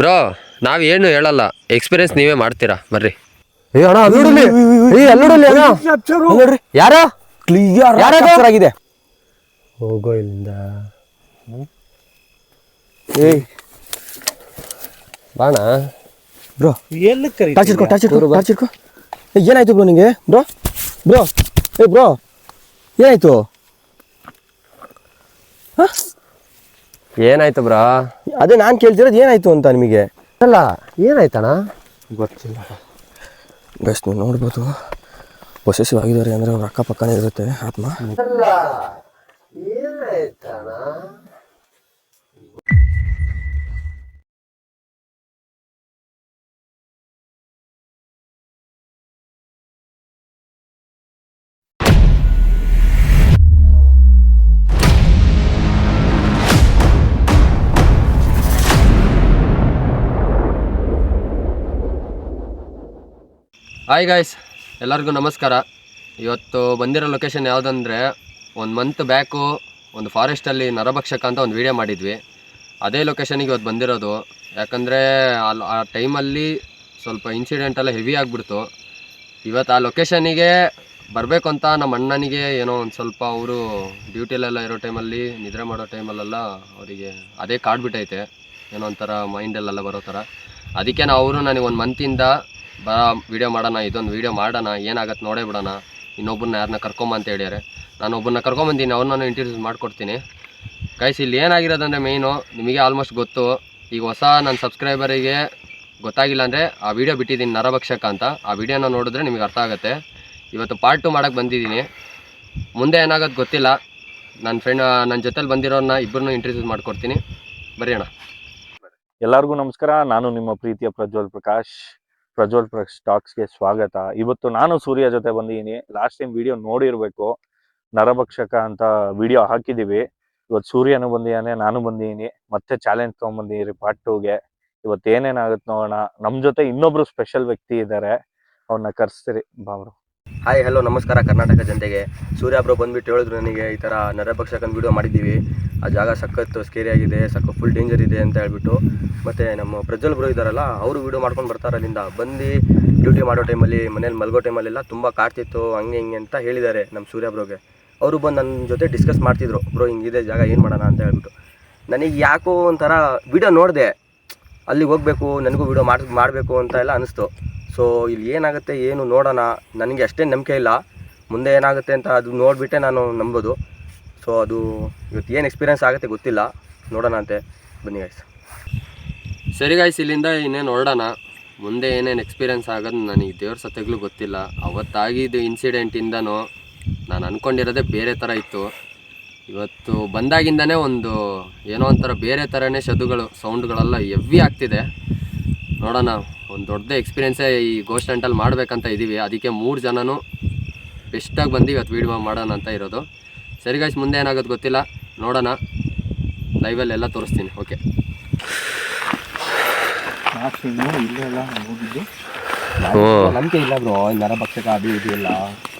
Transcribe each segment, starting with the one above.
Bro ನಾವೇನು ಹೇಳಲ್ಲ, experience ನೀವೇ ಮಾಡ್ತೀರಾ ಬರ್ರಿ. ಯಾರೋ ಕ್ಲಿಯರ್ ಆಗಿದೆ. ಹೋಗೋ ಇಲ್ಲಿಂದ. ಬಾಣ ಬ್ರೋ ಟಾರ್ಚಿರ್ಕೊ. ಏನಾಯ್ತು ಬ್ರೋ ನಿಂಗೆ? ಬ್ರೋ ಬ್ರೋ ಬ್ರೋ ಏನಾಯ್ತು? ಏನಾಯ್ತು ಬ್ರಾ? ಅದೇ ನಾನು ಕೇಳ್ತಿರೋದು ಏನಾಯ್ತು ಅಂತ ನಿಮಗೆ. ಅಲ್ಲ ಏನಾಯ್ತಣ್ಣ ಗೊತ್ತಿಲ್ಲ. ಬೆಸ್ಟ್ ನೀವು ನೋಡ್ಬೋದು, ಪೊಸೆಸಿವ್ ಆಗಿದ್ದಾರೆ ಅಂದರೆ ಅವ್ರ ಅಕ್ಕಪಕ್ಕನೇ ಇರುತ್ತೆ ಆತ್ಮ. ಹಾಯ್ ಗಾಯ್ಸ್, ಎಲ್ಲರಿಗೂ ನಮಸ್ಕಾರ. ಇವತ್ತು ಬಂದಿರೋ ಲೊಕೇಶನ್ ಯಾವುದಂದರೆ, 1 ಮಂತ್ ಬ್ಯಾಕು ಒಂದು ಫಾರೆಸ್ಟಲ್ಲಿ ನರಭಕ್ಷಕ ಅಂತ ಒಂದು ವೀಡಿಯೋ ಮಾಡಿದ್ವಿ. ಅದೇ ಲೊಕೇಶನಿಗೆ ಇವತ್ತು ಬಂದಿರೋದು. ಯಾಕಂದರೆ ಆ ಟೈಮಲ್ಲಿ ಸ್ವಲ್ಪ ಇನ್ಸಿಡೆಂಟೆಲ್ಲ ಹೆವಿ ಆಗಿಬಿಡ್ತು. ಇವತ್ತು ಆ ಲೊಕೇಶನಿಗೆ ಬರಬೇಕು ಅಂತ ನಮ್ಮ ಅಣ್ಣನಿಗೆ ಏನೋ ಒಂದು ಸ್ವಲ್ಪ ಅವರು ಡ್ಯೂಟಿಲೆಲ್ಲ ಇರೋ ಟೈಮಲ್ಲಿ, ನಿದ್ರೆ ಮಾಡೋ ಟೈಮಲ್ಲೆಲ್ಲ ಅವರಿಗೆ ಅದೇ ಕಾಡ್ಬಿಟ್ಟೈತೆ, ಏನೋ ಒಂಥರ ಮೈಂಡಲ್ಲೆಲ್ಲ ಬರೋ ಥರ. ಅದಕ್ಕೆ ನನಗೆ 1 ಮಂತಿಂದ ವೀಡಿಯೋ ಮಾಡೋಣ, ಇದೊಂದು ವೀಡಿಯೋ ಮಾಡೋಣ, ಏನಾಗತ್ತೆ ನೋಡೇ ಬಿಡೋಣ, ಇನ್ನೊಬ್ಬರನ್ನ ಯಾರನ್ನ ಕರ್ಕೊಂಬ ಅಂತ ಹೇಳ್ಯಾರೆ. ನಾನು ಒಬ್ಬರನ್ನ ಕರ್ಕೊಂಬಂದಿನಿ, ಅವ್ರನ್ನ ಇಂಟ್ರಡ್ಯೂಸ್ ಮಾಡ್ಕೊಡ್ತೀನಿ. ಗೈಸ್ ಇಲ್ಲಿ ಏನಾಗಿರೋದಂದರೆ ಮೇಯ್ನು ನಿಮಗೆ ಆಲ್ಮೋಸ್ಟ್ ಗೊತ್ತು. ಈಗ ಹೊಸ ನನ್ನ ಸಬ್ಸ್ಕ್ರೈಬರಿಗೆ ಗೊತ್ತಾಗಿಲ್ಲ ಅಂದರೆ ಆ ವಿಡಿಯೋ ಬಿಟ್ಟಿದ್ದೀನಿ ನರಭಕ್ಷಕ ಅಂತ. ಆ ವಿಡಿಯೋನ ನೋಡಿದ್ರೆ ನಿಮಗೆ ಅರ್ಥ ಆಗುತ್ತೆ. ಇವತ್ತು ಪಾರ್ಟ್ 2 ಮಾಡೋಕ್ಕೆ ಬಂದಿದ್ದೀನಿ. ಮುಂದೆ ಏನಾಗೋದು ಗೊತ್ತಿಲ್ಲ. ನನ್ನ ಜೊತೆಲಿ ಬಂದಿರೋರನ್ನ ಇಬ್ಬರನ್ನೂ ಇಂಟ್ರಡ್ಯೂಸ್ ಮಾಡ್ಕೊಡ್ತೀನಿ. ಬರೀ ಅಣ್ಣ. ಎಲ್ಲರಿಗೂ ನಮಸ್ಕಾರ. ನಾನು ನಿಮ್ಮ ಪ್ರೀತಿಯ ಪ್ರಜ್ವಲ್ ಪ್ರಕಾಶ್ ಟಾಕ್ಸ್ಗೆ ಸ್ವಾಗತ. ಇವತ್ತು ನಾನು ಸೂರ್ಯ ಜೊತೆ ಬಂದಿದ್ದೀನಿ. ಲಾಸ್ಟ್ ಟೈಮ್ ವಿಡಿಯೋ ನೋಡಿರ್ಬೇಕು, ನರಭಕ್ಷಕ ಅಂತ ವಿಡಿಯೋ ಹಾಕಿದ್ದೀವಿ. ಇವತ್ತು ಸೂರ್ಯನು ಬಂದಿದ್ದಾನೆ, ನಾನು ಬಂದಿದ್ದೀನಿ. ಮತ್ತೆ ಚಾಲೆಂಜ್ ತೊಗೊಂಬಂದಿದ್ದೀರಿ ಪಾರ್ಟ್ 2ಗೆ. ಇವತ್ತು ಏನೇನಾಗುತ್ತೆ ನೋಡೋಣ. ನಮ್ಮ ಜೊತೆ ಇನ್ನೊಬ್ರು ಸ್ಪೆಷಲ್ ವ್ಯಕ್ತಿ ಇದ್ದಾರೆ, ಅವ್ರನ್ನ ಕರೆಸ್ತೀರಿ ಬಾವ್ರು. ಹಾಯ್ ಹಲೋ ನಮಸ್ಕಾರ ಕರ್ನಾಟಕ ಜನತೆಗೆ. ಸೂರ್ಯ ಬ್ರೋ ಬಂದುಬಿಟ್ಟು ಹೇಳಿದ್ರು ನನಗೆ, ಈ ಥರ ನರಭಕ್ಷಕನ ವಿಡಿಯೋ ಮಾಡಿದ್ದೀವಿ, ಆ ಜಾಗ ಸಖತ್ತು ಸ್ಕೇರಿ ಆಗಿದೆ, ಫುಲ್ ಡೇಂಜರ್ ಇದೆ ಅಂತ ಹೇಳ್ಬಿಟ್ಟು. ಮತ್ತು ನಮ್ಮ ಪ್ರಜ್ವಲ್ ಬ್ರೋ ಇದ್ದಾರಲ್ಲ, ಅವರು ವಿಡಿಯೋ ಮಾಡ್ಕೊಂಡು ಬರ್ತಾರೆ. ಅಲ್ಲಿಂದ ಬಂದು ಡ್ಯೂಟಿ ಮಾಡೋ ಟೈಮಲ್ಲಿ, ಮನೇಲಿ ಮಲ್ಗೋ ಟೈಮಲ್ಲೆಲ್ಲ ತುಂಬ ಕಾಡ್ತಿತ್ತು, ಹಂಗೆ ಹಿಂಗೆ ಅಂತ ಹೇಳಿದ್ದಾರೆ ನಮ್ಮ ಸೂರ್ಯ ಬ್ರೋಗೆ. ಅವರು ಬಂದು ನನ್ನ ಜೊತೆ ಡಿಸ್ಕಸ್ ಮಾಡ್ತಿದ್ರು, ಬ್ರೋ ಹಿಂಗಿದೆ ಜಾಗ, ಏನು ಮಾಡೋಣ ಅಂತ ಹೇಳ್ಬಿಟ್ಟು. ನನಗೆ ಯಾಕೋ ಒಂಥರ ವಿಡಿಯೋ ನೋಡಿದೆ, ಅಲ್ಲಿಗೆ ಹೋಗಬೇಕು, ನನಗೂ ವಿಡಿಯೋ ಮಾಡಬೇಕು ಅಂತ ಎಲ್ಲ ಅನ್ನಿಸ್ತು. ಸೊ ಇಲ್ಲಿ ಏನಾಗುತ್ತೆ ಏನು ನೋಡೋಣ. ನನಗೆ ಅಷ್ಟೇ ನಂಬಿಕೆ ಇಲ್ಲ, ಮುಂದೆ ಏನಾಗುತ್ತೆ ಅಂತ ಅದು ನೋಡಿಬಿಟ್ಟೆ ನಾನು ನಂಬೋದು. ಸೊ ಅದು ಇವತ್ತು ಏನು ಎಕ್ಸ್ಪೀರಿಯೆನ್ಸ್ ಆಗುತ್ತೆ ಗೊತ್ತಿಲ್ಲ, ನೋಡೋಣ ಅಂತೆ. ಬನ್ನಿ ಗಾಯ್ಸ್. ಸರಿ ಗಾಯ್ಸ್, ಇಲ್ಲಿಂದ ಇನ್ನೇನು ಹೊರಡೋಣ. ಮುಂದೆ ಏನೇನು ಎಕ್ಸ್ಪೀರಿಯೆನ್ಸ್ ಆಗೋದು ನನಗೆ ದೇವ್ರ ಸತ್ಯಗಳು ಗೊತ್ತಿಲ್ಲ. ಅವತ್ತಾಗಿದ್ದು ಇನ್ಸಿಡೆಂಟಿಂದನೂ ನಾನು ಅಂದ್ಕೊಂಡಿರೋದೇ ಬೇರೆ ಥರ ಇತ್ತು. ಇವತ್ತು ಬಂದಾಗಿಂದನೇ ಒಂದು ಏನೋ ಒಂಥರ ಬೇರೆ ಥರನೇ ಸೌಂಡ್ಗಳೆಲ್ಲ ಹೆವಿ ಆಗ್ತಿದೆ. ನೋಡೋಣ, ಒಂದು ದೊಡ್ಡ ಎಕ್ಸ್ಪೀರಿಯೆನ್ಸೇ ಈ ಗೋಸ್ಟ್ ಹಂಟಲ್ಲಿ ಮಾಡಬೇಕಂತ ಇದ್ದೀವಿ. ಅದಕ್ಕೆ 3 ಜನನೂ ಬೆಸ್ಟಾಗಿ ಬಂದು ಇವತ್ತು ವೀಡಿಯೋ ಮಾಡೋಣ ಅಂತ ಇರೋದು. ಸರಿ ಗಾಯ್ಸ್, ಮುಂದೆ ಏನಾಗೋದು ಗೊತ್ತಿಲ್ಲ, ನೋಡೋಣ. ಲೈವಲ್ಲೆಲ್ಲ ತೋರಿಸ್ತೀನಿ. ಓಕೆ ನಂಬಿಕೆ ಇಲ್ಲ ಬ್ರೋ, ನರಭಕ್ಷಕ ಅದು ಇದು ಇಲ್ಲ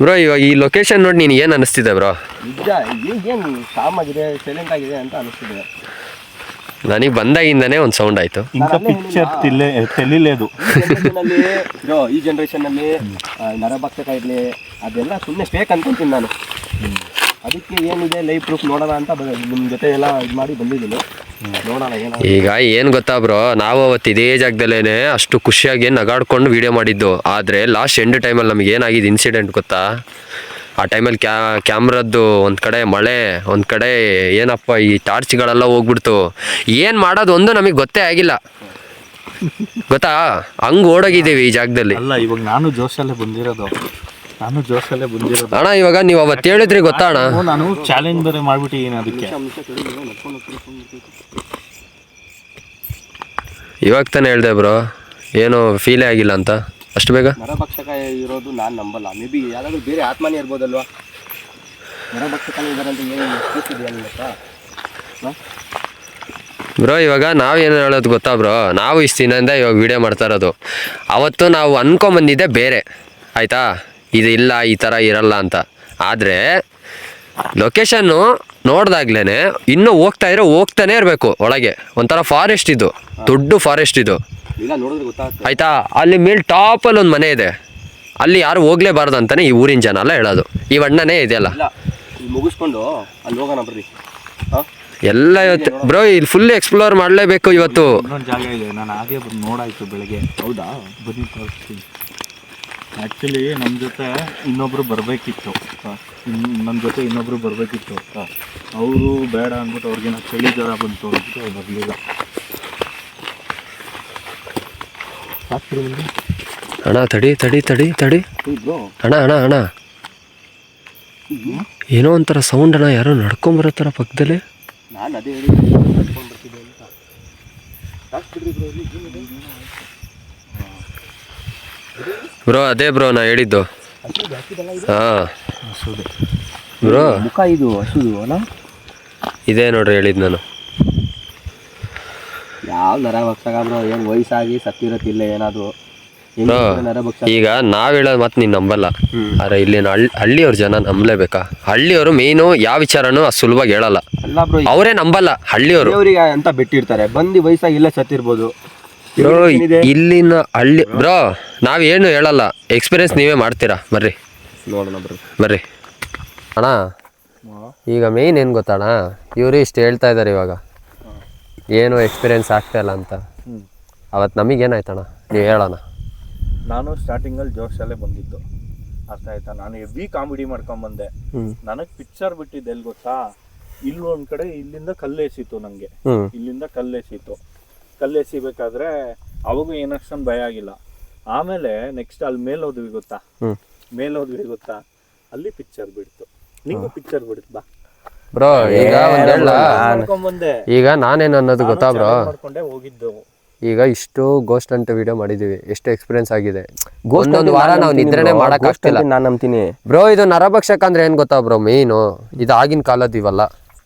ಬ್ರೋ. ಇವಾಗ ಈ ಲೊಕೇಶನ್ ನೋಡಿ ನೀನು ಏನು ಅನ್ನಿಸ್ತಿದೆ ಬ್ರೋ? ನಿಜ ಏನು ಕಾಮ್ ಆಗಿದೆ, ಸೈಲೆಂಟ್ ಆಗಿದೆ ಅಂತ ಅನ್ನಿಸ್ತಿದೆ. ನನಗೆ ಬಂದಾಗಿಂದನೇ ಒಂದು ಸೌಂಡ್ ಆಯಿತು. ಈ ಜನ್ರೇಷನಲ್ಲಿ ನರಭಕ್ಷಕ ಇರಲಿ ಅದೆಲ್ಲ ಸುಮ್ಮನೆ ಫೇಕ್ ಅನ್ಕೊಂತೀನಿ ನಾನು. ಅದಕ್ಕೆ ಏನಿದೆ ಲೈವ್ ಪ್ರೂಫ್ ನೋಡೋಣ ಅಂತ ನಿಮ್ಮ ಜೊತೆ ಎಲ್ಲ ಇದು ಮಾಡಿ ಬಂದಿದ್ದೀನಿ. ನೋಡೋಣ ಈಗ ಏನು ಗೊತ್ತಾ ಬ್ರೋ, ನಾವು ಅವತ್ತು ಇದೇ ಜಾಗದಲ್ಲೇ ಅಷ್ಟು ಖುಷಿಯಾಗಿ ನಗಾಡ್ಕೊಂಡು ವೀಡಿಯೋ ಮಾಡಿದ್ದು. ಆದರೆ ಲಾಸ್ಟ್ ಎಂಡ್ ಟೈಮಲ್ಲಿ ನಮಗೆ ಏನಾಗಿದೆ ಇನ್ಸಿಡೆಂಟ್ ಗೊತ್ತಾ? ಆ ಟೈಮಲ್ಲಿ ಕ್ಯಾಮ್ರದ್ದು ಒಂದು ಕಡೆ ಮಳೆ, ಒಂದು ಕಡೆ ಏನಪ್ಪ ಈ ಟಾರ್ಚ್ಗಳೆಲ್ಲ ಹೋಗ್ಬಿಡ್ತು. ಏನು ಮಾಡೋದು ಒಂದು ನಮಗೆ ಗೊತ್ತೇ ಆಗಿಲ್ಲ ಗೊತ್ತಾ, ಹಂಗೆ ಓಡೋಗಿದ್ದೀವಿ ಈ ಜಾಗದಲ್ಲಿ. ಅಲ್ಲ, ಇವಾಗ ನಾನು ಜೋಶಲ್ಲೇ ಬಂದಿರೋದು ಅಣ್ಣ. ಇವಾಗ ನೀವು ಅವತ್ತು ಹೇಳಿದ್ರಿ ಗೊತ್ತಾ ಅಣ್ಣ, ನಾನು ಚಾಲೆಂಜ್ ಬೇರೆ ಮಾಡ್ಬಿಟ್ಟಿದ್ದೀನಿ. ಅದಕ್ಕೆ ಇವಾಗ ತಾನೇ ಹೇಳ್ದೆ ಬ್ರೋ, ಏನು ಫೀಲೇ ಆಗಿಲ್ಲ ಅಂತ ಅಷ್ಟು ಬೇಗ. ನರಭಕ್ಷಕ ಇರೋದು ನಾನು ನಂಬಲ್ಲ. ಮೇ ಬಿ ಯಾರಾದ್ರೂ ಬೇರೆ ಆತ್ಮನೇ ಇರ್ಬೋದಲ್ವಾ? ನರಭಕ್ಷಕನೇ ಇದ್ದಾರಂತ ಏನು ಬ್ರೋ? ಇವಾಗ ನಾವೇನು ಹೇಳೋದು ಗೊತ್ತಾ ಬ್ರೋ, ನಾವು ಇಷ್ಟು ದಿನದಿಂದ ಇವಾಗ ವೀಡಿಯೋ ಮಾಡ್ತಾ ಇರೋದು. ಅವತ್ತು ನಾವು ಅನ್ಕೊಂಬಂದಿದ್ದೆ ಬೇರೆ, ಆಯಿತಾ? ಇದು ಇಲ್ಲ, ಈ ಥರ ಇರಲ್ಲ ಅಂತ. ಆದರೆ ಲೊಕೇಶನ್ನು ನೋಡ್ದಾಗ್ಲೇನೆ ಇನ್ನೂ ಹೋಗ್ತಾನೆ ಇರಬೇಕು ಒಳಗೆ. ಒಂಥರ ಫಾರೆಸ್ಟ್ ಇದು, ದೊಡ್ಡ ಫಾರೆಸ್ಟ್ ಇದು ಇಲ್ಲ ನೋಡಿದ್ರೆ ಗೊತ್ತಾಗುತ್ತೆ. ಆಯ್ತಾ. ಅಲ್ಲಿ ಮೇಲೆ ಟಾಪಲ್ಲಿ ಒಂದು ಮನೆ ಇದೆ, ಅಲ್ಲಿ ಯಾರು ಹೋಗ್ಲೇಬಾರ್ದು ಅಂತಾನೆ ಈ ಊರಿನ ಜನ ಎಲ್ಲ ಹೇಳೋದು. ಈ ಅಣ್ಣನೇ ಇದೆಯಲ್ಲ, ಇಲ್ಲ ಇಲ್ಲಿ ಮುಗಿಸ್ಕೊಂಡು ಅಲ್ಲಿ ಹೋಗೋಣ ಬರ್ರಿ. ಹಾಂ ಎಲ್ಲ ಇವತ್ತು ಬ್ರೋ ಇಲ್ಲಿ ಫುಲ್ ಎಕ್ಸ್ಪ್ಲೋರ್ ಮಾಡಲೇಬೇಕು ಇವತ್ತು. ಇನ್ನೊಂದು ಜಾಗ ಇದೆ, ನಾನು ಹಾಗೆ ಬಂದು ನೋಡಾಯ್ತು ಬೆಳಗ್ಗೆ. ಹೌದಾ? ಬನ್ನಿ ತೋರಿಸ್ತೀನಿ. ಆ್ಯಕ್ಚುಲಿ ನಮ್ಮ ಜೊತೆ ಇನ್ನೊಬ್ರು ಬರಬೇಕಿತ್ತು, ಅವರು ಬೇಡ ಅಂದ್ಬಿಟ್ಟು ಅವ್ರಿಗೇನೋ ಚಳಿ ಜ್ವರ ಬಂತು ಅಂದ್ಬಿಟ್ಟು ಅವ್ರು ಬರಲಿಲ್ಲ. ಅಣ್ಣ ತಡಿ ಅಣ್ಣ ಏನೋ ಒಂಥರ ಸೌಂಡ್ ಅಣ್ಣ, ಯಾರೋ ನಡ್ಕೊಂಬರತ್ತಾರ ಪಕ್ಕದಲ್ಲಿ. ನಾನು ಅದೇ ಹೇಳಿ ನಡ್ಕೊಂಡು ಬರ್ತಿದ್ದೆ ಅಂತ. ಬ್ರೋ ಅದೇ ಬ್ರೋ ನಾ ಹೇಳಿದ್ದು. ಹಾಂ ಬ್ರೋ ಮುಖ ಇದು ಹಸುದು ಅಲ್ಲ, ಇದೇ ನೋಡ್ರಿ ಹೇಳಿದ್ದು ನಾನು. ಯಾವ ನರಭಕ್ಷಕ ಬ್ರೋ, ಏನು ವಯಸ್ಸಾಗಿ ಸತ್ತಿರತ್ತಿಲ್ಲ ಏನಾದ್ರು ಬ್ರೋ ಈಗ ನಾವ್ ಹೇಳೋದು ಮತ್ತೆ ನೀನು ನಂಬಲ್ಲ. ಆದ್ರೆ ಇಲ್ಲಿನ ಹಳ್ಳಿಯವ್ರ ಜನ ನಂಬಲೇಬೇಕಾ? ಹಳ್ಳಿಯವರು ಮೇಯ್ನು ಯಾವ ವಿಚಾರನೂ ಅಷ್ಟು ಸುಲಭವಾಗಿ ಹೇಳಲ್ಲ. ಅಲ್ಲ ಬ್ರೋ, ಅವರೇ ನಂಬಲ್ಲ ಹಳ್ಳಿಯವರು. ಅವರಿಗೆ ಅಂತ ಬಿಟ್ಟಿರ್ತಾರೆ, ಬಂದು ವಯಸ್ಸಾಗಿ ಇಲ್ಲೇ ಸತ್ತಿರ್ಬೋದು. ಬ್ರೋ ಇಲ್ಲಿನ ಹಳ್ಳಿ ಬ್ರೋ ನಾವೇನು ಹೇಳಲ್ಲ, ಎಕ್ಸ್ಪೀರಿಯನ್ಸ್ ನೀವೇ ಮಾಡ್ತೀರಾ. ಬರ್ರಿ ನೋಡೋಣ ಬರ್ರಿ ಅಣ್ಣ. ಈಗ ಮೇಯ್ನ್ ಏನು ಗೊತ್ತಣ್ಣ, ಇವರು ಇಷ್ಟು ಹೇಳ್ತಾ ಇದ್ದಾರೆ ಇವಾಗ, ಏನು ಎಕ್ಸ್ಪೀರಿಯನ್ಸ್ ಆಗ್ತಾ ಇಲ್ಲ ಅಂತ. ಅವತ್ತು ನಮಗೇನಾಯ್ತಣ್ಣ ನೀವು ಹೇಳೋಣ. ನಾನು ಸ್ಟಾರ್ಟಿಂಗಲ್ಲಿ ಜೋಶಲ್ಲೇ ಬಂದಿದ್ದು, ಅರ್ಥ ಆಯ್ತಾ? ನಾನು ಹೆವಿ ಕಾಮಿಡಿ ಮಾಡ್ಕೊಂಬಂದೆ. ನನಗೆ ಪಿಕ್ಚರ್ ಬಿಟ್ಟಿದ್ದು ಎಲ್ಲಿ ಗೊತ್ತಾ, ಇಲ್ಲೊಂದು ಕಡೆ ಇಲ್ಲಿಂದ ಕಲ್ಲೆಸಿತು, ನನಗೆ ಇಲ್ಲಿಂದ ಕಲ್ಲೆಸಿಬೇಕಾದ್ರೆ ಅವಾಗೂ ಏನಷ್ಟೊಂದು ಭಯ ಆಗಿಲ್ಲ. ಆಮೇಲೆ ನೆಕ್ಸ್ಟ್ ಅಲ್ಲಿ ಮೇಲೋದ್ವಿ ಗೊತ್ತಾ, ಅಲ್ಲಿ ಪಿಕ್ಚರ್ ಬಿಡ್ತು. ನಿಂಗೂ ಪಿಕ್ಚರ್ ಬಿಡುತ್ತ ಬಾ ಬ್ರೋ. ಈಗ ಬಂದೆ. ಈಗ ನಾನೇನು ಅನ್ನೋದು ಗೊತ್ತಾ ಬ್ರೋ, ಮಾಡ್ಕೊಂಡೆ ಹೋಗಿದ್ದು. ಈಗ ಇಷ್ಟು ಗೋಸ್ಟ್ ಅಂತ ವಿಡಿಯೋ ಮಾಡಿದೀವಿ, ಎಷ್ಟು ಎಕ್ಸ್ಪೀರಿಯನ್ಸ್ ಆಗಿದೆ. ಒಂದೊಂದು ವಾರ ನಾವು ನಿದ್ರೆನೆ ಮಾಡಕ್ ಆಗ್ತಿಲ್ಲ. ನಾನು ನಂಬ್ತೀನಿ ಬ್ರೋ. ಇದು ನರಭಕ್ಷಕ ಅಂದ್ರೆ ಏನ್ ಗೊತ್ತಾ ಬ್ರೋ, ಮೇಯ್ನು ಇದು ಆಗಿನ ಕಾಲದ ಇವಲ್ಲ,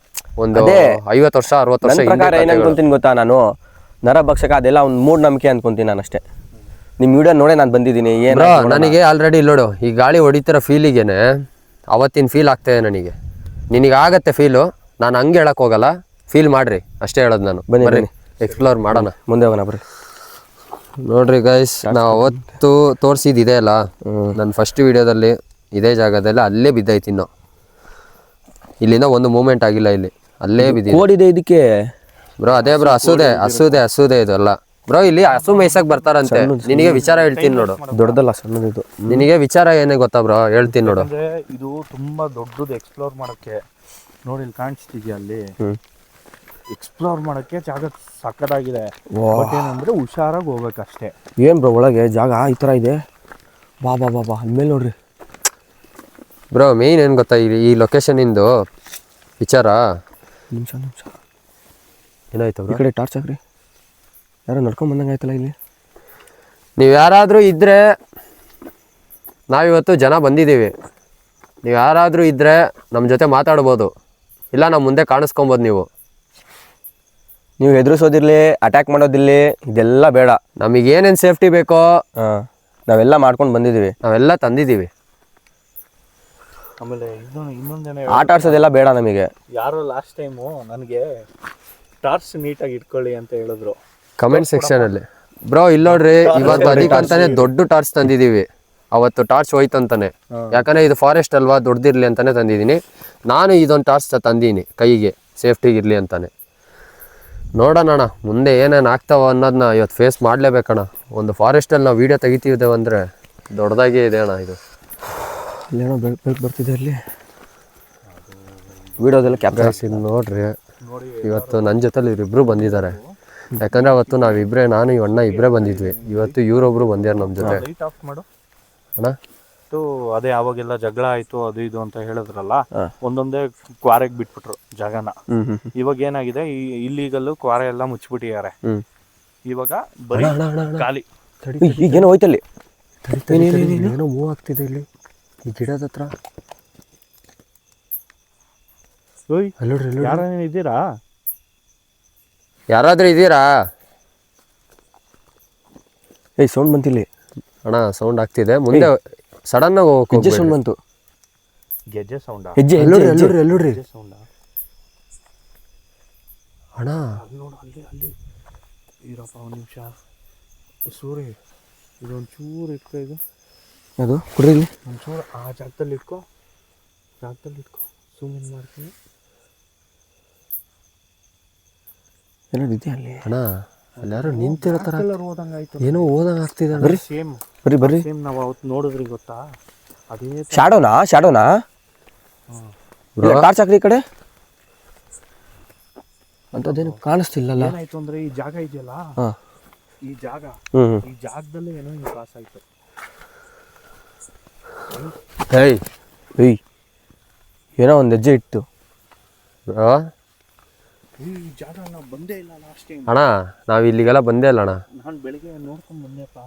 ಒಂದು 50 ವರ್ಷ 60 ವರ್ಷ ಪ್ರಕಾರ ಏನ್ ಅನ್ಕೊಂತೀನಿ ಗೊತ್ತಾ, ನಾನು ನರಭಕ್ಷಕ ಅದೆಲ್ಲ ಒಂದು ಮೂಢನಂಬಿಕೆ ಅನ್ಕೊಂತೀನಿ ನಾನು ಅಷ್ಟೇ. ನಿಮ್ ವಿಡಿಯೋ ನೋಡೇ ನಾನು ಬಂದಿದ್ದೀನಿ. ಬ್ರೋ ನನಗೆ ಆಲ್ರೆಡಿ ನೋಡು, ಈ ಗಾಳಿ ಹೊಡಿತಿರೋ ಫೀಲಿಗೇನೆ ಅವತ್ತಿನ ಫೀಲ್ ಆಗ್ತಾಯಿದೆ ನನಗೆ. ನಿನಗಾಗತ್ತೆ ಫೀಲು, ನಾನು ಹಂಗೆ ಹೇಳಕ್ ಹೋಗಲ್ಲ, ಫೀಲ್ ಮಾಡ್ರಿ ಅಷ್ಟೇ ಹೇಳೋದು ನಾನು. ಬನ್ನಿ ಎಕ್ಸ್ಪ್ಲೋರ್ ಮಾಡೋಣ, ಮುಂದೆ ಹೋಗೋಣ ಬರ್ರಿ. ನೋಡ್ರಿ ಗೈಸ್, ನಾವು ಅವತ್ತು ತೋರಿಸಿದ್ದು ಇದೆ ಅಲ್ಲ, ನನ್ನ ಫಸ್ಟ್ ವಿಡಿಯೋದಲ್ಲಿ ಇದೇ ಜಾಗದಲ್ಲಿ ಅಲ್ಲೇ ಬಿದ್ದೈತಿ. ಇನ್ನು ಇಲ್ಲಿಂದ ಒಂದು ಮೂಮೆಂಟ್ ಆಗಿಲ್ಲ, ಇಲ್ಲಿ ಅಲ್ಲೇ ಬಿದ್ದಿದೆ. ಓಡಿದೆ ಇದಕ್ಕೆ ಬ್ರೋ. ಅದೇ ಬ್ರೋ, ಹಸುದೆ ಇದು ಅಲ್ಲ ಬ್ರೋ. ಇಲ್ಲಿ ಹಸು ಮೇಯ್ಸಕ್ ಬರ್ತಾರಂತೆ. ನಿನಗೆ ವಿಚಾರ ಹೇಳ್ತೀನಿ ನೋಡು, ದೊಡ್ಡದಲ್ಲ ಸಣ್ಣದಿದು. ನಿನಗೆ ವಿಚಾರ ಏನೇ ಗೊತ್ತಾ ಬ್ರೋ, ಹೇಳ್ತೀನಿ ನೋಡು. ಇದು ತುಂಬಾ ದೊಡ್ಡದು, ಎಕ್ಸ್ಪ್ಲೋರ್ ಮಾಡಕ್ಕೆ. ನೋಡಿ ಇಲ್ಲಿ ಕಾಣಿಸ್ತಿದ್ಯಾ, ಅಲ್ಲಿ ಎಕ್ಸ್ಪ್ಲೋರ್ ಮಾಡಕ್ಕೆ ಜಾಗ ಸಕ್ಕದಾಗಿದೆ. ಬಟ್ ಏನಂದ್ರೆ ಹುಷಾರಾಗಿ ಹೋಗ್ಬೇಕಷ್ಟೇ. ಏನ್ ಬ್ರೋ ಒಳಗೆ ಜಾಗ ಈ ತರ ಇದೆ? ಬಾ ಅಲ್ಮೇಲೆ ನೋಡ್ರಿ ಬ್ರೋ. ಮೇಯ್ನ್ ಏನು ಗೊತ್ತಾ, ಈ ಲೊಕೇಶನ್ ಇಂದು ವಿಚಾರ. ನಿಮಿಷ ಏನಾಯ್ತು ಈ ಕಡೆ ಟಾರ್ಚ್ ಹಾಕ್ರಿ. ಯಾರೋ ನಡ್ಕೊಂಡ್ ಬಂದಂಗೆ ಆಯ್ತಲ್ಲ ಇಲ್ಲಿ. ನೀವು ಯಾರಾದರೂ ಇದ್ದರೆ, ನಾವಿವತ್ತು ಜನ ಬಂದಿದ್ದೀವಿ, ನೀವು ಯಾರಾದರೂ ಇದ್ದರೆ ನಮ್ಮ ಜೊತೆ ಮಾತಾಡ್ಬೋದು, ಇಲ್ಲ ನಾವು ಮುಂದೆ ಕಾಣಿಸ್ಕೊಬೋದು. ನೀವು ಹೆದರಿಸೋದಿರಲಿ, ಅಟ್ಯಾಕ್ ಮಾಡೋದಿರಲಿ, ಇದೆಲ್ಲ ಬೇಡ. ನಮಗೇನೇನು ಸೇಫ್ಟಿ ಬೇಕೋ ನಾವೆಲ್ಲ ಮಾಡ್ಕೊಂಡು ಬಂದಿದ್ದೀವಿ, ನಾವೆಲ್ಲ ತಂದಿದ್ದೀವಿ. ಆಮೇಲೆ ಇನ್ನೊಂದೇನು, ಆಟ ಆಡ್ಸೋದೆಲ್ಲ ಬೇಡ ನಮಗೆ. ಯಾರೋ ಲಾಸ್ಟ್ ಟೈಮು ನನಗೆ ಟಾರ್ಚ್ ನೀಟಾಗಿ ಇಟ್ಕೊಳ್ಳಿ ಅಂತ ಹೇಳಿದ್ರು ಕಮೆಂಟ್ ಸೆಕ್ಷನಲ್ಲಿ. ಬ್ರೋ ಇಲ್ಲಿ ನೋಡ್ರಿ, ಇವತ್ತು ಅದಕ್ಕಂತಾನೆ ದೊಡ್ಡ ಟಾರ್ಚ್ ತಂದಿದ್ದೀವಿ. ಅವತ್ತು ಟಾರ್ಚ್ ಹೋಯ್ತು ಅಂತಾನೆ, ಯಾಕಂದರೆ ಇದು ಫಾರೆಸ್ಟ್ ಅಲ್ವಾ, ದೊಡ್ಡದಿರಲಿ ಅಂತಾನೆ ತಂದಿದ್ದೀನಿ. ನಾನು ಇದೊಂದು ಟಾರ್ಚ್ ತಂದೀನಿ ಕೈಗೆ, ಸೇಫ್ಟಿಗಿರಲಿ ಅಂತಾನೆ. ನೋಡೋಣ ಮುಂದೆ ಏನೇನು ಆಗ್ತಾವ ಅನ್ನೋದನ್ನ ಇವತ್ತು ಫೇಸ್ ಮಾಡಲೇಬೇಕಣ್ಣ. ಒಂದು ಫಾರೆಸ್ಟಲ್ಲಿ ನಾವು ವೀಡಿಯೋ ತೆಗಿತೀವಿ ಅಂದರೆ ದೊಡ್ಡದಾಗೇ ಇದೆ ಅಣ್ಣ ಇದು. ಇಲ್ಲೇನೋ ಬೆಳಕು ಬರ್ತಿದೆ ಅಲ್ಲಿ, ವೀಡಿಯೋದೆಲ್ಲ ಕ್ಯಾಪ್ಚರ್. ನೋಡ್ರಿ, ಇವತ್ತು ನನ್ನ ಜೊತೆಲಿ ಇವರಿಬ್ರು ಬಂದಿದ್ದಾರೆ. ಯಾಕಂದರೆ ಅವತ್ತು ನಾವಿಬ್ಬರೇ, ನಾನು ಇವಣ್ಣ ಇಬ್ಬರೇ ಬಂದಿದ್ವಿ. ಇವತ್ತು ಇವರೊಬ್ರು ಬಂದ್ಯಾರ ನಮ್ಮ ಜೊತೆ. ಲೈಟ್ ಆಫ್ ಮಾಡು ಅಣ್ಣ. ಅದೇ ಅವಾಗೆಲ್ಲ ಜಗಳ ಆಯ್ತು ಅದು ಇದು ಅಂತ ಹೇಳಿದ್ರಲ್ಲ, ಒಂದೊಂದೇ ಕ್ವಾರೆಗೆ ಬಿಟ್ಬಿಟ್ರು ಜಾಗನ. ಇವಾಗ ಏನಾಗಿದೆ, ಇಲ್ಲಿಗಲ್ಲು ಕ್ವಾರೆ ಎಲ್ಲ ಮುಚ್ಚಿಬಿಟ್ಟಿದ್ದಾರೆ. ಇವಾಗ ಬರೀ ಖಾಲಿ. ಈಗೇನೋ ಹೋಯ್ತಲ್ಲಿ, ಏನೋ ಮೂವ್ ಆಗ್ತಿದೆ ಇಲ್ಲಿ ಈ ಗಿಡದ ಹತ್ರ. ಯಾರಾದ್ರೂ ಇದ್ದೀರಾ? ಸೌಂಡ್ ಬಂತಿಲ್ಲಿ ಅಣ್ಣ, ಸೌಂಡ್ ಆಗ್ತಿದೆ. ಮುಂದೆ ಸಡನ್ ಆಗಿ ಸೌಂಡ್ ಬಂತು. ಗೆಜ್ಜೆ ಸೌಂಡಾ? ಹೆಜ್ಜೆ ಎಲ್ಲೋಡ್ರಿ ಸೌಂಡಾ? ಅಣ್ಣ ಅಲ್ಲಿ ನೋಡು, ಅಲ್ಲಿ ಇರಪ್ಪ ಒಂದು ನಿಮಿಷ. ಸೂರ್ಯ ಇದೊಂದು ಚೂರು ಇಟ್ಕೊ, ಇದು ಅದು ಕುಡ್ರಿ ಇಲ್ಲಿ ಒಂಚೂರು ಆ ಜಾಗದಲ್ಲಿ ಇಟ್ಕೊ ಸುಮ್ ಇನ್ ಮಾಡ್ತೀನಿ. ಏನೋ ಇದೆಯಾ ಅಲ್ಲಿ? ಅಣ್ಣ ಅಲ್ಲಿ ಯಾರೋ ನಿಂತಿರೋ ಥರ ಓದಂಗಾಯ್ತು. ಏನೋ ಓದಂಗೆ ಆಗ್ತಿದೆ ಬರ್ರಿ ಸೇಮ್ ಬರ್ರಿ ಸೇಮ್ ನಾವು ಅವತ್ತು ನೋಡಿದ್ರಿ ಗೊತ್ತಾ, ಅದೇ ಶಾಡೋನಾ ಟಾರ್ಚ್ ಹಾಕ್ರಿ ಈ ಕಡೆ. ಅಂಥದ್ದೇನು ಕಾಣಿಸ್ತಿಲ್ಲಲ್ಲ. ಏನಾಯ್ತು ಅಂದ್ರೆ ಈ ಜಾಗ ಇದೆಯಲ್ಲ, ಹಾಂ ಈ ಜಾಗ ಈ ಜಾಗದಲ್ಲೇ ಏನೋ ಹಿಂಗೆ ಪಾಸ್ ಆಯ್ತು. ಏಯ್ ಏನೋ ಒಂದು ಹೆಜ್ಜೆ ಇಟ್ಟು ಬ್ರೋ. ಈ ಜಾಗ ನಾವು ಬಂದೇ ಇಲ್ಲ ಲಾಸ್ಟ್ ಟೈಮ್. ಅಣ್ಣ ನಾವು ಇಲ್ಲಿಗೆಲ್ಲ ಬಂದೇ ಇಲ್ಲ ಅಣ್ಣ. ನಾನು ಬೆಳಿಗ್ಗೆ ನೋಡ್ಕೊಂಡು ಬಂದೆಪ್ಪ.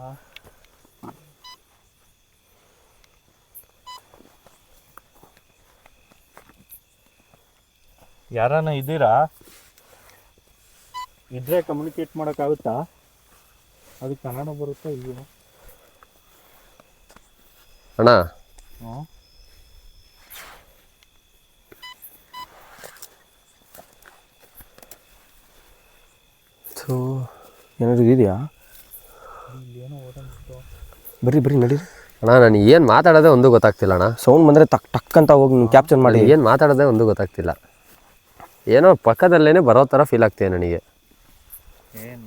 ಯಾರನ್ನ ಇದ್ದೀರಾ? ಇದ್ರೆ ಕಮ್ಯುನಿಕೇಟ್ ಮಾಡೋಕ್ಕಾಗುತ್ತಾ? ಅದಕ್ಕೆ ಕನ್ನಡ ಬರುತ್ತಾ ಇಲ್ವೋ ಅಣ್ಣ? ಹಾಂ ಸೊ ಏನಾದ್ರು ಇದೆಯಾ? ಏನೋ ಓದಂಗಿತ್ತು. ಬರ್ರಿ ನಡೀರಿ. ಅಣ್ಣ ನನಗೆ ಏನು ಮಾತಾಡೋದೇ ಒಂದು ಗೊತ್ತಾಗ್ತಿಲ್ಲ ಅಣ್ಣ. ಸೌಂಡ್ ಬಂದರೆ ಟಕ್ ಅಂತ ಹೋಗಿ ಕ್ಯಾಪ್ಚರ್ ಮಾಡಿ. ಏನು ಮಾತಾಡೋದೇ ಒಂದು ಗೊತ್ತಾಗ್ತಿಲ್ಲ. ಏನೋ ಪಕ್ಕದಲ್ಲೇ ಬರೋ ಥರ ಫೀಲ್ ಆಗ್ತಿದೆ ನನಗೆ.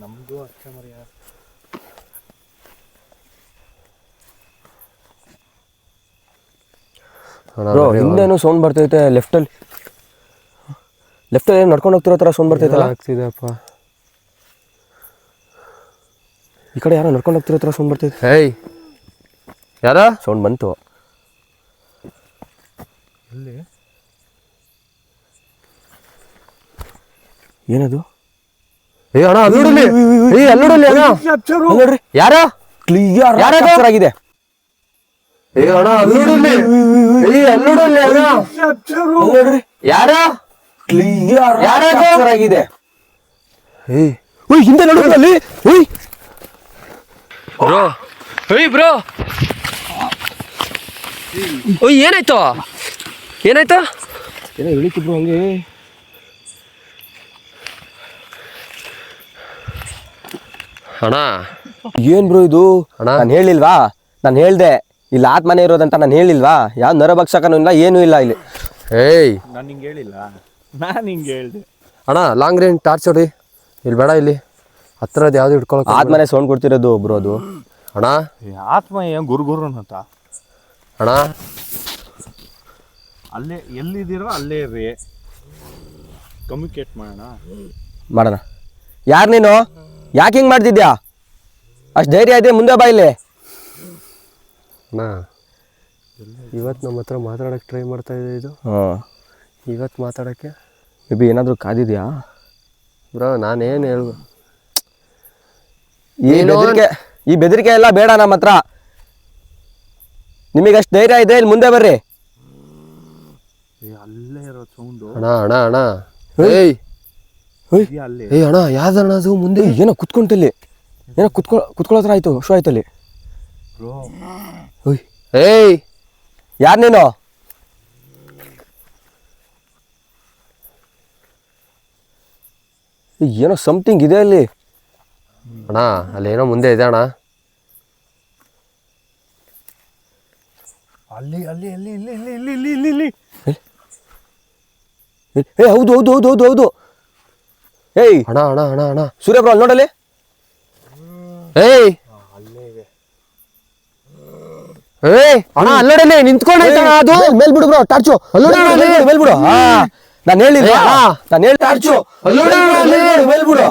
ನಮಗೂ ಅಷ್ಟೇ ಮರ್ಯ. ಬ್ರೋ ಹಿಂದೇನು ಸೌಂಡ್ ಬರ್ತೈತೆ. ಲೆಫ್ಟಲ್ಲಿ ಏನು ನಡ್ಕೊಂಡು ಹೋಗ್ತಿರೋ ಥರ ಸೌಂಡ್ ಬರ್ತೈತಲ್ಲ. ಆಗ್ತಿದೆಪ್ಪ. ಈ ಕಡೆ ಯಾರೋ ನಡ್ಕೊಂಡು ಹೋಗ್ತಿರೋ ಥರ ಸೌಂಡ್ ಬರ್ತೈತೆ. ಯಾರೋ ಸೌಂಡ್ ಬಂತು. ಎಲ್ಲಿ? ಏನದು? ಅಣ್ಣ ಅಲ್ಲೋಡಲಿ ನೋಡ್ರಿ ಯಾರೋ ಕ್ಲಿಯರ್ ಕ್ಯಾಪ್ಚರ್ ಆಗಿದೆ. ಅಣ್ಣ ಅಲ್ಲೋಡಲಿ ನೋಡ್ರಿ ಯಾರೋ ಕ್ಲಿಯರ್ ಕ್ಯಾಪ್ಚರ್ ಆಗಿದೆ. ಹಿಂದೆ ನೋಡಿದ್ರು ಅಲ್ಲಿ. ಬ್ರೋ ಏನಾಯ್ತು ಏನೋ ಇಳಿತಿದ್ರು ಹಂಗೆ. ಅಣ್ಣ ಏನ್ ಬ್ರೋ ಇದು? ನಾನು ಹೇಳಿಲ್ವಾ? ನಾನು ಹೇಳ್ದೆ ಇಲ್ಲಿ ಆತ್ಮನೆ ಇರೋದಂತ. ನಾನು ಹೇಳಿಲ್ವಾ? ಯಾವ ನರಭಕ್ಷಕನೂ ಇಲ್ಲ, ಏನೂ ಇಲ್ಲ ಇಲ್ಲಿ. ನಾನು ಹಿಂಗೆ ಹೇಳಿಲ್ಲ. ನಾನು ಹಿಂಗೆ ಹೇಳಿದೆ. ಅಣ್ಣ ಲಾಂಗ್ ರೇಂಜ್ ಟಾರ್ಚ್ ಹೊಡಿ. ಇಲ್ಲಿ ಬೇಡ, ಇಲ್ಲಿ ಹತ್ರದ್ದು ಯಾವ್ದು ಇಟ್ಕೊಳಕ್. ಆತ್ಮನೆ ಸೌಂಡ್ ಕೊಡ್ತಿರೋದು ಬ್ರೋ ಅದು. ಅಣ್ಣ ಆತ್ಮ ಏನು ಗುರು ಅಂತ ಅಣ್ಣ ಅಲ್ಲೇ ಎಲ್ಲಿದ್ದೀರೋ ಅಲ್ಲೇ ಇರ್ರಿ, ಕಮ್ಯುನಿಕೇಟ್ ಮಾಡೋಣ. ಯಾರು ನೀನು? ಯಾಕೆ ಹಿಂಗೆ ಮಾಡ್ತಿದ್ಯಾ? ಅಷ್ಟು ಧೈರ್ಯ ಇದೆ, ಮುಂದೆ ಬಾ ಇಲ್ಲಿ. ಅಣ್ಣ ಇವತ್ತು ನಮ್ಮ ಹತ್ರ ಮಾತಾಡೋಕ್ಕೆ ಟ್ರೈ ಮಾಡ್ತಾ ಇದೆ ಇದು. ಇವತ್ತು ಮಾತಾಡೋಕ್ಕೆ ಮೇ ಬಿ ಏನಾದರೂ ಕಾದಿದ್ಯಾ ಬ್ರೋ? ನಾನೇನು ಹೇಳು, ಈ ಬೆದರಿಕೆ ಎಲ್ಲ ಬೇಡ ನಮ್ಮ ಹತ್ರ. ನಿಮಗೆ ಅಷ್ಟು ಧೈರ್ಯ ಇದೆ, ಇಲ್ಲಿ ಮುಂದೆ ಬರ್ರಿ. ಅಲ್ಲೇ ಇರೋ ಸೌಂಡು. ಅಣ್ಣ ಅಲ್ಲೇ ಅಣ್ಣ ಯಾವ್ದಣ್ಣ ಅದು ಮುಂದೆ? ಏನೋ ಕುತ್ಕೊಂತಲ್ಲಿ, ಏನೋ ಕುತ್ಕೊಳ್ಳೋ ಥರ ಆಯ್ತು, ಶೋ ಆಯ್ತಲ್ಲಿ. ಯಾರು ನೀನು? ಏನೋ ಸಮಥಿಂಗ್ ಇದೆ ಅಲ್ಲಿ. ಅಣ್ಣ ಅಲ್ಲೇನೋ ಮುಂದೆ ಇದೆ ಅಣ್ಣ. ಅಲ್ಲಿ ಅಲ್ಲಿ ಅಲ್ಲಿ ಇಲ್ಲಿ ಇಲ್ಲಿ ಇಲ್ಲಿ ಇಲ್ಲಿ ಇಲ್ಲಿ ಇಲ್ಲಿ ಹೌದು ಹೌದು ಹೌದು ಹೌದು ಹೌದು. ಅಣ್ಣ ಅಣ್ಣ ಅಣ್ಣ ಅಣ್ಣ ಸೂರ್ಯ ಬ್ರೋ ಅಲ್ಲಿ ನೋಡಲ್ಲಿ. ಅಲ್ಲೇ ಇದೆ. ಅಣ್ಣ ಅಲ್ಲೋಡನೆ ನಿಂತ್ಕೊಂಡೈತಣ್ಣ ಅದು. ಮೇಲ್ ಬಿಡು ಬ್ರೋ ಟಾರ್ಚು. ಮೇಲ್ ಬಿಡು. ನಾನು ಹೇಳಿಲ್ವಾ? ನಾನು ಹೇಳಿ ಟಾರ್ಚು ಮೇಲ್ ಬಿಡು.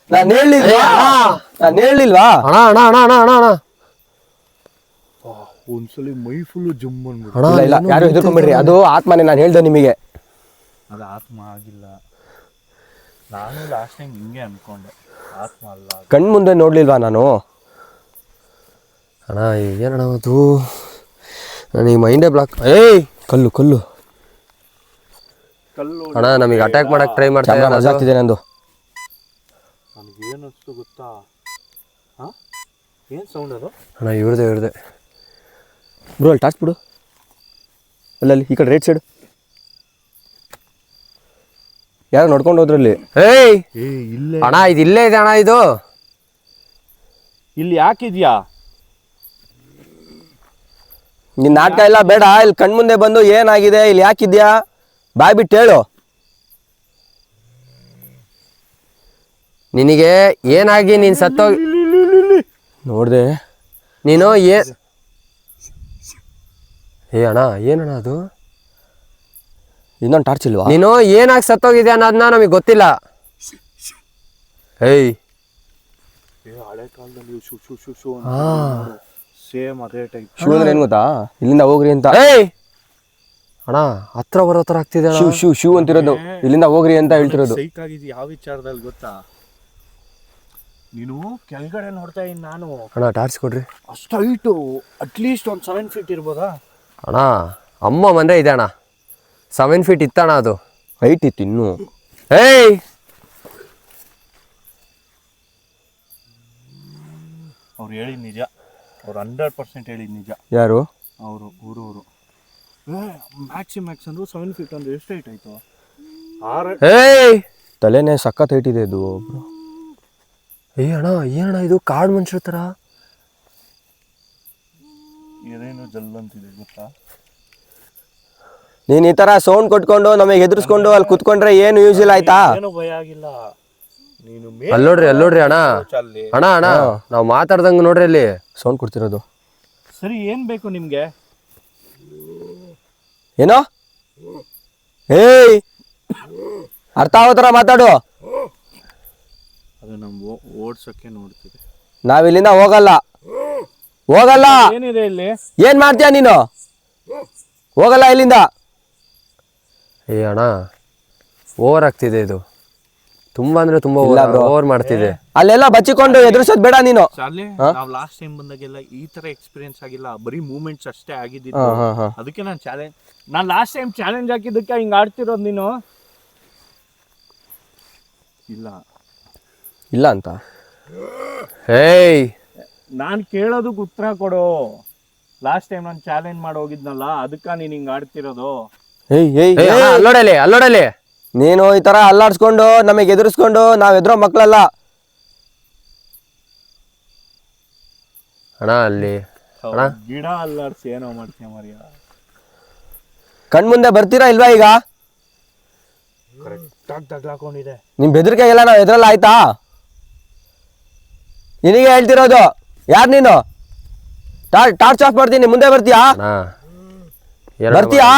ನಾನು ಹೇಳಿಲ್ವಾ? ಅಣ್ಣ ಅಣ್ಣ ಅಣ್ಣ ಅಣ್ಣ ಅಣ್ಣ ಅಣ್ಣ ಒಂದ್ಸಲಿ ಮೈ ಫುಲ್ಲು ಜುಮ್ ಬಂದ್ಬಿಟ್ಟು. ಇಲ್ಲ ಇಲ್ಲ, ಯಾರು ಹೆದರ್ಕೊಂಡ್ಬಿಡ್ರಿ, ಅದು ಆತ್ಮನೇ. ನಾನು ಹೇಳ್ದೆ ನಿಮಗೆ, ಅದು ಆತ್ಮ ಆಗಿಲ್ಲ. ನಾನು ಲಾಸ್ಟ್ ಟೈಮ್ ಹಿಂಗೆ ಅನ್ಕೊಂಡೆ, ಆತ್ಮ ಅಲ್ಲ. ಕಣ್ ಮುಂದೆ ನೋಡ್ಲಿಲ್ವಾ ನಾನು? ಅಣ್ಣ ಏನಣ್ಣ ಅದು? ನನಗೆ ಮೈಂಡೇ ಬ್ಲಾಕ್. ಕಲ್ಲು ಕಲ್ಲು ಕಲ್ಲು ಅಣ್ಣ ನಮಗೆ ಅಟ್ಯಾಕ್ ಮಾಡಕ್ಕೆ ಟ್ರೈ ಮಾಡ್ತಾ ಆಗ್ತಿದೆ ನಂದು. ನನಗೇನು ಅನಿಸ್ತು ಗೊತ್ತಾ? ಏನು ಸೌಂಡ್ ಅದು? ಅಣ್ಣ ಇವ್ರದೆ ಬ್ರೋ ಅಲ್ಲಿ ಟಾರ್ಚ್ ಬಿಡು. ಅಲ್ಲಲ್ಲಿ ಈ ಕಡೆ ರೈಟ್ ಸೈಡ್ ಯಾರು ನೋಡ್ಕೊಂಡು ಹೋದ್ರಲ್ಲಿ. ಏಯ್ ಇಲ್ಲೇ ಅಣ್ಣ ಇದು ಇಲ್ಲೇ ಇದೆ ಅಣ್ಣ ಇದು. ಇಲ್ಲಿ ಯಾಕಿದ್ಯಾ? ನಿನ್ನ ನಾಟಕ ಎಲ್ಲ ಬೇಡ, ಇಲ್ಲಿ ಕಣ್ಮುಂದೆ ಬಂದು ಏನಾಗಿದೆ, ಇಲ್ಲಿ ಯಾಕಿದ್ಯಾ ಬಾಯ್ ಬಿಟ್ಟು ಹೇಳು. ನಿನಗೆ ಏನಾಗಿ ನೀನು ಸತ್ತೋಗಿ ನೋಡ್ದೆ ನೀನು ಏ ಅಣ್ಣ ಏನಣ್ಣ ಅದು? ಇನ್ನೊಂದು ಟಾರ್ಚ್ ಇಲ್ವಾ? ನೀನು ಏನಾಗಿ ಸತ್ತೋಗಿದೆ ಅನ್ನೋದನ್ನ ನಮಗೆ ಗೊತ್ತಿಲ್ಲ. ಏಯ್ ಹಳೆ ಕಾಲದಲ್ಲಿ ಸೇಮ್ ಅದೇ ಟೈಪ್. ಶೂ ಅಂದ್ರೆ ಏನು ಗೊತ್ತಾ? ಇಲ್ಲಿಂದ ಹೋಗ್ರಿ ಅಂತ. ಏಯ್ ಅಣ್ಣ ಹತ್ರ ಬರೋ ಥರ ಆಗ್ತಿದೆ ಅಣ್ಣ. ಶೂ ಶೂ ಶೂ ಅಂತಿರೋದು, ಇಲ್ಲಿಂದ ಹೋಗ್ರಿ ಅಂತ ಹೇಳ್ತಿರೋದು. ಸೈಕ್ ಆಗಿದ್ದು ಯಾವ ವಿಚಾರದಲ್ಲಿ ಗೊತ್ತಾ? ನೀನು ಕೆಳಗಡೆ ನೋಡ್ತಾ ಇದ್ದೀನಿ ನಾನು. ಅಣ್ಣ ಟಾರ್ಚ್ ಕೊಡ್ರಿ. ಅಷ್ಟು ಹೈಟು, ಅಟ್ಲೀಸ್ಟ್ ಒಂದು 7 feet ಇರ್ಬೋದಾ? ಅಣ್ಣ ಅಮ್ಮ ಮನೆ ಇದೆ ಅಣ್ಣ, 7 feet ಇತ್ತಣ್ಣ ಅದು. ಹೈಟ್ ಇತ್ತು ಇನ್ನು. ಏಯ್ ಅವ್ರು ಹೇಳಿದ ನಿಜ, ಅವ್ರು 100% ಹೇಳಿದ ನಿಜ. ಯಾರು? ಅವರು ಊರವರು. ಮ್ಯಾಕ್ಸ್ ಅಂದ್ರು 7 feet ಅಂದ್ರೆ ಎಷ್ಟು ಹೈಟ್ ಆಯ್ತು? 6. ಏಯ್ ತಲೆನೇ ಸಖತ್ ಹೈಟ್ ಇದೆ ಇದು. ಏ ಅಣ್ಣ ಏನಣ್ಣ ಇದು ಕಾಡು ಮನುಷ್ಯರ ಥರ? ಏನೇನು ಜಲ್ ಅಂತಿದೆ ಗೊತ್ತಾ? ನೀನ್ ಈ ತರ ಸೌಂಡ್ ಕೊಟ್ಕೊಂಡು ನಮಗೆ ಎದುರಿಸ್ಕೊಂಡು ಅಲ್ಲಿ ಕುತ್ಕೊಂಡ್ರೆ ಏನು ಯೂಸ್ ಇಲ್ಲ ಆಯ್ತಾ? ಏನು ಭಯ ಆಗಿಲ್ಲ. ನೀನು ಅಲ್ಲೋಡ್ರಿ ಅಣ್ಣ ಅಣ್ಣ ಅಣ್ಣ ನಾವು ಮಾತಾಡ್ದಂಗೆ ನೋಡ್ರಿ ಅಲ್ಲಿ ಸೌಂಡ್ ಕೊಡ್ತಿರೋದು. ಸರಿ, ಏನ್ ಬೇಕು ನಿಮ್ಗೆ? ಏನೋ ಏಯ್ ಅರ್ಥ ಆಗೋ ಥರ ಮಾತಾಡು. ಅದು ನಮ್ಗೆ ಓಡ್ಸಕ್ಕೆ ನೋಡ್ತಿದೆ. ನಾವಿಲ್ಲಿಂದ ಹೋಗಲ್ಲ. ಏನಿದೆ ಇಲ್ಲಿ? ಏನ್ ಮಾಡ್ತೀಯ ನೀನು? ಹೋಗಲ್ಲ ಇಲ್ಲಿಂದ. ಏ ಅಣ್ಣ ಓವರ್ ಆಗ್ತಿದೆ ಇದು, ತುಂಬಾ ಅಂದ್ರೆ ತುಂಬಾ ಓವರ್ ಮಾಡ್ತಿದೆ. ಅಲ್ಲೆಲ್ಲ ಬಚ್ಚಿಕೊಂಡು ಎದುರಿಸೋದ್ ಬೇಡ ನೀನು. ನಾವು ಲಾಸ್ಟ್ ಟೈಮ್ ಬಂದಾಗೆಲ್ಲ ಈ ತರ ಎಕ್ಸ್ಪೀರಿಯನ್ಸ್ ಆಗಿಲ್ಲ, ಬರೀ ಮೂವ್ಮೆಂಟ್ಸ್ ಅಷ್ಟೇ ಆಗಿದ್ದು. ಅದಕ್ಕೆ ನಾನು ಲಾಸ್ಟ್ ಟೈಮ್ ಚಾಲೆಂಜ್ ಹಾಕಿದ್ದಕ್ಕೆ ಹಿಂಗ್ ಆಡ್ತಿರೋದು ನೀನು. ಇಲ್ಲ ಅಂತ. ಏಯ್ ನಾನು ಕೇಳೋದಕ್ಕೆ ಉತ್ತರ ಕೊಡು. ಲಾಸ್ಟ್ ಟೈಮ್ ನಾನು ಚಾಲೆಂಜ್ ಮಾಡಿ ಹೋಗಿದ್ನಲ್ಲ, ಅದಕ್ಕ ನೀನ್ ಹಿಂಗ್ ಆಡ್ತಿರೋದು. ಅಲ್ಲೋಡಲಿ ನೀನು ಈ ತರ ಅಲ್ಲಾಡ್ಸ್ಕೊಂಡು ನಮಗೆ ಎದುರಿಸ್ಕೊಂಡು ನಾವ್ ಎದುರೋ ಮಕ್ಕಳಲ್ಲ ಅಣ್ಣ. ಅಲ್ಲಿ ಗಿಡ ಅಲ್ಲಾಡ್ಸಿ ಏನೋ ಮಾಡ್ತೀಯ ಮರಿಯ. ಕಣ್ಮುಂದೆ ಬರ್ತೀರಾ ಇಲ್ವಾ? ಈಗ ಕರೆಕ್ಟಾಗಿ ತಗ್ಲಾಕೊಂಡಿದೆ. ನಿಮ್ ಬೆದರಿಕೆಗೆಲ್ಲ ನಾವ್ ಎದ್ರಲ್ಲ ಆಯ್ತಾ? ನಿನಗೆ ಹೇಳ್ತಿರೋದು. ಯಾರು ನೀನು? ಟಾರ್ಚ್ ಆಫ್ ಮಾಡ್ತೀನಿ, ಮುಂದೆ ಬರ್ತೀಯಾ? ಬರ್ತೀಯಾ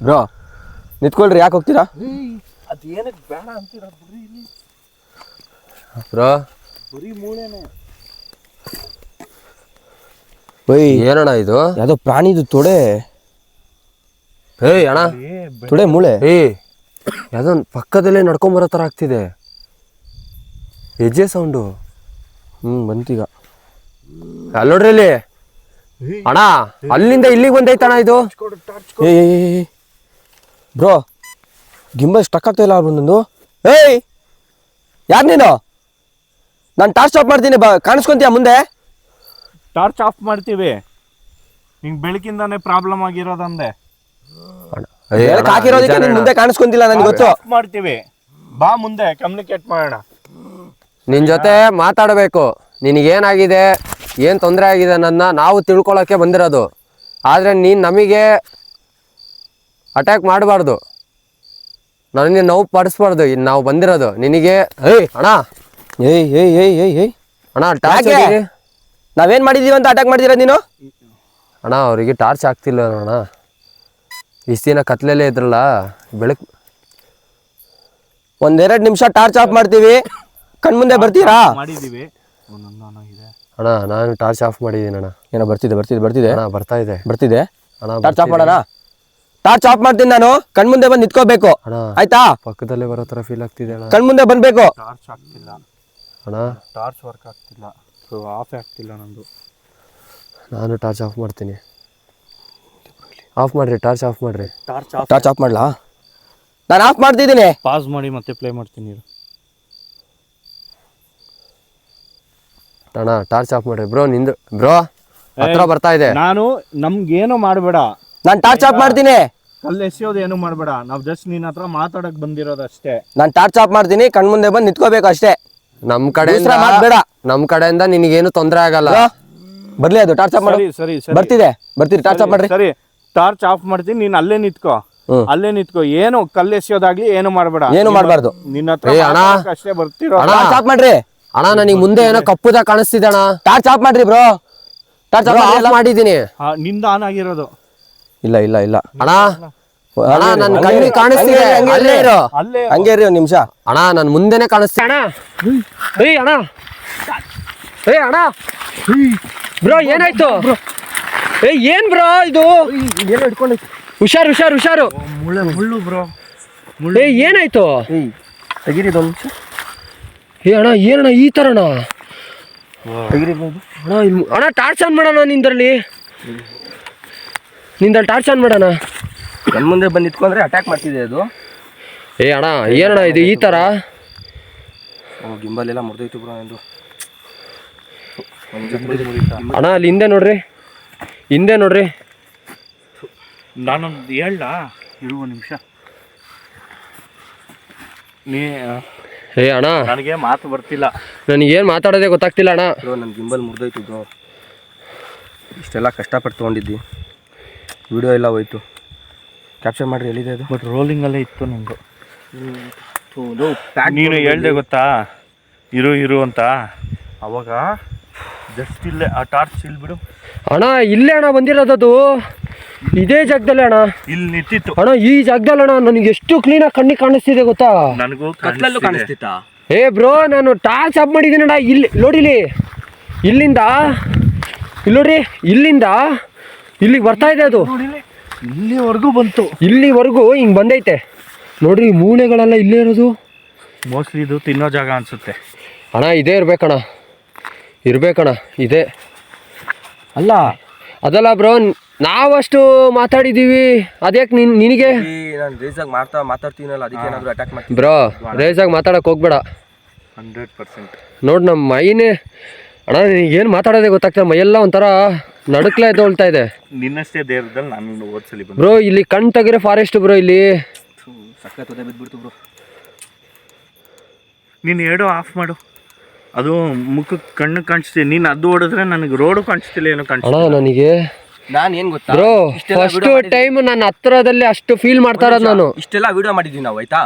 ಬ್ರೋ? ನಿಂತ್ಕೊಳ್ರಿ, ಯಾಕೆ ಹೋಗ್ತೀರಾ? ಅದ್ ಏನಕ್ಕೆ ಬೇಡ ಅಂತೀರ? ಬ್ರೋ ಬರೀ ಮೂಳೆನೆ. ಏನಣ್ಣ ಇದು? ಯಾವ್ದೋ ಪ್ರಾಣಿದು ತೊಡೆ. ಏಯ್ ಅಣ್ಣ ತೊಡೆ ಮೂಳೆ. ಯಾವ್ದೋ ಪಕ್ಕದಲ್ಲೇ ನಡ್ಕೊಂಡ್ ಬರೋ ತರ ಆಗ್ತಿದೆ. ಹೆಜ್ಜೆ ಸೌಂಡು. ಬಂತೀಗ. ಅಲ್ಲೋಡ್ರಿ ಇಲ್ಲಿ ಅಣ್ಣ, ಅಲ್ಲಿಂದ ಇಲ್ಲಿಗೆ ಬಂದೈತಣ್ಣ ಇದು. ಬ್ರೋ ಗಿಂಬಲ್ ಸ್ಟಕ್ ಆಗ್ತಾ ಇಲ್ಲ ಬಂದೊಂದು. ಏಯ್ ಯಾರು ನೀನು? ನಾನು ಟಾರ್ಚ್ ಆಫ್ ಮಾಡ್ತೀನಿ, ಕಾಣಿಸ್ಕೊಂತೀಯ ಮುಂದೆ? ಟಾರ್ಚ್ ಆಫ್ ಮಾಡ್ತೀವಿ. ನಿಂಗೆ ಬೆಳಕಿಂದಾನೆ ಪ್ರಾಬ್ಲಮ್ ಆಗಿರೋದಂದೆ. ಹಾಕಿರೋದಕ್ಕೆ ನೀನ್ ಮುಂದೆ ಕಾಣಿಸ್ಕೊಂತಿಲ್ಲ, ನನಗೆ ಗೊತ್ತು. ಮಾಡ್ತೀವಿ, ಬಾ ಮುಂದೆ ಕಮ್ಯುನಿಕೇಟ್ ಮಾಡೋಣ. ನಿನ್ ಜೊತೆ ಮಾತಾಡಬೇಕು. ನಿನಗೇನಾಗಿದೆ, ಏನು ತೊಂದರೆ ಆಗಿದೆ ಅನ್ನೋದನ್ನ ನಾವು ತಿಳ್ಕೊಳ್ಳೋಕ್ಕೆ ಬಂದಿರೋದು. ಆದರೆ ನೀನು ನಮಗೆ ಅಟ್ಯಾಕ್ ಮಾಡಬಾರ್ದು, ನನಗೆ ನೋವು ಪಡಿಸ್ಬಾರ್ದು. ನಾವು ಬಂದಿರೋದು ನಿನಗೆ. ಅಣ್ಣ ಅಣ್ಣ ಟಾರ್ಚ್ ನಾವೇನ್ ಮಾಡಿದೀವಿ ಅಂತ ಅಟ್ಯಾಕ್ ಮಾಡಿದಿರ ನೀನು? ಅಣ್ಣ ಅವರಿಗೆ ಟಾರ್ಚ್ ಆಗ್ತಿಲ್ಲ ಅಣ್ಣ. ಇಷ್ಟು ದಿನ ಕತ್ಲೆಲ್ಲೇ ಇದ್ರಲ್ಲ, ಬೆಳಕು. 1-2 ನಿಮಿಷ ಟಾರ್ಚ್ ಆಫ್ ಮಾಡ್ತೀವಿ, ಕಣ್ಮುಂದೆ ಬರ್ತೀರಾ? ಮಾಡಿದೀವಿ ಅಣ್ಣ. ನಾನು ಟಾರ್ಚ್ ಆಫ್ ಮಾಡಿದ್ದೀನಿ ಅಣ್ಣ. ಏನೋ ಬರ್ತಿದೆ ಅಣ್ಣ, ಬರ್ತಿದೆ ಅಣ್ಣ. ಟಾರ್ಚ್ ಆಫ್ ಮಾಡೋಣ? ಟಾರ್ಚ್ ಆಫ್ ಮಾಡ್ತೀನಿ ನಾನು, ಕಣ್ಮುಂದೆ ಬಂದು ನಿಂತ್ಕೋಬೇಕು ಅಣ್ಣ. ಆಯ್ತಾ? ಪಕ್ಕದಲ್ಲೇ ಬರೋ ತರ ಫೀಲ್ ಆಗ್ತಿದೆ ಅಣ್ಣ. ಕಣ್ಮುಂದೆ ಬಂದ್ಬೇಕು. ಟಾರ್ಚ್ ಆಗ್ತಿಲ್ಲ ಅಣ್ಣ, ಟಾರ್ಚ್ ವರ್ಕ್ ಆಗ್ತಿಲ್ಲ, ಆಫ್ ಆಗ್ತಿಲ್ಲ ನಂದು. ನಾನು ಟಾರ್ಚ್ ಆಫ್ ಮಾಡ್ತೀನಿ. ಆಫ್ ಮಾಡ್ರಿ, ಟಾರ್ಚ್ ಆಫ್ ಮಾಡ್ರಿ. ಟಾರ್ಚ್ ಆಫ್ ಮಾಡ್ಲಾ? ನಾನು ಆಫ್ ಮಾಡ್ತಿದ್ದೀನಿ. ಪಾಸ್ ಮಾಡಿ ಮತ್ತೆ ಪ್ಲೇ ಮಾಡ್ತೀನಿ. ಅಣ್ಣ ಟಾರ್ಚ್ ಆಫ್ ಮಾಡ್ರಿ ಬ್ರೋ. ನಿಂದು ಬ್ರೋ ಹತ್ರ ಬರ್ತಾ ಇದೆ. ನಾನು ನಮ್ಗೇನು ಮಾಡಬೇಡ, ನಾನು ಟಾರ್ಚ್ ಆಫ್ ಮಾಡ್ತೀನಿ. ಕಲ್ಲು ಎಸೆಯೋದು ಏನು ಮಾಡಬೇಡ. ನಾವು ಜಸ್ಟ್ ನಿನ್ನ ಹತ್ರ ಮಾತಾಡಕ್ ಬಂದಿರೋದು ಅಷ್ಟೇ. ನಾನು ಟಾರ್ಚ್ ಆಫ್ ಮಾಡ್ತೀನಿ, ಕಣ್ಮುಂದೆ ಬಂದು ನಿಂತ್ಕೋಬೇಕು ಅಷ್ಟೇ. ನಮ್ ಕಡೆಯಿಂದ ಬೇಡ. ನಮ್ ಕಡೆಯಿಂದ ನಿನಗೇನು ತೊಂದರೆ ಆಗಲ್ಲ. ಬರ್ಲಿ ಅದು ಟಾರ್ಚ್ ಆಫ್ ಮಾಡಿ. ಸರಿ ಬರ್ತೀರಿ ಟಾರ್ಚ್ ಆಫ್ ಮಾಡ್ರಿ. ಸರಿ ಟಾರ್ಚ್ ಆಫ್ ಮಾಡ್ತೀನಿ, ನೀನ್ ಅಲ್ಲೇ ನಿಂತ್ಕೋ. ಏನು ಕಲ್ಲು ಎಸೆಯೋದಾಗ್ಲಿ ಏನು ಮಾಡಬೇಡ. ಏನು ಮಾಡಬಾರ್ದು. ನಿನ್ನ ಹತ್ರ ಅಷ್ಟೇ ಬರ್ತಿರೋ. ಟಾರ್ಚ್ ಆಫ್ ಮಾಡ್ರಿ. ಅಣ್ಣ ನನಗೆ ಮುಂದೆ ಏನೋ ಕಪ್ಪುದ ಕಾಣಿಸ್ತಿದೆ ಅಣ್ಣ. ಟಾರ್ಚ್ ಆಫ್ ಮಾಡ್ರಿ ಬ್ರೋ. ಟಾರ್ಚ್ ಆಫ್ ಮಾಡಿದೀನಿ. ನಿಂದ ಆನ್ ಆಗಿರೋದು. ಇಲ್ಲ ಅಣ್ಣ ನನ್ ಕಣ್ಣಿಗೆ ಕಾಣಿಸ್ತಿದೆ. ಅಲ್ಲೇ ಇರೋ. ಹಂಗೆ ಇರಿ ಒಂದ್ ನಿಮಿಷ. ಅಣ್ಣ ನನ್ ಮುಂದೆನೆ ಕಾಣಿಸ್ತಿದೆ. ಅಣ್ಣ ಬ್ರೋ ಏನಾಯ್ತು? ಏನ್ ಬ್ರೋ ಇದು? ಹುಷಾರು. ಮುಳ್ಳು ಬ್ರೋ. ಏನಾಯ್ತು? ತೆಗೀರಿ ಒಂದ್ ನಿಮಿಷ. ಅಣ್ಣ ಏನಣ್ಣ ಈ ತರಣ? ತೆಗೀರಿ ಅಣ್ಣ ಟಾರ್ಚ್ ಆನ್ ಮಾಡೋಣ. ನಿಂದಲ್ಲಿ ಟಾರ್ಚ್ ಆನ್ ಮಾಡೋಣ. ನನ್ ಮುಂದೆ ಬಂದು ನಿಂತ್ಕೊಂಡ್ರೆ ಅಟ್ಯಾಕ್ ಮಾಡ್ತಿದೆ ಅದು. ಅಣ್ಣ ಏನಣ್ಣ ಇದು ಈ ತರ? ಗಿಂಬಲ್ ಎಲ್ಲ ಮುರಿದೋಯ್ತು ಬ್ರೋ ಎಂದು. ಅಣ್ಣ ಅಲ್ಲಿ ಹಿಂದೆ ನೋಡ್ರಿ. ನಾನೊಂದು ಹೇಳ ಇರುವ ನಿಮಿಷ. ಅಣ್ಣ ನನಗೆ ಮಾತು ಬರ್ತಿಲ್ಲ. ನನಗೇನು ಮಾತಾಡೋದೇ ಗೊತ್ತಾಗ್ತಿಲ್ಲ ಅಣ್ಣ. ಬ್ರೋ ನನ್ನ ಗಿಂಬಲ್ ಮುರಿದೋಯ್ತು ಬ್ರೋ. ಇಷ್ಟೆಲ್ಲ ಕಷ್ಟಪಟ್ಟು ತೊಗೊಂಡಿದ್ದಿ, ವಿಡಿಯೋ ಎಲ್ಲ ಹೋಯ್ತು. ಕ್ಯಾಪ್ಚರ್ ಮಾಡ್ರಿ, ಎಲ್ಲಿದೆ ಅದು? ಬಟ್ ರೋಲಿಂಗಲ್ಲೇ ಇತ್ತು ನಂದು. ನೀನು ಹೇಳ್ದೆ ಗೊತ್ತಾ ಇರು ಅಂತ. ಅವಾಗ ಜಸ್ಟ್ ಇಲ್ಲೇ ಆ ಟಾರ್ಚ್ ಇಲ್ಲಿ ಬಿಡು ಅಣ್ಣ. ಇಲ್ಲೇ ಅಣ್ಣ ಬಂದಿರೋದದು, ಇದೇ ಜಾಗದಲ್ಲೇ ಅಣ್ಣ. ಇಲ್ಲಿ ನಿಂತಿತ್ತು ಅಣ್ಣ, ಈ ಜಾಗದಲ್ಲಿ ಅಣ್ಣ. ನನಗೆ ಎಷ್ಟು ಕ್ಲೀನಾಗಿ ಕಣ್ಣಿಗೆ ಕಾಣಿಸ್ತಿದೆ ಗೊತ್ತಾ? ನನಗೂ ಕತ್ಲಲ್ಲೂ ಕಾಣಿಸ್ತಿತ್ತಾ? ಬ್ರೋ ನಾನು ಟಾರ್ಚ್ ಆಫ್ ಮಾಡಿದ್ದೀನಿ ಅಣ್ಣ. ಇಲ್ಲಿ ನೋಡಿಲಿ, ಇಲ್ಲಿಂದ ಇಲ್ಲಿಗೆ ಬರ್ತಾ ಇದೆ ಅದು. ಇಲ್ಲಿವರೆಗೂ ಬಂತು. ಇಲ್ಲಿವರೆಗೂ ಹಿಂಗೆ ಬಂದೈತೆ ನೋಡ್ರಿ. ಮೂಳೆಗಳೆಲ್ಲ ಇಲ್ಲೇ ಇರೋದು. ಮೋಸ್ಟ್ಲಿ ಇದು ತಿನ್ನೋ ಜಾಗ ಅನ್ಸುತ್ತೆ ಅಣ್ಣ. ಇದೇ ಇರ್ಬೇಕಣ್ಣ ಇದೇ. ಅದಲ್ಲ ಬ್ರೋ, ನಾವಷ್ಟು ಮಾತಾಡಿದೀವಿ. ಅದ್ಯಾಕೆ ನಿನಗೆ? ನಾನು ರೇಸಾಗಿ ಮಾತಾಡ್ತೀನಲ್ಲ, ಅದಕ್ಕೆ ಏನಾದರೂ ಅಟ್ಯಾಕ್ ಮಾಡ್ತೀನಿ. ಬ್ರೋ ರೇಸಾಗಿ ಮಾತಾಡಕ್ಕೆ ಹೋಗ್ಬೇಡ. 100% ನೋಡಿ ನಮ್ಮ ಮೈನೇ ಅಣ್ಣ. ಏನು ಮಾತಾಡೋದೇ ಗೊತ್ತಾಗ್ತದೆ. ಮೈಯೆಲ್ಲ ಒಂಥರ ನಡುಕ್ಲೇ ಎದ್ದೊಳ್ತಾ ಇದೆ. ನಿನ್ನಷ್ಟೇ ದೇಹದಲ್ಲಿ ನಾನು ಓದ್ಸಲಿ ಬಂದೆ ಬ್ರೋ. ಇಲ್ಲಿ ಕಣ್ ತೆಗಿರೋ ಫಾರೆಸ್ಟ್ ಬ್ರೋ. ಇಲ್ಲಿ ಸಖತ್ ಒದೆ ಬಿದ್ಬಿಡ್ತು ಬ್ರೋ. ನೀನು ಹೇಳು ಆಫ್ ಮಾಡು. ಅದು ಮುಖಕ್ಕೆ ಕಣ್ಣು ಕಾಣಿಸ್ತೀವಿ. ನೀನು ಅದು ಹೊಡೆದ್ರೆ ನನಗೆ ರೋಡು ಕಾಣಿಸ್ತಿಲ್ಲ, ಏನೋ ಕಾಣಿಸ್ತಿಲ್ಲ ಅಣ್ಣ ನನಗೆ. ನಾನು ಏನು ಗೊತ್ತಾ ಬ್ರೋ, ಫಸ್ಟ್ ಟೈಮ್ ನನ್ನ ಹತ್ರದಲ್ಲಿ ಅಷ್ಟು ಫೀಲ್ ಮಾಡ್ತಾ ಇರೋದು ನಾನು. ಇಷ್ಟೆಲ್ಲ ವಿಡಿಯೋ ಮಾಡಿದ್ದೀವಿ ನಾವು, ಆಯ್ತಾ?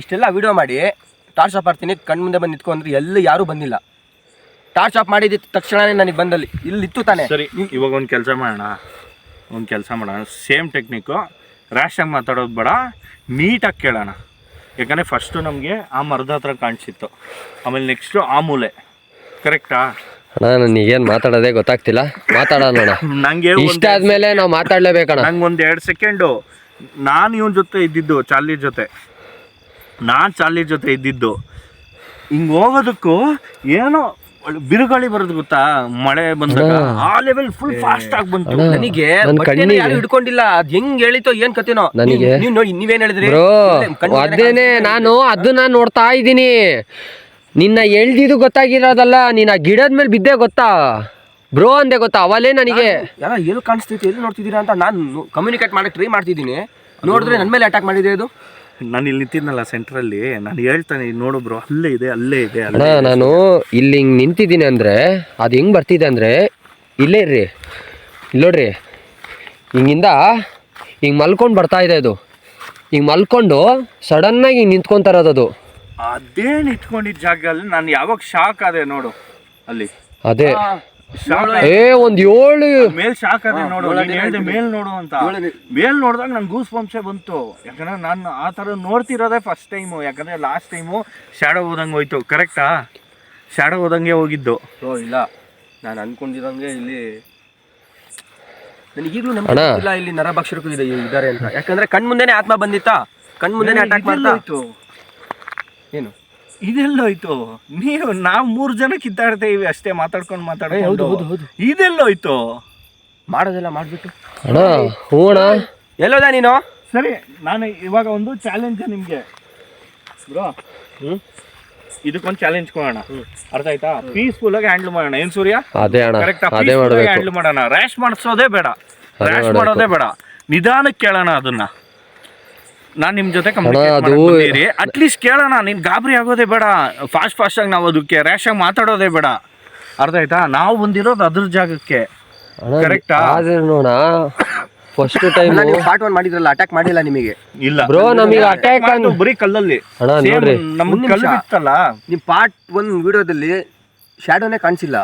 ಇಷ್ಟೆಲ್ಲ ವಿಡಿಯೋ ಮಾಡಿ ಟಾರ್ಚ್ ಆಫ್ ಮಾಡ್ತೀನಿ, ಕಣ್ಣು ಮುಂದೆ ಬಂದು ನಿಂತ್ಕೊಂಡ್ರೆ ಎಲ್ಲಿ ಯಾರೂ ಬಂದಿಲ್ಲ. ಟಾರ್ಚ್ ಆಫ್ ಮಾಡಿದ ತಕ್ಷಣನೇ ನನಗೆ ಬಂದಲ್ಲಿ ಇಲ್ಲಿತ್ತು ತಾನೆ. ಸರಿ, ಇವಾಗ ಒಂದು ಕೆಲಸ ಮಾಡೋಣ. Same technique. ರ್ಯಾಶಾಗಿ ಮಾತಾಡೋದು ಬೇಡ, ನೀಟಾಗಿ ಕೇಳೋಣ. ಯಾಕಂದರೆ ಫಸ್ಟು ನಮಗೆ ಆ ಮರದ ಹತ್ರ ಕಾಣಿಸಿತ್ತು, ಆಮೇಲೆ ನೆಕ್ಸ್ಟು ಆ ಮೂಲೆ. ಕರೆಕ್ಟಾ ಅಣ್ಣ? ನನಗೇನು ಮಾತಾಡೋದೇ ಗೊತ್ತಾಗ್ತಿಲ್ಲ. ಮಾತಾಡೋಣ. ನಂಗೆ ಇಷ್ಟ ಆದ್ಮೇಲೆ ನಾವು ಮಾತಾಡ್ಲೇಬೇಕಣ್ಣ. ನಂಗೆ ಒಂದು 2 ಸೆಕೆಂಡು. ನಾನು ಇವನ ಜೊತೆ ಇದ್ದಿದ್ದು, ಚಾರ್ಲಿ ಜೊತೆ ಇದ್ದಿದ್ದು. ಹಿಂಗೆ ಹೋಗೋದಕ್ಕೂ ಏನೋ ಬಿರುಗಾಳಿ ಬರೋದು ಗೊತ್ತಾ, ಮಳೆ ಬಂದಾಗ ಆ ಲೆವೆಲ್ ಫುಲ್ ಫಾಸ್ಟ್ ಆಗಿ ಬಂತು. ನನಗೆ ಯಾರು ಹಿಡ್ಕೊಂಡಿಲ್ಲ. ಅದ್ ಹೆಂಗ್ ಹೇಳಿತೋ ಏನ್ ಕತೆನೋ. ನನಗೆ ನೀವೇನ್ ಹೇಳಿದ್ರಿ ಬ್ರೋ? ಅದೇನೆ ನಾನು ಅದನ್ನ ನೋಡ್ತಾ ಇದ್ದೀನಿ. ನಿನ್ನ ಎಳ್ದಿದ್ದು ಗೊತ್ತಾಗಿರೋದಲ್ಲ, ನೀನ್ ಆ ಗಿಡದ ಮೇಲೆ ಬಿದ್ದೆ ಗೊತ್ತಾ ಬ್ರೋ ಅಂದೆ ಗೊತ್ತಾ? ಅವಲೇ ನನಗೆ ಯಾರ ಎಲ್ಲಿ ಕಾಣಿಸ್ತೈತಿ, ಎಲ್ಲಿ ನೋಡ್ತಿದ್ದೀರಾ ಅಂತ ನಾನು ಕಮ್ಯುನಿಕೇಟ್ ಮಾಡಕ್ ಟ್ರೈ ಮಾಡ್ತಿದ್ದೀನಿ. ನೋಡಿದ್ರೆ ನನ್ನ ಮೇಲೆ ಅಟ್ಯಾಕ್ ಮಾಡಿದೆ ಇದು. ನಾನು ಇಲ್ಲಿ ನಿಂತಿದ್ನಲ್ಲ ಸೆಂಟ್ರಲ್ಲಿ, ನಾನು ಹೇಳ್ತಾನೆ ನೋಡು ಬ್ರೋ, ಅಲ್ಲೇ ಇದೆ. ಅಣ್ಣ ನಾನು ಇಲ್ಲಿ ಹಿಂಗೆ ನಿಂತಿದ್ದೀನಿ ಅಂದರೆ ಅದು ಹೆಂಗೆ ಬರ್ತಿದೆ ಅಂದರೆ, ಇಲ್ಲೇ ಇರ್ರಿ, ಇಲ್ಲಿ ನೋಡ್ರಿ, ಹಿಂಗಿಂದ ಹಿಂಗೆ ಮಲ್ಕೊಂಡು ಬರ್ತಾ ಇದೆ ಅದು. ಹಿಂಗೆ ಮಲ್ಕೊಂಡು ಸಡನ್ನಾಗಿ ಹಿಂಗೆ ನಿಂತ್ಕೊತಾ ಇರೋದು ಅದು. ಅದೇ ನಿಂತ್ಕೊಂಡಿದ್ದ ಜಾಗದಲ್ಲಿ ನಾನು ಯಾವಾಗ ಶಾಕ್ ಆದೆ ನೋಡು. ಅಲ್ಲಿ ಅದೇ ಒಂದ್ 7 ಮೇಲ್ ಶಾಕ್ ಆದೆ ನೋಡು. ಮೇಲ್ ನೋಡು ಅಂತ ಮೇಲ್ ನೋಡಿದಾಗ ನನ್ ಗೂಸ್ ಬಂಪ್ಸೇ ಬಂತು. ಯಾಕಂದ್ರೆ ನಾನು ಆ ತರ ನೋಡ್ತಿರೋದೇ ಫಸ್ಟ್ ಟೈಮು. ಯಾಕಂದ್ರೆ ಲಾಸ್ಟ್ ಟೈಮು ಶಾಡೋ ಹೋದಂಗೆ ಹೋಯ್ತು. ಕರೆಕ್ಟಾ? ಶಾಡೋ ಹೋದಂಗೆ ಹೋಗಿದ್ದು. ಇಲ್ಲ, ನಾನು ಅನ್ಕೊಂಡಿರಂಗೆ ಇಲ್ಲಿ ನನಗೀಗಲೂ ನಂಬಿಕೆ ಇಲ್ಲಿ ನರಭಕ್ಷಕರು ಇದ್ದಾರೆ ಅಂತ. ಯಾಕಂದ್ರೆ ಕಣ್ಮುಂದೆನೆ ಆತ್ಮ ಬಂದಿತ್ತಾ, ಕಣ್ಮುಂದೆನೆ ಅಟ್ಯಾಕ್ ಮಾಡ್ತಾ ಇತ್ತು. ಏನು ಇದೆಲ್ಲೋಯ್ತು? ನಾವು 3 ಜನ ಕಿತ್ತಾಡ್ತೇವೆ ಅಷ್ಟೇ, ಮಾತಾಡ್ಕೊಂಡು. ಇದೆಲ್ಲೋಯ್ತು? ಮಾಡೋದೆಲ್ಲ ಮಾಡ್ಬಿಟ್ಟು ಎಲ್ಲೋದ ನೀನು? ಸರಿ, ನಾನು ಇವಾಗ ಒಂದು ಚಾಲೆಂಜ್ ನಿಮ್ಗೆ ಬ್ರೋ. ಇದಕ್ಕೊಂದು ಚಾಲೆಂಜ್ ಕೊಡೋಣ, ಅರ್ಥ ಆಯ್ತಾ? ಪೀಸ್ಫುಲ್ ಆಗಿ ಹ್ಯಾಂಡಲ್ ಮಾಡೋಣ. ಏನ್ ಸೂರ್ಯ? ಕರೆಕ್ಟ್ ಹ್ಯಾಂಡಲ್ ಮಾಡೋಣ. ರ್ಯಾಶ್ ಮಾಡೋದೇ ಬೇಡ. ನಿಧಾನಕ್ಕೆ ಕೇಳೋಣ ಅದನ್ನ. ನಾನು ನಿಮ್ಮ ಜೊತೆ ಕಂಪ್ಲೀಟ್ ಅಟ್ಲೀಸ್ಟ್ ಕೇಳೋಣ. ನೀನು ಗಾಬರಿ ಆಗೋದೇ ಬೇಡ, ಫಾಸ್ಟ್ ಆಗಿ ನಾವು ಅದಕ್ಕೆ ರ್ಯಾಶ್ ಆಗಿ ಮಾತಾಡೋದೇ ಬೇಡ. ಅರ್ಥ ಆಯ್ತಾ? ನಾವು ಬಂದಿರೋದು ಅದ್ರ ಜಾಗಕ್ಕೆ, ಕರೆಕ್ಟಾ? ನೋಡ ಫಸ್ಟ್ ಟೈಮ್ ನೀವು ಪಾರ್ಟ್ 1 ಮಾಡಿದ್ರಲ್ಲ, ಅಟ್ಯಾಕ್ ಮಾಡಿಲ್ಲ ನಿಮಗೆ? ಇಲ್ಲ ಬ್ರೋ, ನಮಗೆ ಅಟ್ಯಾಕ್ ಬರೀ ಕಲ್ಲಲ್ಲಿ ನಮ್ಗೆ ಕಲ್ಲು ಬಿತ್ತಲ್ಲ. ನೀವು ಪಾರ್ಟ್ 1 ವಿಡಿಯೋದಲ್ಲಿ ಶ್ಯಾಡೋನೇ ಕಾಣಿಸಿಲ್ಲ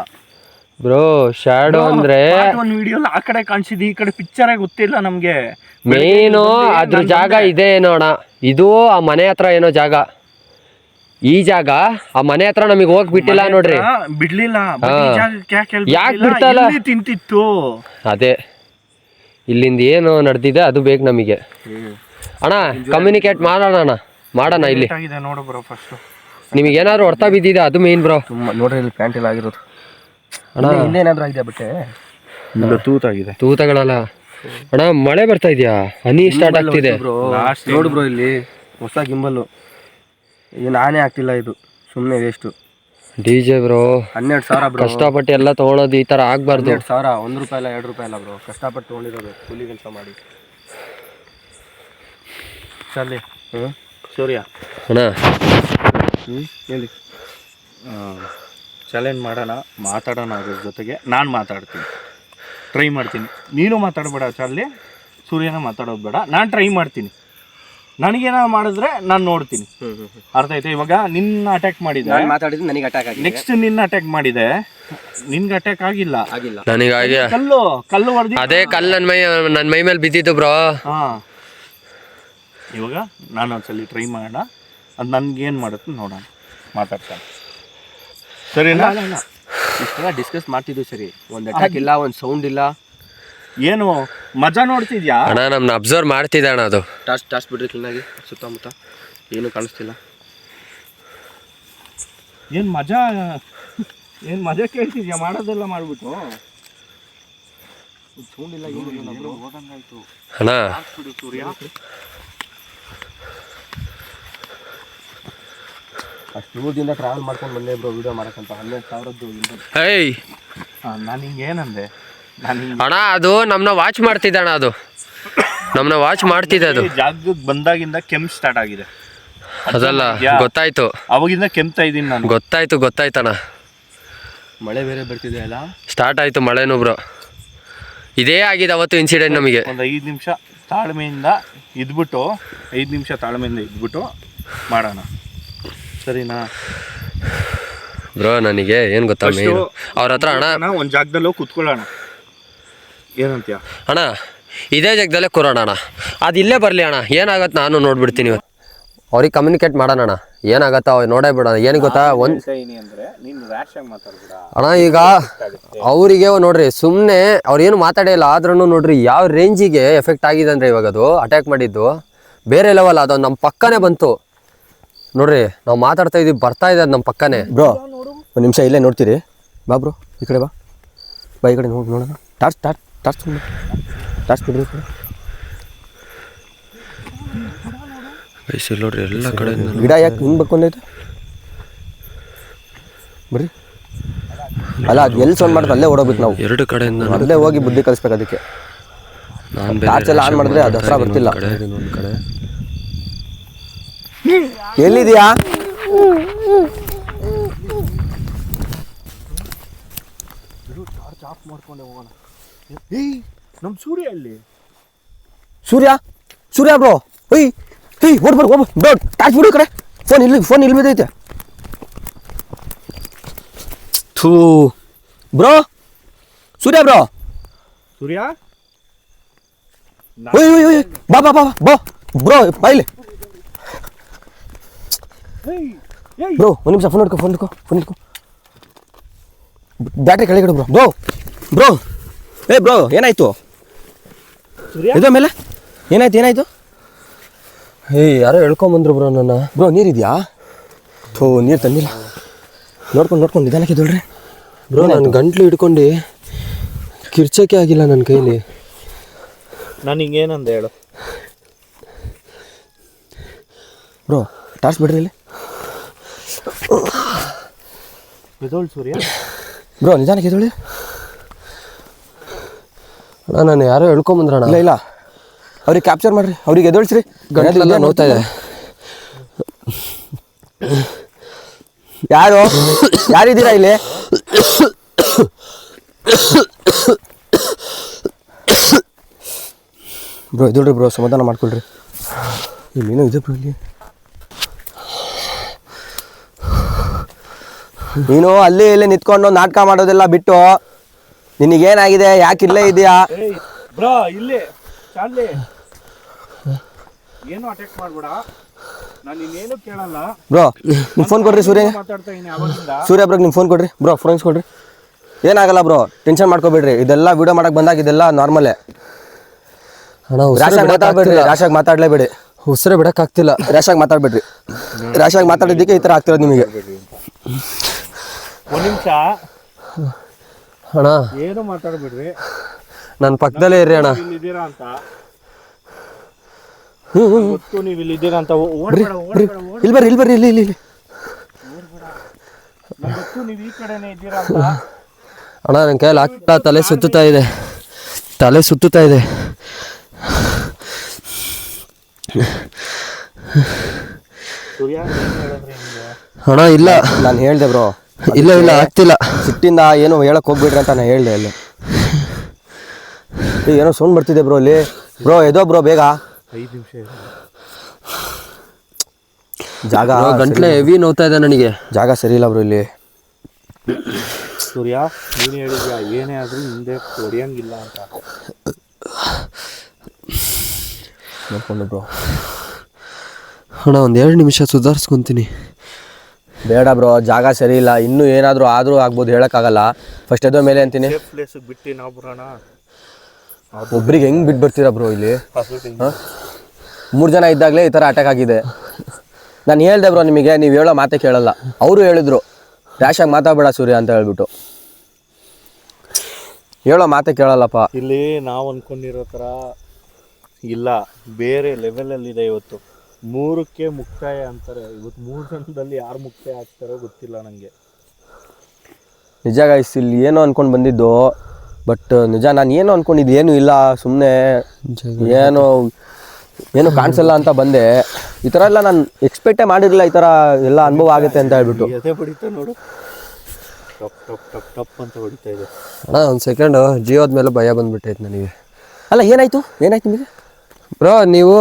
ಬ್ರೋ. ಶ್ಯಾಡೋ ಅಂದ್ರೆ ಒಂದು ವಿಡಿಯೋಲಿ ಆ ಕಡೆ ಕಾಣಿಸಿದ್, ಈ ಕಡೆ ಪಿಕ್ಚರ್ ಗೊತ್ತಿಲ್ಲ ನಮ್ಗೆ. ಮೇನು ಅದ್ರ ಜಾಗ ಇದೆ ನೋಡ. ಇದು ಆ ಮನೆ ಹತ್ರ ಏನೋ ಜಾಗ, ಈ ಜಾಗ ಆ ಮನೆ ಹತ್ರ ನಮಗೆ ಹೋಗ್ ಬಿಟ್ಟಿಲ್ಲ ನೋಡ್ರಿ. ಬಿಡ್ಲಿಲ್ಲ. ಯಾಕೆ ಬಿಡ್ತಲ್ಲ? ತಿಂತಿತ್ತು ಅದೇ ಇಲ್ಲಿಂದ ಏನು ನಡೆದಿದೆ ಅದು ಬೇಕು ನಮಗೆ. ಅಣ್ಣ ಕಮ್ಯುನಿಕೇಟ್ ಮಾಡೋಣ ಇಲ್ಲಿ. ನೋಡು ಬ್ರೋ, ಫಸ್ಟ್ ನಿಮಗೆ ಏನಾದ್ರು ಹೊರ್ತಾ ಬಿದ್ದಿದೆ ಅದು ಮೇನ್ ಬ್ರೋ. ನೋಡ್ರಿ, ಇಲ್ಲಿ ಪ್ಯಾಂಟ್ ಎಲ್ಲ ಆಗಿರೋದು. ಅಣ್ಣ ಇನ್ನೇನಾದ್ರೂ ಆಗಿದೆ ಬಟ್ಟೆ? ತೂತಾಗಿದೆ. ತೂತಗಳಲ್ಲ ಅಣ್ಣ, ಮಳೆ ಬರ್ತಾ ಇದೆಯಾ? ಹನಿ ಸ್ಟಾರ್ಟ್ ಆಗ್ತಿದೆ ನೋಡು ಬ್ರೋ, ಇಲ್ಲಿ ಹೊಸ ಗಿಂಬಲ್ಲು. ಇದು ನಾನೇ ಆಗ್ತಿಲ್ಲ, ಇದು ಸುಮ್ಮನೆ ವೇಸ್ಟು. DJ bro 12,000 bro. ಕಷ್ಟಪಟ್ಟು ಎಲ್ಲ ತಗೊಳೋದು ಈ ತರ ಆಗ್ಬಾರ್ದು. 12,000, ₹1 ಇಲ್ಲ ₹2 ಇಲ್ಲ ಬ್ರೋ. ಕಷ್ಟಪಟ್ಟು ತಗೊಂಡಿರೋದು, ಕೂಲಿ ಕೆಲಸ ಮಾಡಿ. ಚಲ್ಲಿ ಸೂರ್ಯ ಅಣ್ಣ ಹೇಳಿ. ಚಾಲೆಂಜ್ ಮಾತಾಡೋಣ ಅದ್ರ ಜೊತೆಗೆ. ನಾನು ಮಾತಾಡ್ತೀನಿ, ಟ್ರೈ ಮಾಡ್ತೀನಿ. ನೀನು ಮಾತಾಡಬೇಡ ಚಾರ್ಲಿ, ಸೂರ್ಯನ ಮಾತಾಡೋದು ಬೇಡ. ನಾನು ಟ್ರೈ ಮಾಡ್ತೀನಿ. ನನಗೇನಾದ್ರು ಮಾಡಿದ್ರೆ ನಾನು ನೋಡ್ತೀನಿ. ಅರ್ಥ ಆಯ್ತಾ? ಇವಾಗ ನಿನ್ನ ಅಟ್ಯಾಕ್ ಮಾಡಿದೆ, ಮಾತಾಡಿದ್ರೆ ನನಗೆ ಅಟ್ಯಾಕ್ ಆಗಿದೆ. ನೆಕ್ಸ್ಟ್ ನಿನ್ನ ಅಟ್ಯಾಕ್ ಮಾಡಿದೆ, ನಿನ್ಗೆ ಅಟ್ಯಾಕ್ ಆಗಿಲ್ಲ. ನನಗಾಗಿ ಕಲ್ಲು ಹೊಡೆದಿ. ಅದೇ ಕಲ್ಲು ನನ್ನ ಮೈ ಮೇಲೆ ಬಿದ್ದಿದ್ದು ಬ್ರೋ. ಹಾ, ಇವಾಗ ನಾನು ಒಂದ್ಸಲಿ ಟ್ರೈ ಮಾಡೋಣ. ಅದು ನನ್ಗೇನು ಮಾಡುತ್ತೆ ನೋಡೋಣ, ಮಾತಾಡ್ತಾನೆ. ಸರಿನಾ? ಇಷ್ಟೆಲ್ಲ ಡಿಸ್ಕಸ್ ಮಾಡ್ತಿದ್ವಿ, ಸರಿ. ಒಂದು ಅಟ್ಯಾಕ್ ಇಲ್ಲ, ಒಂದು ಸೌಂಡ್ ಇಲ್ಲ. ಏನು ಮಜಾ ನೋಡ್ತಿದ್ಯಾ ಅಣ್ಣ? ನಮ್ನ ಅಬ್ಸರ್ವ್ ಮಾಡ್ತಿದ್ದೆ ಅಣ್ಣ. ಅದು ಟಾಸ್ ಬಿಡ್ರಿ ಕ್ಲೀನಾಗಿ, ಸುತ್ತಮುತ್ತ ಏನು ಕಾಣಿಸ್ತಿಲ್ಲ. ಏನು ಮಜಾ ಕೇಳ್ತಿದ್ಯಾ? ಮಾಡೋದೆಲ್ಲ ಮಾಡ್ಬಿಟ್ಟು ಸೌಂಡ್ ಇಲ್ಲ, ಏನಿಲ್ಲ. ಹೋದಂಗಾಯ್ತು ಅಣ್ಣ. ಸೂರ್ಯ ಅಷ್ಟು ದೂರದಿಂದ ಟ್ರಾವೆಲ್ ಮಾಡ್ಕೊಂಡು ಬಂದೆ ಬ್ರೋ, ವಿಡಿಯೋ ಮಾಡಕ್ಕಂತ. 12,000 ಹೇಯ್, ನಾನು ಹಿಂಗೆ ಏನಂದೆ? ಅಣ್ಣ ಅದು ನಮ್ಮನ್ನ ವಾಚ್ ಮಾಡ್ತಿದ್ದೆ ಅಣ್ಣ. ಅದು ನಮ್ಮನ್ನ ವಾಚ್ ಮಾಡ್ತಿದ್ದೆ. ಅದು ಜಾಗಕ್ಕೆ ಬಂದಾಗಿಂದ ಕೆಮ್ಮು ಸ್ಟಾರ್ಟ್ ಆಗಿದೆ. ಅದಲ್ಲ, ಗೊತ್ತಾಯ್ತು. ಅವಾಗಿಂದ ಕೆಮ್ತಾ ಇದ್ದೀನಿ ನಾನು. ಗೊತ್ತಾಯ್ತಣ್ಣ. ಮಳೆ ಬೇರೆ ಬರ್ತಿದೆ ಅಲ್ಲ, ಸ್ಟಾರ್ಟ್ ಆಯ್ತು ಮಳೆನೂ ಬ್ರೋ. ಇದೇ ಆಗಿದೆ ಅವತ್ತು ಇನ್ಸಿಡೆಂಟ್ ನಮಗೆ. ಒಂದು 5 ನಿಮಿಷ ತಾಳ್ಮೆಯಿಂದ ಇದ್ಬಿಟ್ಟು ಮಾಡೋಣ, ಸರಿನಾ ಬ್ರೋ? ನನಗೆ ಏನು ಗೊತ್ತಾ, ಅವ್ರ ಹತ್ರ ಅಣ್ಣ ಒಂದು ಜಾಗದಲ್ಲಿ ಹೋಗಿ ಕುತ್ಕೊಳ್ಳೋಣ. ಏನಂತೀಯ ಅಣ್ಣ? ಇದೇ ಜಾಗದಲ್ಲೇ ಕೂರೋಣ ಅಣ್ಣ. ಅದು ಇಲ್ಲೇ ಬರಲಿ ಅಣ್ಣ, ಏನಾಗತ್ತೆ ನಾನು ನೋಡ್ಬಿಡ್ತೀನಿ. ಅವ್ರಿಗೆ ಕಮ್ಯುನಿಕೇಟ್ ಮಾಡೋಣ ಅಣ್ಣ, ಏನಾಗತ್ತ ಅವ್ರು ನೋಡೇ ಬಿಡೋಣ. ಏನು ಗೊತ್ತಾ, ಅಣ್ಣ ಈಗ ಅವರಿಗೆ ನೋಡ್ರಿ, ಸುಮ್ಮನೆ ಅವ್ರೇನು ಮಾತಾಡಿಲ್ಲ ಆದ್ರೂ ನೋಡ್ರಿ ಯಾವ ರೇಂಜಿಗೆ ಎಫೆಕ್ಟ್ ಆಗಿದೆ ಅಂದರೆ ಇವಾಗ ಅದು ಅಟ್ಯಾಕ್ ಮಾಡಿದ್ದು ಬೇರೆ ಲೆವೆಲ್. ಅದು ನಮ್ಮ ಪಕ್ಕನೇ ಬಂತು ನೋಡ್ರಿ. ನಾವು ಮಾತಾಡ್ತಾ ಇದೀವಿ, ಬರ್ತಾ ಇದೆ ಅದು ನಮ್ಮ ಪಕ್ಕನೇ. ಬ್ರೋ ಒಂದು ನಿಮಿಷ ಇಲ್ಲೇ ನೋಡ್ತೀರಿ? ಬಾ ಬ್ರೋ, ಈ ಕಡೆ ಬಾ ಈ ಕಡೆ ನೋಡೋಣ. ಟಾರ್ಚ್ ಬಿಡ್ರಿ. ನೋಡ್ರಿ ಎಲ್ಲ ಕಡೆ ಗಿಡ ಯಾಕೆ ಹಿಂಗೆ ಬಕ್ಕೊಂಡೈತೆ? ಬರ್ರಿ. ಅಲ್ಲ, ಅದು ಎಲ್ಲಿ ಸೌಂಡ್ ಮಾಡಿದ್ರೆ ಅಲ್ಲೇ ಓಡೋಗ್ಬಿಟ್ಟು ನಾವು ಎರಡು ಕಡೆಯಿಂದ ಅಲ್ಲೇ ಹೋಗಿ ಬುದ್ಧಿ ಕಲಿಸ್ಬೇಕು ಅದಕ್ಕೆ. ಟಾರ್ಚ್ ಎಲ್ಲ ಆನ್ ಮಾಡಿದ್ರೆ ಅದು ಹತ್ರ ಬರ್ತಿಲ್ಲ. ಎಲ್ಲಿದೆಯಾ? ಟಾರ್ಚ್ ಆಫ್ ಮಾಡ್ಕೊಂಡೆ ಹೋಗೋಣ. ನಮ್ಮ ಸೂರ್ಯ ಅಲ್ಲಿ. ಸೂರ್ಯ ಬ್ರೋ, ಓಡ್ಬರ್ ಬ್ರೋ. ಟಾರ್ಚ್ ಬಿಡು ಕಡೆ. ಫೋನ್ ಇಲ್ಲಿ ಬಿದ್ದೈತೆ. ಥೂ ಬ್ರೋ, ಸೂರ್ಯ ಬಾ ಬ್ರೋ, ಬಾಯಿಲಿ ಬ್ರೋ. ಒಂದು ನಿಮಿಷ, ಫೋನ್ ಹಿಡ್ಕೊ. ಬ್ಯಾಟ್ರಿ ಕೆಳಗಡೆ ಬ್ರೋ. ಬ್ರೋ ಏನಾಯ್ತು? ಇದು ಮೇಲೆ ಏನಾಯ್ತು? ಯಾರೋ ಹೇಳ್ಕೊಂಬಂದ್ರು ಬ್ರೋ ನನ್ನ. ಬ್ರೋ ನೀರಿದ್ಯಾ? ನೀರು ತಂದಿಲ್ಲ. ನೋಡ್ಕೊಂಡು ನಿಧಾನಕ್ಕೆ ದೊಡ್ರಿ ಬ್ರೋ. ನಾನು ಗಂಟ್ಲು ಹಿಡ್ಕೊಂಡು ಕಿರ್ಚಕ್ಕೆ ಆಗಿಲ್ಲ ನನ್ನ ಕೈಲಿ. ನಾನು ಹಿಂಗೇನಂದ ಹೇಳು ಬ್ರೋ. ಟಾರ್ಚ್ ಬಿಡ್ರಿ ಇಲ್ಲಿ. ಎದೋಳು ಸೂರ್ಯ ಬ್ರೋ, ನಿಧಾನಕ್ಕೆ ಎದೋಳಿ. ಅಣ್ಣ ನಾನು ಯಾರೋ ಹೇಳ್ಕೊಂಬಂದ್ರಣ್ಣ. ಇಲ್ಲ ಅವ್ರಿಗೆ ಕ್ಯಾಪ್ಚರ್ ಮಾಡ್ರಿ, ಅವ್ರಿಗೆ ಎದೊಳ್ಸ್ರಿ. ಗಂಟಲೆಲ್ಲ ನೋಡ್ತಾ ಇದೆ. ಯಾರಿದ್ದೀರಾ ಇಲ್ಲಿ? ಬ್ರೋ ಎದೊಳ್ರಿ ಬ್ರೋ, ಸಮಾಧಾನ ಮಾಡ್ಕೊಳ್ರಿ. ಇನ್ನೇನೋ ಇದೆ ಬ್ರೋ ಇಲ್ಲಿ. ನೀನು ಅಲ್ಲಿ ಇಲ್ಲಿ ನಿಂತ್ಕೊಂಡು ನಾಟಕ ಮಾಡೋದೆಲ್ಲ ಬಿಟ್ಟು ನಿನಗೇನಾಗಿದೆ, ಯಾಕೆ ಇಲ್ಲೇ ಇದೆಯಾ? ಬ್ರೋ ಇಲ್ಲಿ ಚಾರ್ಲಿ ಏನು ಅಟ್ಯಾಕ್ ಮಾಡ್ಬೇಡ, ನಾನು ಇನ್ನೇನು ಕೇಳಲ್ಲ. ಬ್ರೋ ನಿಮ್ಮ ಫೋನ್ ಕೊಡ್ರಿ ಸೂರ್ಯ. ಮಾತಾಡ್ತಾ ಇದೀನಿ ಅವಾಗಿಂದ. ಸೂರ್ಯ ಬ್ರೋಗೆ ನಿಮ್ಮ ಫೋನ್ ಕೊಡ್ರಿ. ಬ್ರೋ ಫೋನ್ಸ್ ಕೊಡ್ರಿ. ಏನಾಗಲ್ಲ ಬ್ರೋ, ಟೆನ್ಷನ್ ಮಾಡ್ಕೋಬೇಡ್ರಿ. ಇದೆಲ್ಲ ವಿಡಿಯೋ ಮಾಡಕ್ಕೆ ಬಂದಾಗ ಇದೆಲ್ಲ ನಾರ್ಮಲೇ. ರ್ಯಾಶಾಗಿ ಮಾತಾಡ್ಬೇಡ್ರಿ, ರ್ಯಾಶಾಗಿ ಮಾತಾಡಲೇಬೇಡಿ. ಉಸಿರೇ ಬಿಡೋಕ್ಕಾಗ್ತಿಲ್ಲ. ರ್ಯಾಶಾಗಿ ಮಾತಾಡ್ಬೇಡ್ರಿ. ರ್ಯಾಶಾಗಿ ಮಾತಾಡೋದಕ್ಕೆ ಈ ಥರ ಆಗ್ತಿರೋದು ನಿಮಗೆ. ಒಂದು ನಿಮಿಷ ಅಣ್ಣ, ಏನು ಮಾತಾಡ್ಬೇಡ್ರಿ, ನನ್ನ ಪಕ್ಕದಲ್ಲೇ ಇರ್ರಿ ಅಣ್ಣ. ಇಲ್ಲಿದ್ದೀರಾ ಅಂತ ಗೊತ್ತು, ನೀವು ಇಲ್ಲಿದ್ದೀರಾ ಅಂತ. ಓಡ್ಬೇಡ ಓಡ್ಬೇಡ ಓಡ್, ಇಲ್ಲಿ ಬರ್ರಿ, ಇಲ್ಲಿ ಬರ್ರಿ, ಇಲ್ಲಿ ಇಲ್ಲಿ ಇಲ್ಲಿ. ನಂಗೆ ಗೊತ್ತು ನೀವು ಈ ಕಡೆನೇ ಇದ್ದೀರಾ ಅಂತ. ಅಣ್ಣ ನನ್ನ ಕೈಯಲ್ಲಿ ಆಗ್ತಾ, ತಲೆ ಸುತ್ತುತ್ತಾ ಇದೆ, ತಲೆ ಸುತ್ತುತ್ತಾ ಇದೆ. ಸೂರ್ಯ ಏನು ಹೇಳಿದ್ರಿ ನಿಮಗೆ? ಅಣ್ಣ ಇಲ್ಲ, ನಾನು ಹೇಳ್ದೆ ಬ್ರೋ, ಇಲ್ಲ ಇಲ್ಲ ಆಗ್ತಿಲ್ಲ. ಸಿಟ್ಟಿಂದ ಏನು ಹೇಳಕ್ ಹೋಗ್ಬೇಡ್ರಿ ಅಂತ ನಾನು ಹೇಳ್ದೆ. ಅಲ್ಲಿ ಏನೋ ಸೌಂಡ್ ಬರ್ತಿದೆ ಬ್ರೋ ಇಲ್ಲಿ. ಬ್ರೋ ಎದೋ ಬ್ರೋ ಬೇಗ. 5 ನಿಮಿಷ ಜಾಗ ಗಂಟ್ಲೆ ಹೆವಿ ನೋವ್ತಾ ಇದೆ ನನಗೆ. ಜಾಗ ಸರಿ ಇಲ್ಲ ಬ್ರೋ ಇಲ್ಲಿ. ಸೂರ್ಯ ನೀನು ಹೇಳಿದ್ಯಾ ಏನೇ ಆದರೂ ಹಿಂದೆ ಹೊಡೆಯಂಗಿಲ್ಲ ಅಂತ. ನೋಡ್ಕೊಂಡು ಬ್ರೋ. ಅಣ್ಣ ಒಂದು 2 ನಿಮಿಷ ಸುಧಾರಿಸ್ಕೊತೀನಿ. ಬೇಡ ಬ್ರೋ, ಜಾಗ ಸರಿ ಇಲ್ಲ. ಇನ್ನೂ ಏನಾದರೂ ಆದರೂ ಆಗ್ಬೋದು, ಹೇಳೋಕ್ಕಾಗಲ್ಲ. ಫಸ್ಟ್ ಎದೋ ಮೇಲೆ ಅಂತೀನಿ. ಸೇಫ್ ಪ್ಲೇಸಿಗೆ ಬಿಟ್ಟು ನಾವು ಬರೋಣ. ಒಬ್ರಿಗೆ ಹೆಂಗೆ ಬಿಟ್ಟು ಬರ್ತೀರಾ ಬ್ರೋ ಇಲ್ಲಿ? 3 ಜನ ಇದ್ದಾಗಲೇ ಈ ಥರ ಅಟ್ಯಾಕ್ ಆಗಿದೆ. ನಾನು ಹೇಳ್ದೆ ಬ್ರೋ ನಿಮಗೆ, ನೀವು ಹೇಳೋ ಮಾತೇ ಕೇಳಲ್ಲ. ಅವರು ಹೇಳಿದ್ರು ರ್ಯಾಶಾಗಿ ಮಾತಾಡಬೇಡ ಸೂರ್ಯ ಅಂತ ಹೇಳ್ಬಿಟ್ಟು. ಹೇಳೋ ಮಾತೇ ಕೇಳಲ್ಲಪ್ಪ. ಇಲ್ಲಿ ನಾವು ಅಂದ್ಕೊಂಡಿರೋ ಥರ ಇಲ್ಲ, ಬೇರೆ ಲೆವೆಲಲ್ಲಿದೆ. ಇವತ್ತು 3ಕ್ಕೆ ಮುಕ್ತಾಯ ಅಂತಾರೆ. ಇವತ್ತು 3 ಜನದಲ್ಲಿ ಯಾರು ಮುಕ್ತಾಯ ಆಗ್ತಾರೋ ಗೊತ್ತಿಲ್ಲ ನನಗೆ. ನಿಜ ಗೈಸ್, ಇಲ್ಲಿ ಏನೋ ಅಂದ್ಕೊಂಡು ಬಂದಿದ್ದು, ಬಟ್ ನಿಜ ನಾನು ಏನು ಅಂದ್ಕೊಂಡಿದ್ದು ಏನೂ ಇಲ್ಲ. ಸುಮ್ಮನೆ ಏನು ಕಾಣಿಸಲ್ಲ ಅಂತ ಬಂದೆ. ಈ ಥರ ಎಲ್ಲ ನಾನು ಎಕ್ಸ್ಪೆಕ್ಟೇ ಮಾಡಿರಲಿಲ್ಲ, ಈ ಥರ ಎಲ್ಲ ಅನುಭವ ಆಗುತ್ತೆ ಅಂತ ಹೇಳ್ಬಿಟ್ಟು. ಎದೆ ಹೊಡಿತಾ ನೋಡು, ಟಪ್ ಟಪ್ ಟಪ್ ಟಪ್ ಅಂತ ಹೊಡಿತಾ ಇದೆ. ಅಣ್ಣ ಒಂದು ಸೆಕೆಂಡು, ಜಿಯೋದ ಮೇಲೆ ಭಯ ಬಂದ್ಬಿಟ್ಟೈತೆ ನನಗೆ. ಅಲ್ಲ ಏನಾಯಿತು ನಿಮಗೆ ಬ್ರೋ? ನೀವು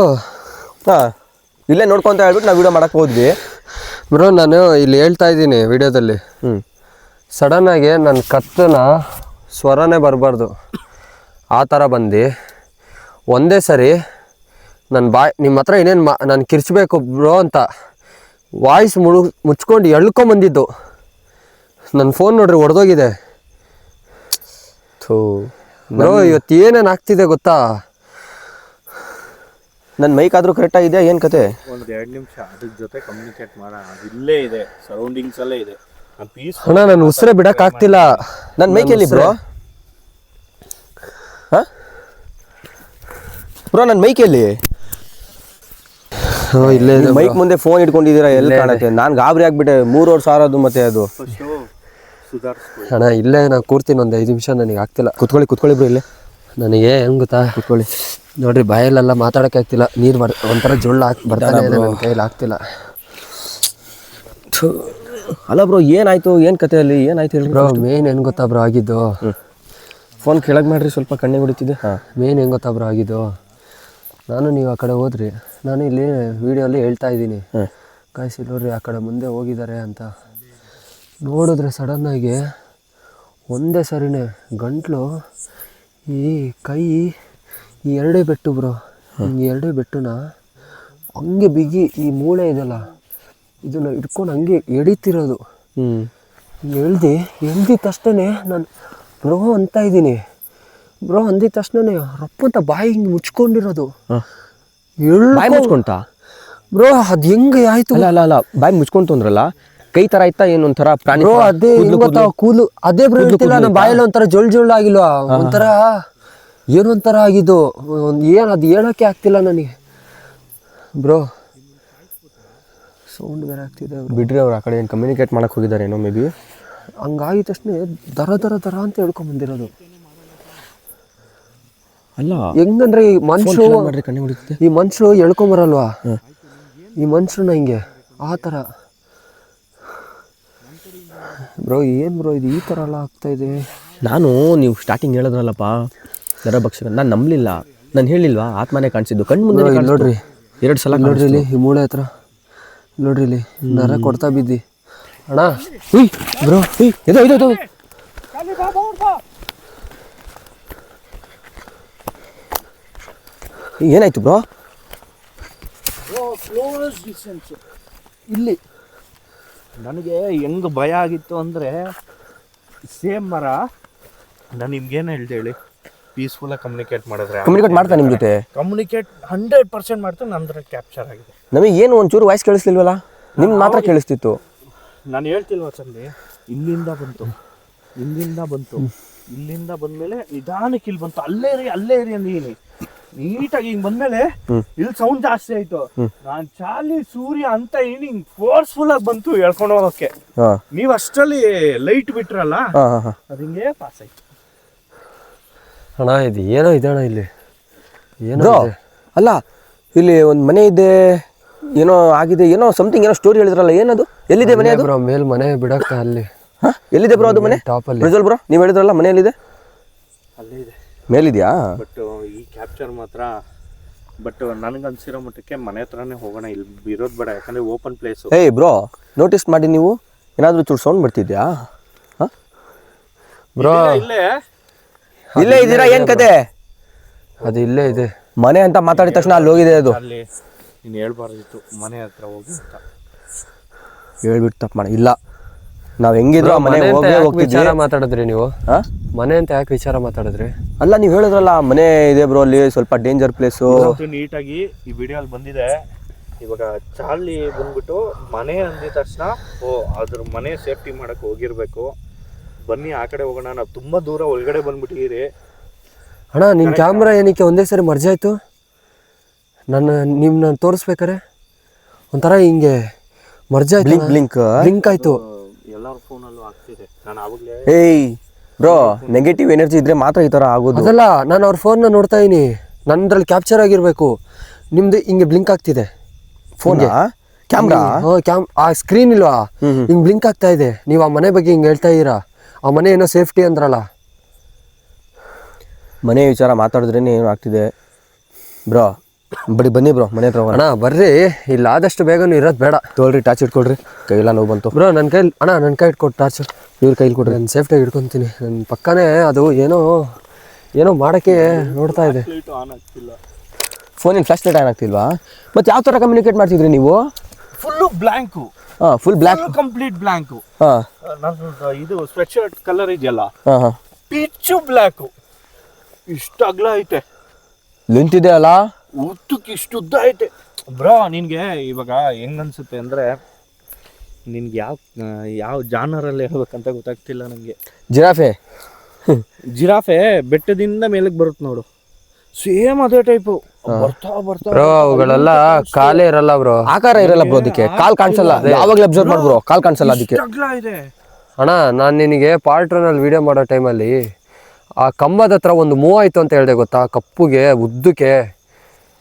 ಹಾಂ ಇಲ್ಲೇ ನೋಡ್ಕೊಂತ ಹೇಳ್ಬಿಟ್ಟು ನಾವು ವೀಡಿಯೋ ಮಾಡೋಕ್ಕೆ ಹೋದ್ವಿ ಬ್ರೋ. ನಾನು ಇಲ್ಲಿ ಹೇಳ್ತಾ ಇದ್ದೀನಿ ವಿಡಿಯೋದಲ್ಲಿ, ಸಡನ್ನಾಗಿ ನನ್ನ ಕತ್ತನ ಸ್ವರನೇ ಬರಬಾರ್ದು ಆ ಥರ ಬಂದು ಒಂದೇ ಸರಿ ನನ್ನ ನಿಮ್ಮ ಹತ್ರ ಇನ್ನೇನು ನಾನು ಕಿರ್ಚಬೇಕು ಬ್ರೋ ಅಂತ ವಾಯ್ಸ್ ಮುಚ್ಕೊಂಡು ಎಳ್ಕೊಂಬಂದಿದ್ದು. ನನ್ನ ಫೋನ್ ನೋಡ್ರಿ ಹೊಡೆದೋಗಿದೆ. ಥೂ ಬ್ರೋ, ಇವತ್ತು ಏನೇನು ಆಗ್ತಿದೆ ಗೊತ್ತಾ? ನನ್ನ ಮೈಕ್ ಆದರೂ ಕರೆಕ್ಟಾಗಿದೆಯಾ? ಏನು ಕತೆ? ಒಂದು 2 ನಿಮಿಷ ಅದ್ರ ಜೊತೆ ಕಮ್ಯುನಿಕೇಟ್ ಮಾಡೋಣ. ಅದು ಇಲ್ಲೇ ಇದೆ, ಸರೌಂಡಿಂಗ್ಸಲ್ಲೇ ಇದೆ. ಅಣ್ಣ ನಾನು ಉಸಿರೇ ಬಿಡೋಕ್ಕಾಗ್ತಿಲ್ಲ. ನನ್ನ ಮೈಕಲ್ಲಿ ಬ್ರೋ. ಹಾಂ ಬ್ರೋ, ನನ್ನ ಮೈಕಲ್ಲಿ ಇಲ್ಲೇ ಮೈಕ್ ಮುಂದೆ ಫೋನ್ ಇಟ್ಕೊಂಡಿದ್ದೀರಾ, ಎಲ್ಲಿ ಕಾಣುತ್ತೆ? ನಾನು ಗಾಬರಿ ಆಗ್ಬಿಟ್ಟೆ. 3,000 ಅದು ಮತ್ತೆ ಅದು. ಅಣ್ಣ ಇಲ್ಲೇ ನಾನು ಕೂರ್ತೀನಿ ಒಂದು 5 ನಿಮಿಷ, ನನಗೆ ಆಗ್ತಿಲ್ಲ. ಕುತ್ಕೊಳ್ಳಿ ಬ್ರೋ ಇಲ್ಲೇ. ನನಗೆ ಹೆಂಗೆ ಗೊತ್ತಾ, ಕುತ್ಕೊಳ್ಳಿ. ನೋಡ್ರಿ ಬಾಯಲ್ಲೆಲ್ಲ ಮಾತಾಡೋಕೆ ಆಗ್ತಿಲ್ಲ. ನೀರು ಒಂಥರ ಜೊಳ್ಳು ಬರ್ತಾನೆ ಇದೆ, ನನ್ನ ಕೈಯಲ್ಲಿ ಆಗ್ತಿಲ್ಲ. ಅಲ್ಲ ಬ್ರೋ, ಏನಾಯ್ತು? ಏನು ಕತೆಯಲ್ಲಿ ಏನಾಯ್ತು ಹೇಳಿ ಬ್ರೋ? ಮೇನ್ ಏನು ಗೊತ್ತಾ ಬ್ರೋ ಆಗಿದ್ದು? ಫೋನ್ ಕೆಳಗೆ ಮಾಡ್ರಿ, ಸ್ವಲ್ಪ ಕಣ್ಣಿಗೆ ಹೊಡಿತಿದ್ದೆ. ಹಾಂ, ಮೇನ್ ಹೆಂಗೆ ಗೊತ್ತಾ ಬ್ರೋ ಆಗಿದ್ದು? ನೀವು ಆ ಕಡೆ ಹೋದ್ರಿ, ನಾನು ಇಲ್ಲಿ ವೀಡಿಯೋಲ್ಲಿ ಹೇಳ್ತಾ ಇದ್ದೀನಿ ಗಾಯ್ಸ್, ಇಲ್ಲಿ ನೋಡ್ರಿ ಆ ಕಡೆ ಮುಂದೆ ಹೋಗಿದ್ದಾರೆ ಅಂತ. ನೋಡಿದ್ರೆ ಸಡನ್ನಾಗಿ ಒಂದೇ ಸರಿನೇ ಗಂಟ್ಲು, ಈ ಕೈ, ಈ 2 ಬೆಟ್ಟು ಬ್ರೋ, ಈ 2 ಬೆಟ್ಟನ ಹಂಗೆ ಬಿಗಿ, ಈ ಮೂಳೆ ಇದೆಲ್ಲ ಇದನ್ನು ಇಟ್ಕೊಂಡು ಹಂಗೆ ಎಳಿತಿರೋದು. ಎಳ್ದಿದ ತಕ್ಷಣ ನಾನು ಬ್ರೋ ಅಂತ ಇದ್ದೀನಿ. ಬ್ರೋ ಅಂದಿದ ತಕ್ಷಣ ರಪ್ಪಂತ ಬಾಯಿ ಹಿಂಗೆ ಮುಚ್ಕೊಂಡಿರೋದು. ಬಾಯಿ ಮುಚ್ಕೊಂತ ಬ್ರೋ? ಅದು ಹೆಂಗೆ ಆಯ್ತು? ಅಲ್ಲ ಬಾಯಿ ಮುಚ್ಕೊಂತು ಅಂದ್ರಲ್ಲ, ಕೈ ಥರ ಆಯ್ತಾ? ಏನು ಒಂಥರ ಪ್ರಾಣಿ? ಬ್ರೋ ಅದೇ ಕೂಲು ಅದೇ ಬ್ರೋ. ಹೇಳ್ತಿಲ್ಲ, ನಮ್ಮ ಬಾಯಲ್ಲಿ ಒಂಥರ ಜೊಳ್ಳು ಆಗಿಲ್ವಾ? ಒಂಥರ ಏನೊಂಥರ ಆಗಿದ್ದು. ಏನು ಅದು ಹೇಳೋಕ್ಕೆ ಆಗ್ತಿಲ್ಲ ನನಗೆ ಬ್ರೋ. ಸೌಂಡ್ ಬೇರೆ ಆಗ್ತಿದೆ ಬಿಡ್ರಿ. ಅವ್ರು ಆ ಕಡೆ ಏನು ಕಮ್ಯುನಿಕೇಟ್ ಮಾಡಕ್ಕೆ ಹೋಗಿದ್ದಾರೆ ಏನೋ, ಮೇ ಬಿ. ಹಂಗಾಗಿದ ತಕ್ಷಣ ದರ ಅಂತ ಹೇಳ್ಕೊಂಬಂದಿರೋದು. ಅಲ್ಲ ಹೆಂಗಂದ್ರೆ ಈ ಮನುಷ್ಯರು ಮಾಡ್ರಿ ಕಣ್ಣಿ ಹೊಡಿತದೆ. ಈ ಮನುಷ್ಯರು ಎಳ್ಕೊಂಬರಲ್ವಾ, ಈ ಮನುಷ್ಯರನ್ನ ಹಿಂಗೆ ಆ ಥರ. ಬ್ರೋ ಏನು ಬ್ರೋ ಇದು ಈ ಥರ ಎಲ್ಲ ಆಗ್ತಾ ಇದೆ? ನಾನು ನೀವು ಸ್ಟಾರ್ಟಿಂಗ್ ಹೇಳಿದ್ರಲ್ಲಪ್ಪ ನರಭಕ್ಷಕ, ನಾನು ನಂಬಲಿಲ್ಲ. ನಾನು ಹೇಳಿಲ್ವಾ ಆತ್ಮನೇ ಕಾಣಿಸಿದ್ದು ಕಣ್ಣು ಮುಂದೆ. ನೋಡ್ರಿ 2 ಸಲ ನೋಡ್ರಿ ಇಲ್ಲಿ ಈ ಮೂಳೆ ಹತ್ರ ನೋಡ್ರಿ, ಇಲ್ಲಿ ನರ ಕೊಡ್ತಾ ಬಿದ್ದಿ ಅಣ್ಣ. ಬ್ರೋ ಇದು ಏನಾಯ್ತು ಬ್ರೋ? ಇಲ್ಲಿ ನನಗೆ ಹೆಂಗೆ ಭಯ ಆಗಿತ್ತು ಅಂದರೆ ಸೇಮ್ ಮರ. ನಾನು ನಿಮ್ಗೇನು ಹೇಳ್ದೆ ಹೇಳಿ, ಪೀಸ್ಫುಲ್ಲಾಗಿ ಕಮ್ಯುನಿಕೇಟ್ ಮಾಡಿದ್ರೆ ಕಮ್ಯುನಿಕೇಟ್ ಮಾಡ್ತಾ ನಿಮ್ಮ ಜೊತೆ ಕಮ್ಯುನಿಕೇಟ್ 100% ಮಾಡ್ತಾ ನಂತರ ಕ್ಯಾಪ್ಚರ್ ಆಗಿದೆ. ನಮಗೆ ಏನು ಒಂಚೂರು ವಾಯ್ಸ್ ಕೇಳಿಸ್ಲಿಲ್ವಲ್ಲ, ನಿಮ್ಗೆ ಮಾತ್ರ ಕೇಳಿಸ್ತಿತ್ತು. ನಾನು ಹೇಳ್ತಿಲ್ವ ಚಂದಿ, ಇಲ್ಲಿಂದ ಬಂತು, ಇಲ್ಲಿಂದ ಬಂದಮೇಲೆ ನಿಧಾನಕ್ಕೆ ಇಲ್ಲಿ ಬಂತು. ಅಲ್ಲೇ ಇರಿ ಅಂದೀನಿ ನೀಟಾಗಿ ಹಿಂಗೆ ಬಂದಮೇಲೆ ಇಲ್ಲಿ ಸೌಂಡ್ ಜಾಸ್ತಿ ಆಯ್ತು. ನಾನು ಚಾಲಿ ಸೂರ್ಯ ಅಂತ ಹಿಂಗ್ ಫೋರ್ಸ್ಫುಲ್ ಆಗಿ ಬಂತು ಹೇಳ್ಕೊಂಡು ಹೋಗೋಕೆ. ನೀವು ಅಷ್ಟರಲ್ಲಿ ಲೈಟ್ ಬಿಟ್ರಲ್ಲ, ಅದು ಹಿಂಗೆ ಪಾಸ್ ಆಯ್ತು. ಅಣ್ಣ ಇದು ಏನೋ ಇದೆ ಅಣ್ಣ, ಇಲ್ಲಿ ಏನೋ ಬ್ರೋ ಅಲ್ಲ, ಇಲ್ಲಿ ಒಂದು ಮನೆ ಇದೆ, ಏನೋ ಆಗಿದೆ, ಏನೋ ಸಮಥಿಂಗ್, ಏನೋ ಸ್ಟೋರಿ ಹೇಳಿದ್ರಲ್ಲ, ಏನದು? ಎಲ್ಲಿದೆ ಮನೆ ಅದು? ಬ್ರೋ ಮೇಲ್ ಮನೆ ಬಿಡಕ್ಕ ಅಲ್ಲಿ. ಎಲ್ಲಿದೆ ಬ್ರೋ ಅದು ಮನೆ? ಟಾಪಲ್ಲಿ. ಪ್ರಜ್ವಲ್ ಬ್ರೋ ನೀವು ಹೇಳಿದ್ರಲ್ಲ ಮನೆ ಎಲ್ಲಿದೆ? ಅಲ್ಲೇ ಇದೆ, ಮೇಲಿದ್ಯಾ? ಬಟ್ ಈ ಕ್ಯಾಪ್ಚರ್ ಮಾತ್ರ, ಬಟ್ ನನಗೆ ಅನ್ಸಿರೋ ಮಟ್ಟಕ್ಕೆ ಮನೆ ಹತ್ರನೇ ಹೋಗೋಣ, ಇಲ್ಲಿ ಇರೋದು ಬೇಡ, ಯಾಕಂದ್ರೆ ಓಪನ್ ಪ್ಲೇಸು. ಏಯ್ ಬ್ರೋ ನೋಟಿಸ್ ಮಾಡಿ ನೀವು, ಏನಾದರೂ ಚೂರು ಸೌಂಡ್ ಬರ್ತಿದ್ಯಾ? ಬ್ರೋ ಇಲ್ಲೇ ಇದ್ದೀರಾ? ಏನು ಕತೆ? ಅದು ಇಲ್ಲೇ ಇದೆ ಮನೆ ಅಂತ ಮಾತಾಡಿದ ತಕ್ಷಣ ಅಲ್ಲಿ ಹೋಗಿದೆ ಅದು. ಅಲ್ಲಿ ನೀನು ಹೇಳ್ಬಾರ್ದಿತ್ತು ಮನೆ ಹತ್ರ ಹೋಗಿ ಅಂತ. ಹೇಳ್ಬಿಟ್ಟು ತಪ್ಪು ಮಾಡಿ. ಇಲ್ಲ, ನಾವು ಹೆಂಗಿದ್ರು ಆ ಮನೆ ಹೋಗೇ ಹೋಗ್ತಿದ್ವಿ. ವಿಚಾರ ಮಾತಾಡಿದ್ರಿ ನೀವು? ಮನೆ ಅಂತ ಯಾಕೆ ವಿಚಾರ ಮಾತಾಡಿದ್ರಿ? ಅಲ್ಲ ನೀವು ಹೇಳಿದ್ರಲ್ಲ ಮನೆ ಇದೆ ಬ್ರೋ ಅಲ್ಲಿ, ಸ್ವಲ್ಪ ಡೇಂಜರ್ ಪ್ಲೇಸು. ನೀಟಾಗಿ ಈ ವಿಡಿಯೋ ಅಲ್ಲಿ ಬಂದಿದೆ. ಇವಾಗ ಚಾರ್ಲಿ ಬಂದ್ಬಿಟ್ಟು ಮನೆ ಅಂದಿದ ತಕ್ಷಣ ಅದ್ರ ಮನೆ ಸೇಫ್ಟಿ ಮಾಡಕ್ಕೆ ಹೋಗಿರ್ಬೇಕು. ಬನ್ನಿ ಆ ಕಡೆ ಹೋಗೋಣ, ನಾವು ತುಂಬಾ ದೂರ ಒಳಗಡೆ ಬಂದ್ಬಿಟ್ಟಿದ್ದೀರಿ. ಅಣ್ಣ ನಿನ್ನ ಕ್ಯಾಮ್ರಾ ಏನಕ್ಕೆ ಒಂದೇ ಸರಿ ಮರ್ಜ್ ಆಯ್ತು? ನಿಮ್ಮನ್ನ ತೋರಿಸ್ಬೇಕಾರೆ ಒಂಥರ ಹಿಂಗೆ ಮರ್ಜ್ ಆಯ್ತು, ಬ್ಲಿಂಕ್ ಆಯ್ತು. ಎಲ್ಲರ ಫೋನಲ್ಲೂ ಆಗ್ತಿದೆ. ನಾನು ಆವಾಗಲೇ ಏಯ್ ಬ್ರೋ, ನೆಗೆಟಿವ್ ಎನರ್ಜಿ ಇದ್ರೆ ಮಾತ್ರ ಈ ಥರ ಆಗೋದು. ಅದಲ್ಲ, ನಾನು ಅವ್ರ ಫೋನ್ನ ನೋಡ್ತಾ ಇದೀನಿ, ನನ್ನದ್ರಲ್ಲಿ ಕ್ಯಾಪ್ಚರ್ ಆಗಿರಬೇಕು. ನಿಮ್ದು ಹಿಂಗೆ ಬ್ಲಿಂಕ್ ಆಗ್ತಿದೆ ಫೋನ್ ಕ್ಯಾಮ್ರಾ. ಆ ಸ್ಕ್ರೀನ್ ಇಲ್ವಾ, ಹಿಂಗೆ ಬ್ಲಿಂಕ್ ಆಗ್ತಾ ಇದೆ. ನೀವು ಆ ಮನೆ ಬಗ್ಗೆ ಹಿಂಗೆ ಹೇಳ್ತಾ ಇದ್ದೀರಾ, ಆ ಮನೆ ಏನೋ ಸೇಫ್ಟಿ ಅಂದ್ರಲ್ಲ. ಮನೆ ವಿಚಾರ ಮಾತಾಡಿದ್ರೇನೆ ಏನು ಆಗ್ತಿದೆ ಬ್ರೋ. ಬನ್ನಿ ಬ್ರೋ ಮನೆ ಹತ್ರ ಹೋಗೋಣ. ಅಣ್ಣ ಬರ್ರಿ, ಇಲ್ಲ ಆದಷ್ಟು ಬೇಗನೂ ಇರೋದು ಬೇಡ. ತೊಗೊಳ್ರಿ, ಟಾರ್ಚ್ ಇಟ್ಕೊಳ್ರಿ, ಕೈಯೆಲ್ಲ ನೋವು ಬಂತು. ಬ್ರೋ ನನ್ನ ಕೈಲಿ, ಅಣ್ಣ ನನ್ನ ಕೈ ಇಟ್ಕೊಟ್ಟು ಟಾರ್ಚ್ ಇವ್ರ ಕೈಲಿ ಕೊಡ್ರಿ. ನಾನು ಸೇಫ್ಟಿಯಾಗಿ ಇಟ್ಕೊತೀನಿ. ನನ್ನ ಪಕ್ಕನೇ ಅದು ಏನೋ ಮಾಡೋಕ್ಕೆ ನೋಡ್ತಾ ಇದೆ. ಆನ್ ಆಗ್ತಿಲ್ಲ, ಫೋನಿನ ಫ್ಲಾಶ್ ಲೈಟ್ ಆನ್ ಆಗ್ತಿಲ್ವಾ? ಮತ್ತೆ ಯಾವ ಥರ ಕಮ್ಯುನಿಕೇಟ್ ಮಾಡ್ತಿದ್ರಿ ನೀವು? Full blank. Full black, complete blank. ನನ್ನ ಇದು ಸ್ವೆಟ್ ಶರ್ಟ್ ಕಲರ್ ಇದೆಯಲ್ಲ, ಹಾಂ ಪಿಚ್ಚು ಬ್ಲ್ಯಾಕು. ಇಷ್ಟು ಅಗಲ ಐತೆ, ನಿಂತಿದೆ ಅಲ್ಲ, ಉದ್ದಕ್ಕೆ ಇಷ್ಟು ಉದ್ದ ಐತೆ. ಬ್ರೋ ನಿನ್ಗೆ ಇವಾಗ ಹೆಂಗ್ ಅನ್ಸುತ್ತೆ ಅಂದ್ರೆ, ನಿನ್ಗೆ ಯಾವ ಜಾನರಲ್ಲಿ ಹೇಳ್ಬೇಕಂತ ಗೊತ್ತಾಗ್ತಿಲ್ಲ ನನಗೆ. ಜಿರಾಫೆ ಬೆಟ್ಟದಿಂದ ಮೇಲಕ್ಕೆ ಬರುತ್ತೆ ನೋಡು, ಸೇಮ್ ಅದೇ ಟೈಪು. ಬ್ರೋ ಅವುಗಳೆಲ್ಲ ಕಾಲೇ ಇರಲ್ಲ ಬ್ರೋ, ಆಕಾರ ಇರಲ್ಲ ಬ್ರೋ, ಅದಕ್ಕೆ ಕಾಲ್ ಕಾಣಿಸಲ್ಲ. ಯಾವಾಗಲೂ ಅಬ್ಸರ್ವ್ ಮಾಡಿ ಬ್ರೋ, ಕಾಲ್ ಕಾಣಿಸಲ್ಲ ಅದಕ್ಕೆ. ಅಣ್ಣ ನಾನು ನಿನಗೆ ಪಾರ್ಟ್ 1 ವಿಡಿಯೋ ಮಾಡೋ ಟೈಮಲ್ಲಿ ಆ ಕಂಬದ ಹತ್ರ ಒಂದು ಮೂವ್ ಆಯ್ತು ಅಂತ ಹೇಳಿದೆ ಗೊತ್ತಾ, ಕಪ್ಪುಗೆ ಉದ್ದಕ್ಕೆ.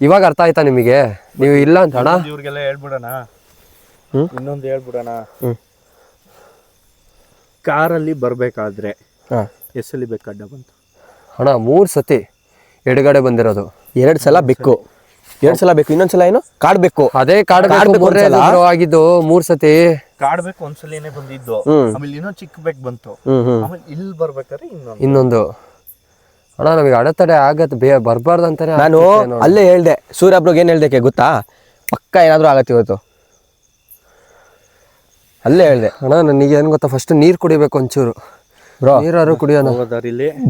ಇವಾಗ ಅರ್ಥ ಆಯ್ತಾ ನಿಮಗೆ? ನೀವು ಇಲ್ಲ ಅಂತ ಅಣ್ಣ. ಇವ್ರಿಗೆಲ್ಲ ಹೇಳ್ಬಿಡೋಣ, ಇನ್ನೊಂದು ಹೇಳ್ಬಿಡೋಣ. ಕಾರಲ್ಲಿ ಬರ್ಬೇಕಾದ್ರೆ ಎಸ್ಸಲ್ಲಿ ಬೇಕು ಅಡ್ಡ ಬಂತು ಅಣ್ಣ? 3 ಸತಿ ಎಡಗಡೆ ಬಂದಿರೋದು, 2 ಸಲ ಬೇಕು, 2 ಸಲ ಬೇಕು. ಇನ್ನೊಂದ್ಸಲ ಏನು ಕಾಡ್ಬೇಕು? ಅದೇ ಕಾಡ್ಬೇಕು ಆಗಿದ್ದು 3 ಸತಿ. ಕಾಡ್ಬೇಕು ಒಂದ್ಸಲಿನೇ ಬಂದಿದ್ದು, ಆಮೇಲೆ ಇನ್ನೊಂದು ಚಿಕ್ಕ ಬೇಕು ಬಂತು, ಆಮೇಲೆ ಇಲ್ಲಿ ಬರ್ಬೇಕಾದ್ರೆ ಇನ್ನೊಂದು. ಅಣ್ಣ ನಮಗೆ ಅಡೆತಡೆ ಆಗತ್ತೆ, ಬರ್ಬಾರ್ದು ಅಂತಾನೆ ನಾನು ಅಲ್ಲೇ ಹೇಳ್ದೆ. ಸೂರ್ಯ ಬ್ರೋಗ್ ಏನು ಹೇಳ್ದೆ ಗೊತ್ತಾ? ಪಕ್ಕ ಏನಾದರೂ ಆಗತ್ತೆ ಇವತ್ತು, ಅಲ್ಲೇ ಹೇಳ್ದೆ. ಅಣ್ಣ ನನಗೆ ಏನು ಗೊತ್ತಾ, ಫಸ್ಟ್ ನೀರು ಕುಡಿಬೇಕು ಒಂಚೂರು ಬ್ರೋ, ನೀರಾರು ಕುಡಿಯೋಣ.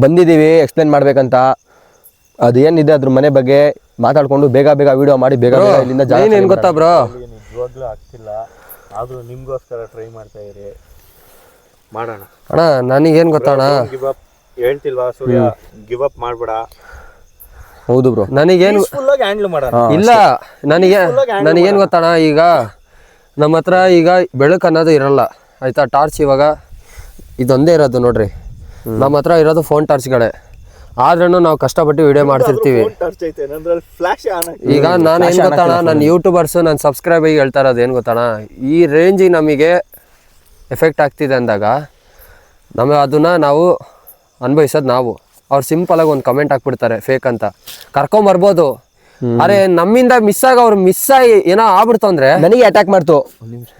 ಬಂದಿದ್ದೀವಿ ಎಕ್ಸ್ಪ್ಲೇನ್ ಮಾಡ್ಬೇಕಂತ. ಅದೇನಿದೆ ಅದ್ರ ಮನೆ ಬಗ್ಗೆ ಮಾತಾಡ್ಕೊಂಡು ಬೇಗ ವಿಡಿಯೋ ಮಾಡಿ ಬೇಗ ಇಲ್ಲಿಂದ ಜಾಯಿನ್. ಏನು ಗೊತ್ತಾ ಬ್ರೋ, ನಿಜವಾಗ್ಲೂ ಆಗ್ತಿಲ್ಲ, ಆದ್ರೂ ನಿಮ್ಗೋಸ್ಕರ ಟ್ರೈ ಮಾಡ್ತಾ ಇರಿ, ಮಾಡೋಣ. ಅಣ್ಣ ನನಗೇನು ಗೊತ್ತಣ್ಣ, ಹೇಳ್ತಿಲ್ವಾ ಸೂರ್ಯ, ಗಿವ್ ಅಪ್ ಮಾಡ್ಬೇಡ. ಹೌದು ಬ್ರೋ, ನನಗೇನು ಹ್ಯಾಂಡಲ್ ಮಾಡೋಣ. ಇಲ್ಲ, ನನಗೇನು ಗೊತ್ತಣ್ಣ, ಈಗ ನಮ್ಮ ಹತ್ರ ಈಗ ಬೆಳಕು ಅನ್ನೋದು ಇರಲ್ಲ ಆಯ್ತಾ. ಟಾರ್ಚ್ ಇವಾಗ ಇದೊಂದೇ ಇರೋದು ನೋಡ್ರಿ, ನಮ್ಮ ಹತ್ರ ಇರೋದು ಫೋನ್ ಟಾರ್ಚ್ಗಳೇ. ಆದ್ರೂ ನಾವು ಕಷ್ಟಪಟ್ಟು ವಿಡಿಯೋ ಮಾಡ್ತಿರ್ತೀವಿ. ಈಗ ನಾನು ಏನು ಗೊತ್ತಣ್ಣ, ನನ್ನ ಯೂಟ್ಯೂಬರ್ಸು ನನ್ನ ಸಬ್ಸ್ಕ್ರೈಬಿಗೆ ಹೇಳ್ತಾ ಇರೋದು ಏನು ಗೊತ್ತಣ್ಣ, ಈ ರೇಂಜಿಗೆ ನಮಗೆ ಎಫೆಕ್ಟ್ ಆಗ್ತಿದೆ ಅಂದಾಗ ಅದನ್ನು ನಾವು ಅನುಭವಿಸೋದು ನಾವು. ಅವ್ರು ಸಿಂಪಲಾಗಿ ಒಂದು ಕಮೆಂಟ್ ಹಾಕ್ಬಿಡ್ತಾರೆ ಫೇಕ್ ಅಂತ, ಕರ್ಕೊಂಬರ್ಬೋದು. ಅರೆ ನಮ್ಮಿಂದ ಅವ್ರು ಮಿಸ್ ಆಗಿ ಏನೋ ಆಗ್ಬಿಡ್ತು ಅಂದ್ರೆ ನನಗೆ ಅಟ್ಯಾಕ್ ಮಾಡ್ತು. ಒಂದು ನಿಮಿಷ,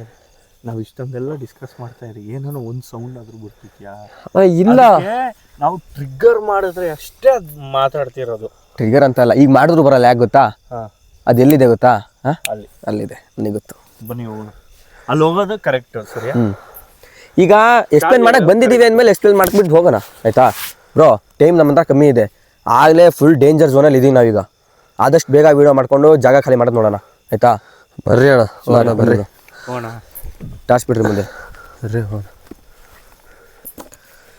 ನಾವು ಇಷ್ಟೊಂದೆಲ್ಲ ಡಿಸ್ಕಸ್ ಮಾಡ್ತಾ ಇರಿ, ಏನಾನ ಒಂದು ಸೌಂಡ್ ಆದ್ರೂ ಬರ್ತಿದ್ಯಾ? ಇಲ್ಲ, ನಾವು ಟ್ರಿಗ್ಗರ್ ಮಾಡಿದ್ರೆ ಅಷ್ಟೇ ಅದು ಮಾತಾಡ್ತಿರೋದು. ಟ್ರಿಗರ್ ಅಂತ ಅಲ್ಲ, ಈಗ ಮಾಡಿದ್ರು ಬರಲ್ಲ. ಯಾಕೆ ಗೊತ್ತಾ? ಅದು ಎಲ್ಲಿದೆ ಗೊತ್ತಾ? ಅಲ್ಲಿದೆ, ನನಗೆ ಗೊತ್ತು. ಬನ್ನಿ ಹೋಗೋಣ, ಅಲ್ಲಿ ಹೋಗೋದು ಕರೆಕ್ಟ್. ಸರಿ, ಈಗ ಎಕ್ಸ್ಪ್ಲೇನ್ ಮಾಡಕ್ ಬಂದಿದ್ದೀವಿ ಅಂದಮೇಲೆ ಎಕ್ಸ್ಪ್ಲೇನ್ ಮಾಡ್ಬಿಟ್ಟು ಹೋಗೋಣ, ಆಯ್ತಾ ಬ್ರೋ? ಟೈಮ್ ನಮ್ಮ ಹತ್ರ ಕಮ್ಮಿ ಇದೆ, ಆಗಲೇ ಫುಲ್ ಡೇಂಜರ್ ಝೋನಲ್ಲಿ ಇದೀವಿ ನಾವೀಗ. ಆದಷ್ಟು ಬೇಗ ವೀಡಿಯೋ ಮಾಡ್ಕೊಂಡು ಜಾಗ ಖಾಲಿ ಮಾಡೋದು ನೋಡೋಣ, ಆಯ್ತಾ? ಬರ್ರಿ ಅಣ್ಣ, ಬರ್ರಿ ಹೋಗೋಣ. ಟಾಸ್ ಬಿಡ್ರಿ ಮುಂದೆ, ಬರ್ರಿ ಹೋಗೋಣ.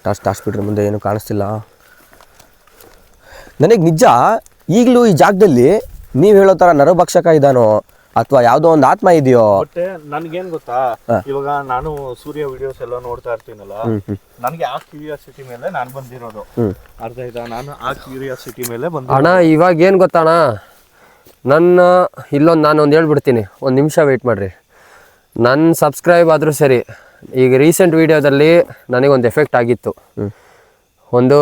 ಟಾಸ್ ಬಿಡ್ರಿ ಮುಂದೆ, ಏನು ಕಾಣಿಸ್ತಿಲ್ಲ ನನಗೆ. ನಿಜ ಈಗಲೂ ಈ ಜಾಗದಲ್ಲಿ ನೀವು ಹೇಳೋ ಥರ ನರಭಕ್ಷಕ ಇದ್ದಾನೋ ಅಥವಾ ಯಾವುದೋ ಒಂದು ಆತ್ಮ ಇದೆಯೋ? ಮತ್ತೆ ನನ್ಗೇನ್ ಗೊತ್ತಾ, ಇವಾಗ ನಾನು ಸೂರ್ಯ ವಿಡಿಯೋಸ್ ಎಲ್ಲ ನೋಡ್ತಾ ಇರ್ತೀನಲ್ಲ, ನನಗೆ ಆ ಕ್ಯೂರಿಯಾಸಿಟಿ ಮೇಲೆ ನಾನು ಬಂದಿರೋದು. ಅರ್ಥ ಆಯ್ತಾ? ನಾನು ಆ ಕ್ಯೂರಿಯಾಸಿಟಿ ಮೇಲೆ ಬಂದ. ಅಣ್ಣ ಇವಾಗ ಏನು ಗೊತ್ತಣ್ಣ, ನಾನೊಂದು ಹೇಳ್ಬಿಡ್ತೀನಿ, ಒಂದು ನಿಮಿಷ ವೆಯ್ಟ್ ಮಾಡಿರಿ. ನನ್ನ ಸಬ್ಸ್ಕ್ರೈಬ್ ಆದರೂ ಸರಿ, ಈಗ ರೀಸೆಂಟ್ ವೀಡಿಯೋದಲ್ಲಿ ನನಗೊಂದು ಎಫೆಕ್ಟ್ ಆಗಿತ್ತು. ಒಂದು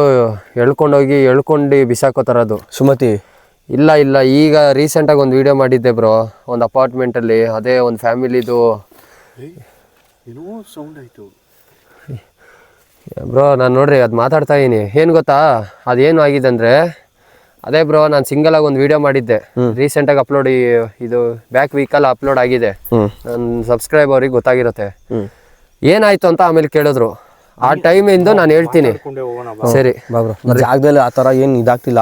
ಎಳ್ಕೊಂಡು ಬಿಸಾಕೋ ಥರದ್ದು. ಸುಮತಿ ಇಲ್ಲ, ಈಗ ರೀಸೆಂಟಾಗಿ ಒಂದು ವೀಡಿಯೋ ಮಾಡಿದ್ದೆ ಬ್ರೋ, ಒಂದು ಅಪಾರ್ಟ್ಮೆಂಟಲ್ಲಿ. ಅದೇ ಒಂದು ಫ್ಯಾಮಿಲಿದು ಏನೋ ಸೌಂಡ್ ಆಯಿತು ಬ್ರೋ. ನಾನು ನೋಡ್ರಿ ಅದು ಮಾತಾಡ್ತಾ ಇದ್ದೀನಿ. ಏನು ಗೊತ್ತಾ, ಅದೇನು ಆಗಿದೆ ಅಂದರೆ, ಅದೇ ಬ್ರೋ, ನಾನು ಸಿಂಗಲಾಗಿ ಒಂದು ವೀಡಿಯೋ ಮಾಡಿದ್ದೆ ರೀಸೆಂಟಾಗಿ ಇದು ಬ್ಯಾಕ್ ವೀಕಲ್ಲಿ ಅಪ್ಲೋಡ್ ಆಗಿದೆ. ನನ್ನ ಸಬ್ಸ್ಕ್ರೈಬ್ ಅವ್ರಿಗೆ ಗೊತ್ತಾಗಿರುತ್ತೆ ಏನಾಯ್ತು ಅಂತ. ಆಮೇಲೆ ಕೇಳಿದ್ರು, ಆ ಟೈಮಿಂದ ನಾನು ಹೇಳ್ತೀನಿ. ಸರಿ ಬಾಬ್ರು, ಜಾಗದಲ್ಲಿ ಆ ಥರ ಏನು ಇದಾಗ್ತಿಲ್ಲ,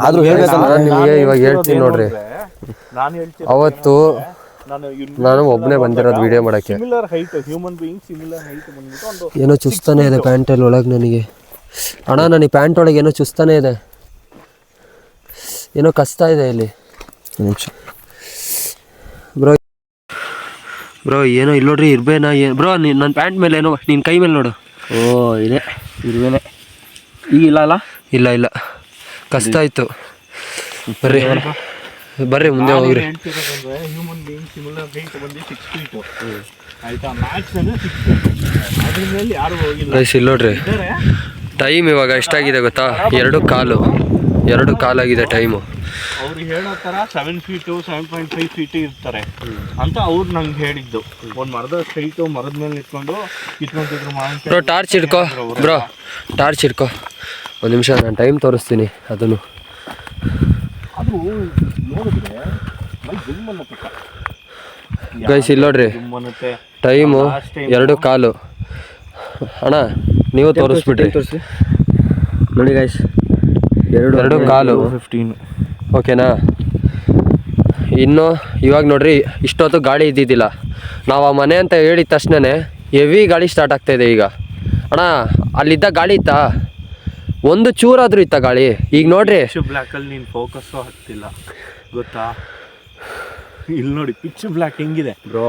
ಆದರೂ ಹೇಳ್ಬೇಕಂದ್ರೆ ನಿಮಗೆ ಇವಾಗ ಹೇಳ್ತೀನಿ ನೋಡ್ರಿ. ಅವತ್ತು ನಾನು ಒಬ್ಬನೇ ಬಂದಿರೋದು ವಿಡಿಯೋ ಮಾಡೋಕ್ಕೆ. ಏನೋ ಚುಸ್ತಾನೆ ಇದೆ ಪ್ಯಾಂಟಲ್ಲಿ ಒಳಗೆ ನನಗೆ. ಅಣ್ಣ ನನಗೆ ಪ್ಯಾಂಟ್ ಒಳಗೆ ಏನೋ ಚುಸ್ತಾನೆ ಇದೆ, ಏನೋ ಕಷ್ಟ ಇದೆ ಇಲ್ಲಿ. ನಿಮಿಷ ಬ್ರೋ ಏನೋ ಇಲ್ಲಿ ನೋಡ್ರಿ, ಇರ್ಬೇನಾ ಬ್ರೋ? ನನ್ನ ಪ್ಯಾಂಟ್ ಮೇಲೆ ಏನೋ, ನಿನ್ನ ಕೈ ಮೇಲೆ ನೋಡು. ಓ ಇದೆ, ಇರ್ಬೇನೆ. ಈಗ ಇಲ್ಲ ಅಲ್ಲ? ಇಲ್ಲ, ಕಷ್ಟ ಆಯಿತು. ಬರ್ರಿ ಮುಂದೆ ಹೋಗ್ರಿ. ಹ್ಯೂಮನ್ ಬೀಯಿಂಗ್ ಸಿಮಿಲರ್ ಹೈಟ್ ಬಂದು 6 ಫೀಟ್ ಆಯ್ತಾ, ಮ್ಯಾಕ್ಸ್ ಅಂದ್ರೆ 6 ಫೀಟ್. ಅದ್ರ ಮೇಲೆ ಯಾರು ಹೋಗಿಲ್ಲ. ಇಲ್ಲಿ ನೋಡ್ರಿ, ಟೈಮ್ ಇವಾಗ ಎಷ್ಟಾಗಿದೆ ಗೊತ್ತಾ? 2 ಕಾಲಾಗಿದೆ ಟೈಮು. ಅವ್ರಿಗೆ ಹೇಳೋ ಥರ 7 ಫೀಟು 7.5 ಫೀಟ್ ಇರ್ತಾರೆ ಅಂತ ಅವ್ರು ನಂಗೆ ಹೇಳಿದ್ದು. ಒಂದು ಮರದ ಸ್ಟ್ರೈಟು ಮರದ ಮೇಲೆ ಕಿತ್ಕೊಂತಿದ್ರು. ಬ್ರೋ ಟಾರ್ಚ್ ಹಿಡ್ಕೋ, ಒಂದು ನಿಮಿಷ, ನಾನು ಟೈಮ್ ತೋರಿಸ್ತೀನಿ. ಅದನ್ನು ಅದು ನೋಡಿದ್ರೆ ಗೈಸ್ ಇಲ್ಲಿ ನೋಡ್ರಿ, ಟೈಮು 2:15. ಅಣ್ಣ ನೀವು ತೋರಿಸ್ಬಿಟ್ರಿ ನೋಡಿ ಗೈಸ್, 2:15. ಓಕೆನಾ? ಇನ್ನು ಇವಾಗ ನೋಡ್ರಿ, ಇಷ್ಟೊತ್ತು ಗಾಳಿ ಇದ್ದಿದ್ದಿಲ್ಲ. ನಾವು ಆ ಮನೆ ಅಂತ ಹೇಳಿದ ತಕ್ಷಣನೇ ಹೆವಿ ಗಾಳಿ ಸ್ಟಾರ್ಟ್ ಆಗ್ತಾಯಿದೆ ಈಗ. ಅಣ್ಣ ಅಲ್ಲಿದ್ದ ಗಾಳಿ ಇತ್ತಾ? ಒಂದು ಚೂರಾದ್ರೂ ಇತ್ತ ಗಾಳಿ? ಈಗ ನೋಡ್ರಿ, ಬ್ಲ್ಯಾಕಲ್ಲಿ ನೀನು ಫೋಕಸ್ಸು ಆಗ್ತಿಲ್ಲ ಗೊತ್ತಾ? ಇಲ್ಲಿ ನೋಡಿ ಪಿಚ್ ಬ್ಲ್ಯಾಕ್ ಹೆಂಗಿದೆ ಬ್ರೋ.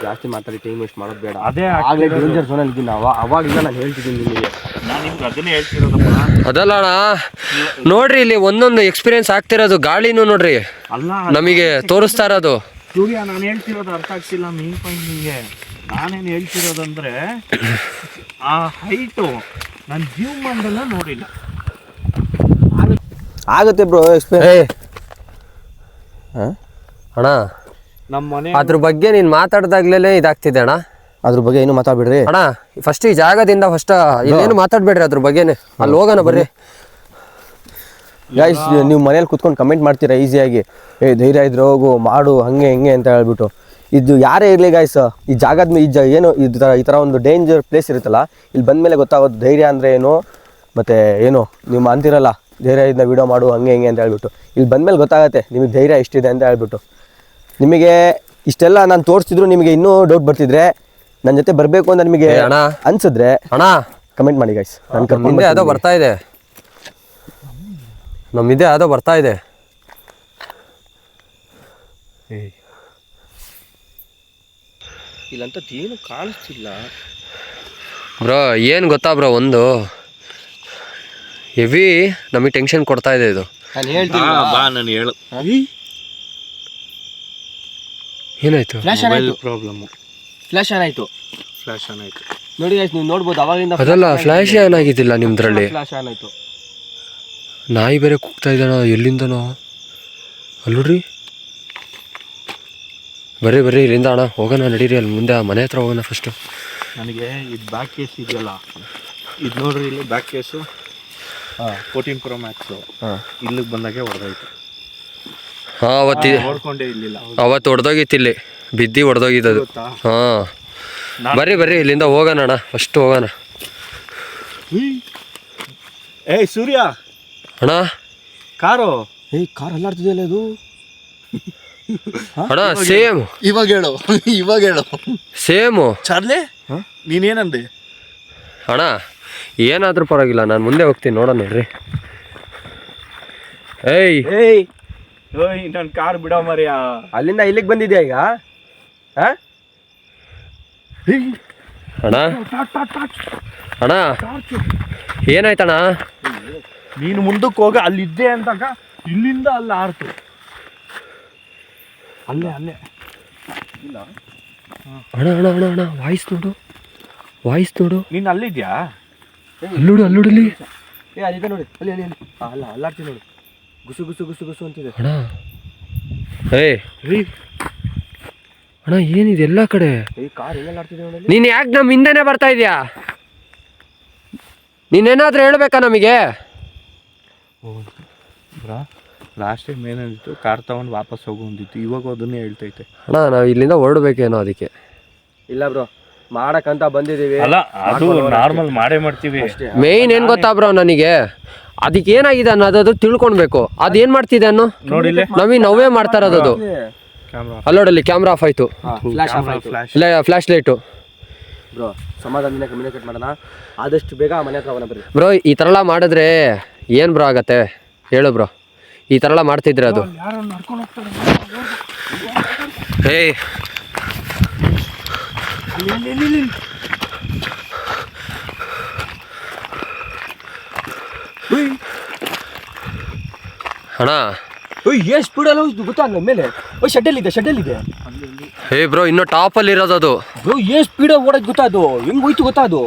ಜಾಸ್ತಿ ಮಾತಾಡಿ ಟೈಮ್ ವೇಸ್ಟ್ ಮಾಡೋದು ಬೇಡ. ಅದೇ ಆಗಲೇ ಡೇಂಜರ್ ಝೋನಲ್ಲಿ ಇದ್ದೀನಿ ನಾವು. ಅವಾಗಿಂದ ನಾನು ಹೇಳ್ತಿದ್ದೀನಿ ನಿಮಗೆ, ನಾನು ನಿಮ್ಗೆ ಅದನ್ನೇ ಹೇಳ್ತಿರೋದಪ್ಪ. ಅದಲ್ಲ ಅಣ್ಣ, ನೋಡ್ರಿ ಇಲ್ಲಿ ಒಂದೊಂದು ಎಕ್ಸ್ಪೀರಿಯನ್ಸ್ ಆಗ್ತಿರೋದು. ಗಾಳಿನೂ ನೋಡ್ರಿ ಅಲ್ಲ ನಮಗೆ ತೋರಿಸ್ತಾ ಇರೋದು. ಸೂರ್ಯ, ನಾನು ಹೇಳ್ತಿರೋದು ಅರ್ಥ ಆಗ್ತಿಲ್ಲ ಮೇನ್ ಪಾಯಿಂಟ್ ನಿಮಗೆ. ನಾನೇನು ಹೇಳ್ತಿರೋದಂದ್ರೆ, ಆ ಹೈಟು ನನ್ನ ಜೀವಮಾನದಲ್ಲ ನೋಡಿಲ್ಲ. ಆಗುತ್ತೆ ಬ್ರೋ ಅಣ್ಣ. ನಮ್ಮ ಮನೆ ಅದ್ರ ಬಗ್ಗೆ ನೀನು ಮಾತಾಡ್ದಾಗ್ಲೇ ಇದಾಗ್ತಿದೆ ಅಣ್ಣ. ಅದ್ರ ಬಗ್ಗೆ ಏನು ಮಾತಾಡ್ಬಿಡ್ರಿ ಅಣ್ಣ. ಫಸ್ಟ್ ಈ ಜಾಗದಿಂದ ಇಲ್ಲೇನು ಮಾತಾಡ್ಬೇಡ್ರಿ ಅದ್ರ ಬಗ್ಗೆನೆ. ಅಲ್ಲಿ ಹೋಗೋಣ ಬರ್ರಿ. ಗೈಸ್, ನೀವು ಮನೇಲಿ ಕುತ್ಕೊಂಡು ಕಮೆಂಟ್ ಮಾಡ್ತೀರಾ ಈಸಿಯಾಗಿ, ಧೈರ್ಯ ಇದ್ರೆ ಹೋಗು ಮಾಡು ಹಂಗೆ ಹಿಂಗೆ ಅಂತ ಹೇಳ್ಬಿಟ್ಟು. ಇದು ಯಾರೇ ಇರಲಿ ಗೈಸ್, ಈ ಜಾಗದ ಏನು ಈ ಥರ ಒಂದು ಡೇಂಜರ್ ಪ್ಲೇಸ್ ಇರುತ್ತಲ್ಲ, ಇಲ್ಲಿ ಬಂದಮೇಲೆ ಗೊತ್ತಾಗೋದು ಧೈರ್ಯ ಅಂದರೆ ಏನು. ಮತ್ತು ಏನು ನೀವು ಅಂತಿರಲ್ಲ, ಧೈರ್ಯ ಇದನ್ನ ವಿಡಿಯೋ ಮಾಡು ಹಂಗೆ ಹಿಂಗೆ ಅಂತ ಹೇಳ್ಬಿಟ್ಟು. ಇಲ್ಲಿ ಬಂದಮೇಲೆ ಗೊತ್ತಾಗುತ್ತೆ ನಿಮಗೆ ಧೈರ್ಯ ಎಷ್ಟಿದೆ ಅಂತ ಹೇಳ್ಬಿಟ್ಟು. ನಿಮಗೆ ಇಷ್ಟೆಲ್ಲ ನಾನು ತೋರಿಸ್ತಿದ್ರು ನಿಮಗೆ ಇನ್ನೂ ಡೌಟ್ ಬರ್ತಿದ್ರೆ, ನನ್ನ ಜೊತೆ ಬರಬೇಕು ಅಂತ ನಿಮಗೆ ಅನ್ಸಿದ್ರೆ ಅಣ್ಣ ಕಮೆಂಟ್ ಮಾಡಿ ಗೈಸ್. ನಮ್ಮಿಂದೆ ಯಾವುದೋ ಬರ್ತಾ ಇದೆ. ಇಲ್ಲಂತದ್ದು ಏನು ಕಾಣಿಸ್ತಿಲ್ಲ ಬ್ರೋ. ಏನು ಗೊತ್ತಾ ಬ್ರೋ, ಒಂದು ಹೆವಿ ನಮಗೆ ಟೆನ್ಷನ್ ಕೊಡ್ತಾ ಇದೆ ಇದು. ನಾನು ಹೇಳ್ತೀನಿ ಬಾ ನಾನು ಹೇಳು. ಏನಾಯ್ತು? ಫ್ಲಾಶ್ ಆನ್ ಆಯ್ತು, ಪ್ರಾಬ್ಲಮ್. ಫ್ಲಾಶ್ ಆನ್ ಆಯ್ತು ನೋಡಿ guys, ನೀವು ನೋಡ್ಬೋದು ಅವಾಗಿಂದ ಅದಲ್ಲ ಫ್ಲಾಶ್ ಆನ್ ಆಗಿದ್ದಿಲ್ಲ ನಿಮ್ದ್ರಲ್ಲಿ. ಫ್ಲಾಶ್ ಆನ್ ಆಯ್ತು. ನಾಯಿ ಬೇರೆ ಕೂಗ್ತಾ ಇದ್ದಾನ ಎಲ್ಲಿಂದನೋ. ಅಲ್ಲಿ ನೋಡ್ರಿ, ಬರ್ರಿ ಇಲ್ಲಿಂದ ಅಣ್ಣ ಹೋಗೋಣ, ನಡೀರಿ ಅಲ್ಲಿ ಮುಂದೆ ಮನೆ ಹತ್ರ ಹೋಗೋಣ ಫಸ್ಟು. ನನಗೆ ಇದು ಬ್ಯಾಕ್ ಕೇಸ್ ಇದೆಯಲ್ಲ, ಇದು ನೋಡ್ರಿ ಇಲ್ಲಿ ಬ್ಯಾಕ್ ಕೇಸು 14 Pro Max ಇಲ್ಲಿಗೆ ಬಂದಾಗೆ ಹೊಡೆದೋಯ್ತು. ಹಾಂ ನೋಡ್ಕೊಂಡೇ ಇಲ್ಲಿಲ್ಲ, ಅವತ್ತು ಹೊಡೆದೋಗಿತ್ತು, ಇಲ್ಲಿ ಬಿದ್ದು ಹೊಡೆದೋಗಿದ್ದು. ಹಾಂ ಬರ್ರಿ ಇಲ್ಲಿಂದ ಹೋಗೋಣ ಅಣ್ಣ, ಫಸ್ಟ್ ಹೋಗೋಣ. ಏಯ್ ಸೂರ್ಯ ಅಣ್ಣ, ಕಾರು ಕಾರ್ ಅಲ್ಲಾಡ್ತಿದೆಯಲ್ಲ ಇದು. ಅಣ್ಣ ಸೇಮ್ ಇವಾಗ ಹೇಳು ಸೇಮು. ಚಾರ್ಲಿ ನೀನೇನಂದೆ? ಅಣ್ಣ ಏನಾದರೂ ಪರವಾಗಿಲ್ಲ, ನಾನು ಮುಂದೆ ಹೋಗ್ತೀನಿ, ನೋಡೋಣ ನೋಡ್ರಿ. ಏಯ್ ನನ್ನ ಕಾರ್ ಬಿಡೋ ಮರ್ಯಾ. ಅಲ್ಲಿಂದ ಇಲ್ಲಿಗೆ ಬಂದಿದ್ಯಾ ಈಗ? ಅಣ್ಣ ಏನಾಯ್ತಣ್ಣ? ನೀನು ಮುಂದಕ್ಕೆ ಹೋಗ, ಅಲ್ಲಿದ್ದೆ ಅಂತಾಗ ಇಲ್ಲಿಂದ ಅಲ್ಲಿ ಆರ್ತು. ಅಲ್ಲೇ ಅಣ್ಣ ವಾಯ್ಸ್ ನೋಡು. ನೀನು ಅಲ್ಲಿದ್ಯಾ? ಅಲ್ಲೋಡಲಿ. ಅಲ್ಲಿದೆ ನೋಡಿ, ಅಲ್ಲಿ ಅಲ್ಲ ಅಲ್ಲಾಡ್ತೀನಿ ನೋಡಿ, ಗುಸು ಅಂತಿದೆ. ಅಣ್ಣ ಅಣ್ಣ ಏನಿದೆ ಎಲ್ಲ ಕಡೆ? ಕಾರ್ ಎಲ್ಲಾಡ್ತಿದೆ ನೋಡಿ. ನೀನು ಯಾಕೆ ನಮ್ಮ ಹಿಂದೆನೇ ಬರ್ತಾ ಇದೀಯಾ? ನೀನೇನಾದ್ರೂ ಹೇಳ್ಬೇಕಾ ನಮಗೆ? ಲಾಸ್ಟ್ ಟೈಮ್ ಏನಾದಿತ್ತು, ಕಾರ್ ತಗೊಂಡು ವಾಪಸ್ ಹೋಗೋದಿತ್ತು, ಇವಾಗ ಅದನ್ನೇ ಹೇಳ್ತೈತೆ. ಅಣ್ಣ ನಾವು ಇಲ್ಲಿಂದ ಹೊರಡ್ಬೇಕೇನೋ ಅದಕ್ಕೆ. ಇಲ್ಲ ಬ್ರೋ, ಮಾಡಕ್ಕಂತ ಬಂದಿದ್ದೀವಿ. ಅಲ್ಲ ಅದು ನಾರ್ಮಲ್ ಮಾಡೇ ಮಾಡ್ತೀವಿ. ಮೇಯ್ನ್ ಏನು ಗೊತ್ತಾ ಬ್ರೋ, ನನಗೆ ಅದಕ್ಕೆ ಏನಾಗಿದೆ ಅನ್ನೋದು ತಿಳ್ಕೊಳ್ಬೇಕು. ಅದೇನು ಮಾಡ್ತಿದೆ ಅನ್ನೋ ನೋಡಿಲ್ಲ, ನೋವೇ ಮಾಡ್ತಾ ಇರೋದು. ಅಲ್ಲೋಡಲ್ಲಿ ಕ್ಯಾಮ್ರಾ ಆಫ್ ಆಯ್ತು, ಫ್ಲಾಶ್ ಲೈಟು. ಬ್ರೋ ಸಮಾಧಾನದಿಂದ ಕಮ್ಯುನಿಕೇಟ್ ಮಾಡೋಣ, ಆದಷ್ಟು ಬೇಗ ಮನೆ ಹತ್ರ ಹೋಗೋಣ ಬರ್ರಿ. ಬ್ರೋ ಈ ಥರ ಎಲ್ಲ ಮಾಡಿದ್ರೆ ಏನು ಬ್ರೋ ಆಗತ್ತೆ ಹೇಳು ಬ್ರೋ? ಈ ಥರ ಎಲ್ಲ ಮಾಡ್ತಿದ್ರೆ ಅದು ಏಯ್ ಅಣ್ಣ ಎಷ್ಟು ಸ್ಪೀಡಲ್ಲಿ ಹೋಯ್ತು ಗೊತ್ತಾ? ಮೇಲೆ ಶೆಡ್ಡಲ್ ಇದೆ. ಹೇ ಬ್ರೋ ಇನ್ನೂ ಟಾಪಲ್ಲಿ ಇರೋದು ಅದು. ಬ್ರೋ ಎಷ್ಟು ಸ್ಪೀಡಾಗಿ ಓಡೋದು ಗೊತ್ತಾ? ಅದು ಹೆಂಗೆ ಹೋಯ್ತು ಗೊತ್ತಾ? ಅದು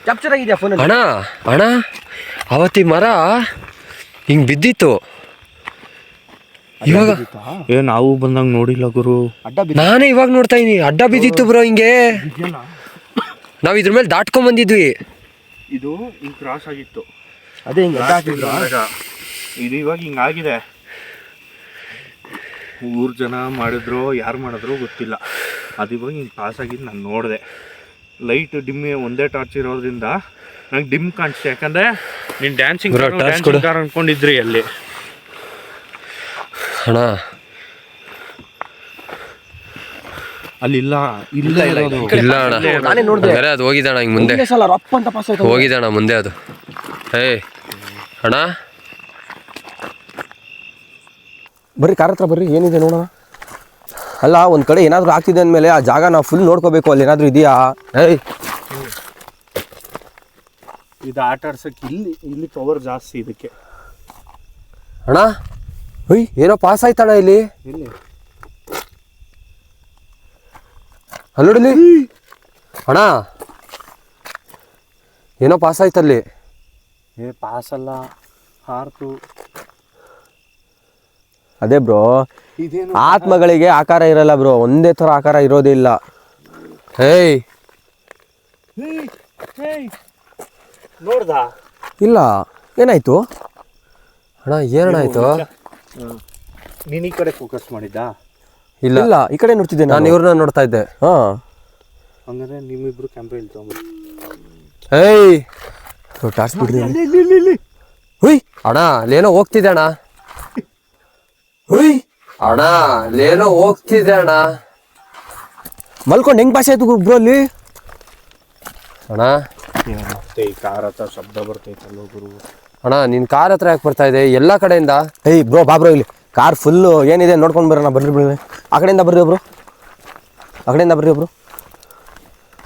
ಕ್ಯಾಪ್ಚರ್ ಆಗಿದೆಯಾ ಫೋನ್? ಅಣ್ಣ ಅವತ್ತಿ ಮರ ಹಿಂಗೆ ಬಿದ್ದಿತ್ತು. ಇವಾಗ ನಾವು ಬಂದಂಗೆ ನೋಡಿಲ್ಲ ಗುರು. ನಾನೇ ಇವಾಗ ನೋಡ್ತಾ ಇದೀನಿ, ಅಡ್ಡ ಬಿದ್ದಿತ್ತು ಬ್ರೋ ಹಿಂಗೆ. ನಾವು ಇದ್ರ ಮೇಲೆ ದಾಟ್ಕೊಂಡ್ ಬಂದಿದ್ವಿ. ಇದು ಹಿಂಗೆ ಕ್ರಾಸ್ ಆಗಿತ್ತು, ಅದೇ ಹಿಂಗೆ ಇದು ಇವಾಗ ಹಿಂಗಾಗಿದೆ. ಊರು ಜನ ಮಾಡಿದ್ರು ಯಾರು ಮಾಡಿದ್ರು ಗೊತ್ತಿಲ್ಲ, ಅದು ಇವಾಗ ಹಿಂಗೆ ಕ್ರಾಸ್ ಆಗಿದ್ದು ನಾನು ನೋಡಿದೆ. ಲೈಟ್ ಡಿಮ್ಮಿ ಒಂದೇ ಟಾರ್ಚ್ ಇರೋದ್ರಿಂದ ನಂಗೆ ಡಿಮ್ ಕಾಣಿಸ್ತೆ, ಯಾಕಂದರೆ ನೀನು ಡ್ಯಾನ್ಸಿಂಗ್ ಕಾರ್ ಅನ್ಕೊಂಡಿದ್ರಿ ಅಲ್ಲಿ. ಅಣ್ಣ ಅಲ್ಲಿಲ್ಲ ಇಲ್ಲ ಅಣ್ಣ, ಅದು ಹೋಗಿದ್ದಣ್ಣ ಹಿಂಗೆ ಮುಂದೆ ಹೋಗಿದ್ದಣ್ಣ ಮುಂದೆ ಅದು. ಅಣ್ಣ ಬರ್ರಿ ಕಾರ್ ಹತ್ರ ಬರ್ರಿ, ಏನಿದೆ ನೋಡೋಣ. ಅಲ್ಲ ಒಂದು ಕಡೆ ಏನಾದರೂ ಆಗ್ತಿದೆ ಅಂದಮೇಲೆ ಆ ಜಾಗ ನಾವು ಫುಲ್ ನೋಡ್ಕೋಬೇಕು, ಅಲ್ಲಿ ಏನಾದರೂ ಇದೆಯಾ? ಇದು ಆಟ ಆಡ್ಸಕ್ಕೆ ಇಲ್ಲಿ ಪವರ್ ಜಾಸ್ತಿ ಇದಕ್ಕೆ. ಅಣ್ಣ ಏನೋ ಪಾಸ್ ಆಯ್ತಣ್ಣ ಇಲ್ಲಿ. ಅಲ್ಲೋಡಲಿ ಅಣ್ಣ, ಏನೋ ಪಾಸ್ ಆಯ್ತಲ್ಲಿ. ಪಾಸ್ ಅಲ್ಲ, ಹಾರ್ತು. ಅದೇ ಬ್ರೋ, ಆತ್ಮಗಳಿಗೆ ಆಕಾರ ಇರಲ್ಲ ಬ್ರೋ, ಒಂದೇ ಥರ ಆಕಾರ ಇರೋದೇ ಇಲ್ಲ. ನೋಡ್ದಾ? ಇಲ್ಲ, ಏನಾಯ್ತು ಅಣ್ಣ? ಏನಾಯ್ತು? ನೀನು ಈ ಕಡೆ ಫೋಕಸ್ ಮಾಡಿದ್ದಾ? ಇಲ್ಲ ಈ ಕಡೆ ನೋಡ್ತಿದ್ದೆ ನಾನು ಇವ್ರನ್ನ ನೋಡ್ತಾ ಇದ್ದೆ. ಹಂಗಾದ್ರೆ ನಿಮ್ಮಿಬ್ರು ಕ್ಯಾಮ್ರಾ ಇಲ್ಲಿ ತಗೊಂಡ್ಬಿ. ಟಾರ್ಚ್ ಬಿಡ್ರಿ. ಅಣ್ಣ ಅಲ್ಲೇನೋ ಹೋಗ್ತಿದ್ದೆ ಅಣ್ಣ. ಅಣ್ಣ ಅಲ್ಲೇನೋ ಹೋಗ್ತಿದ್ದೆ ಅಣ್ಣ. ಮಲ್ಕೊಂಡು ಹೆಂಗ್ ಭಾಷೆ ಆಯ್ತು ಬ್ರೋ ಅಲ್ಲಿ? ಅಣ್ಣ ಈ ಕಾರ್ ಹತ್ರ ಶಬ್ದ ಬರ್ತೈತಲ್ಲ ಗುರು. ಅಣ್ಣ ನಿನ್ ಕಾರ್ ಹತ್ರ ಯಾಕೆ ಬರ್ತಾ ಇದೆ ಎಲ್ಲ ಕಡೆಯಿಂದ? ಬ್ರೋ ಬ್ರೋ ಇಲ್ಲಿ ಕಾರ್ ಫುಲ್ಲು ಏನಿದೆ ನೋಡ್ಕೊಂಡು ಬರೋಣ. ಬರ್ರಿ ಆ ಕಡೆಯಿಂದ ಬರ್ರಿ ಒಬ್ರು,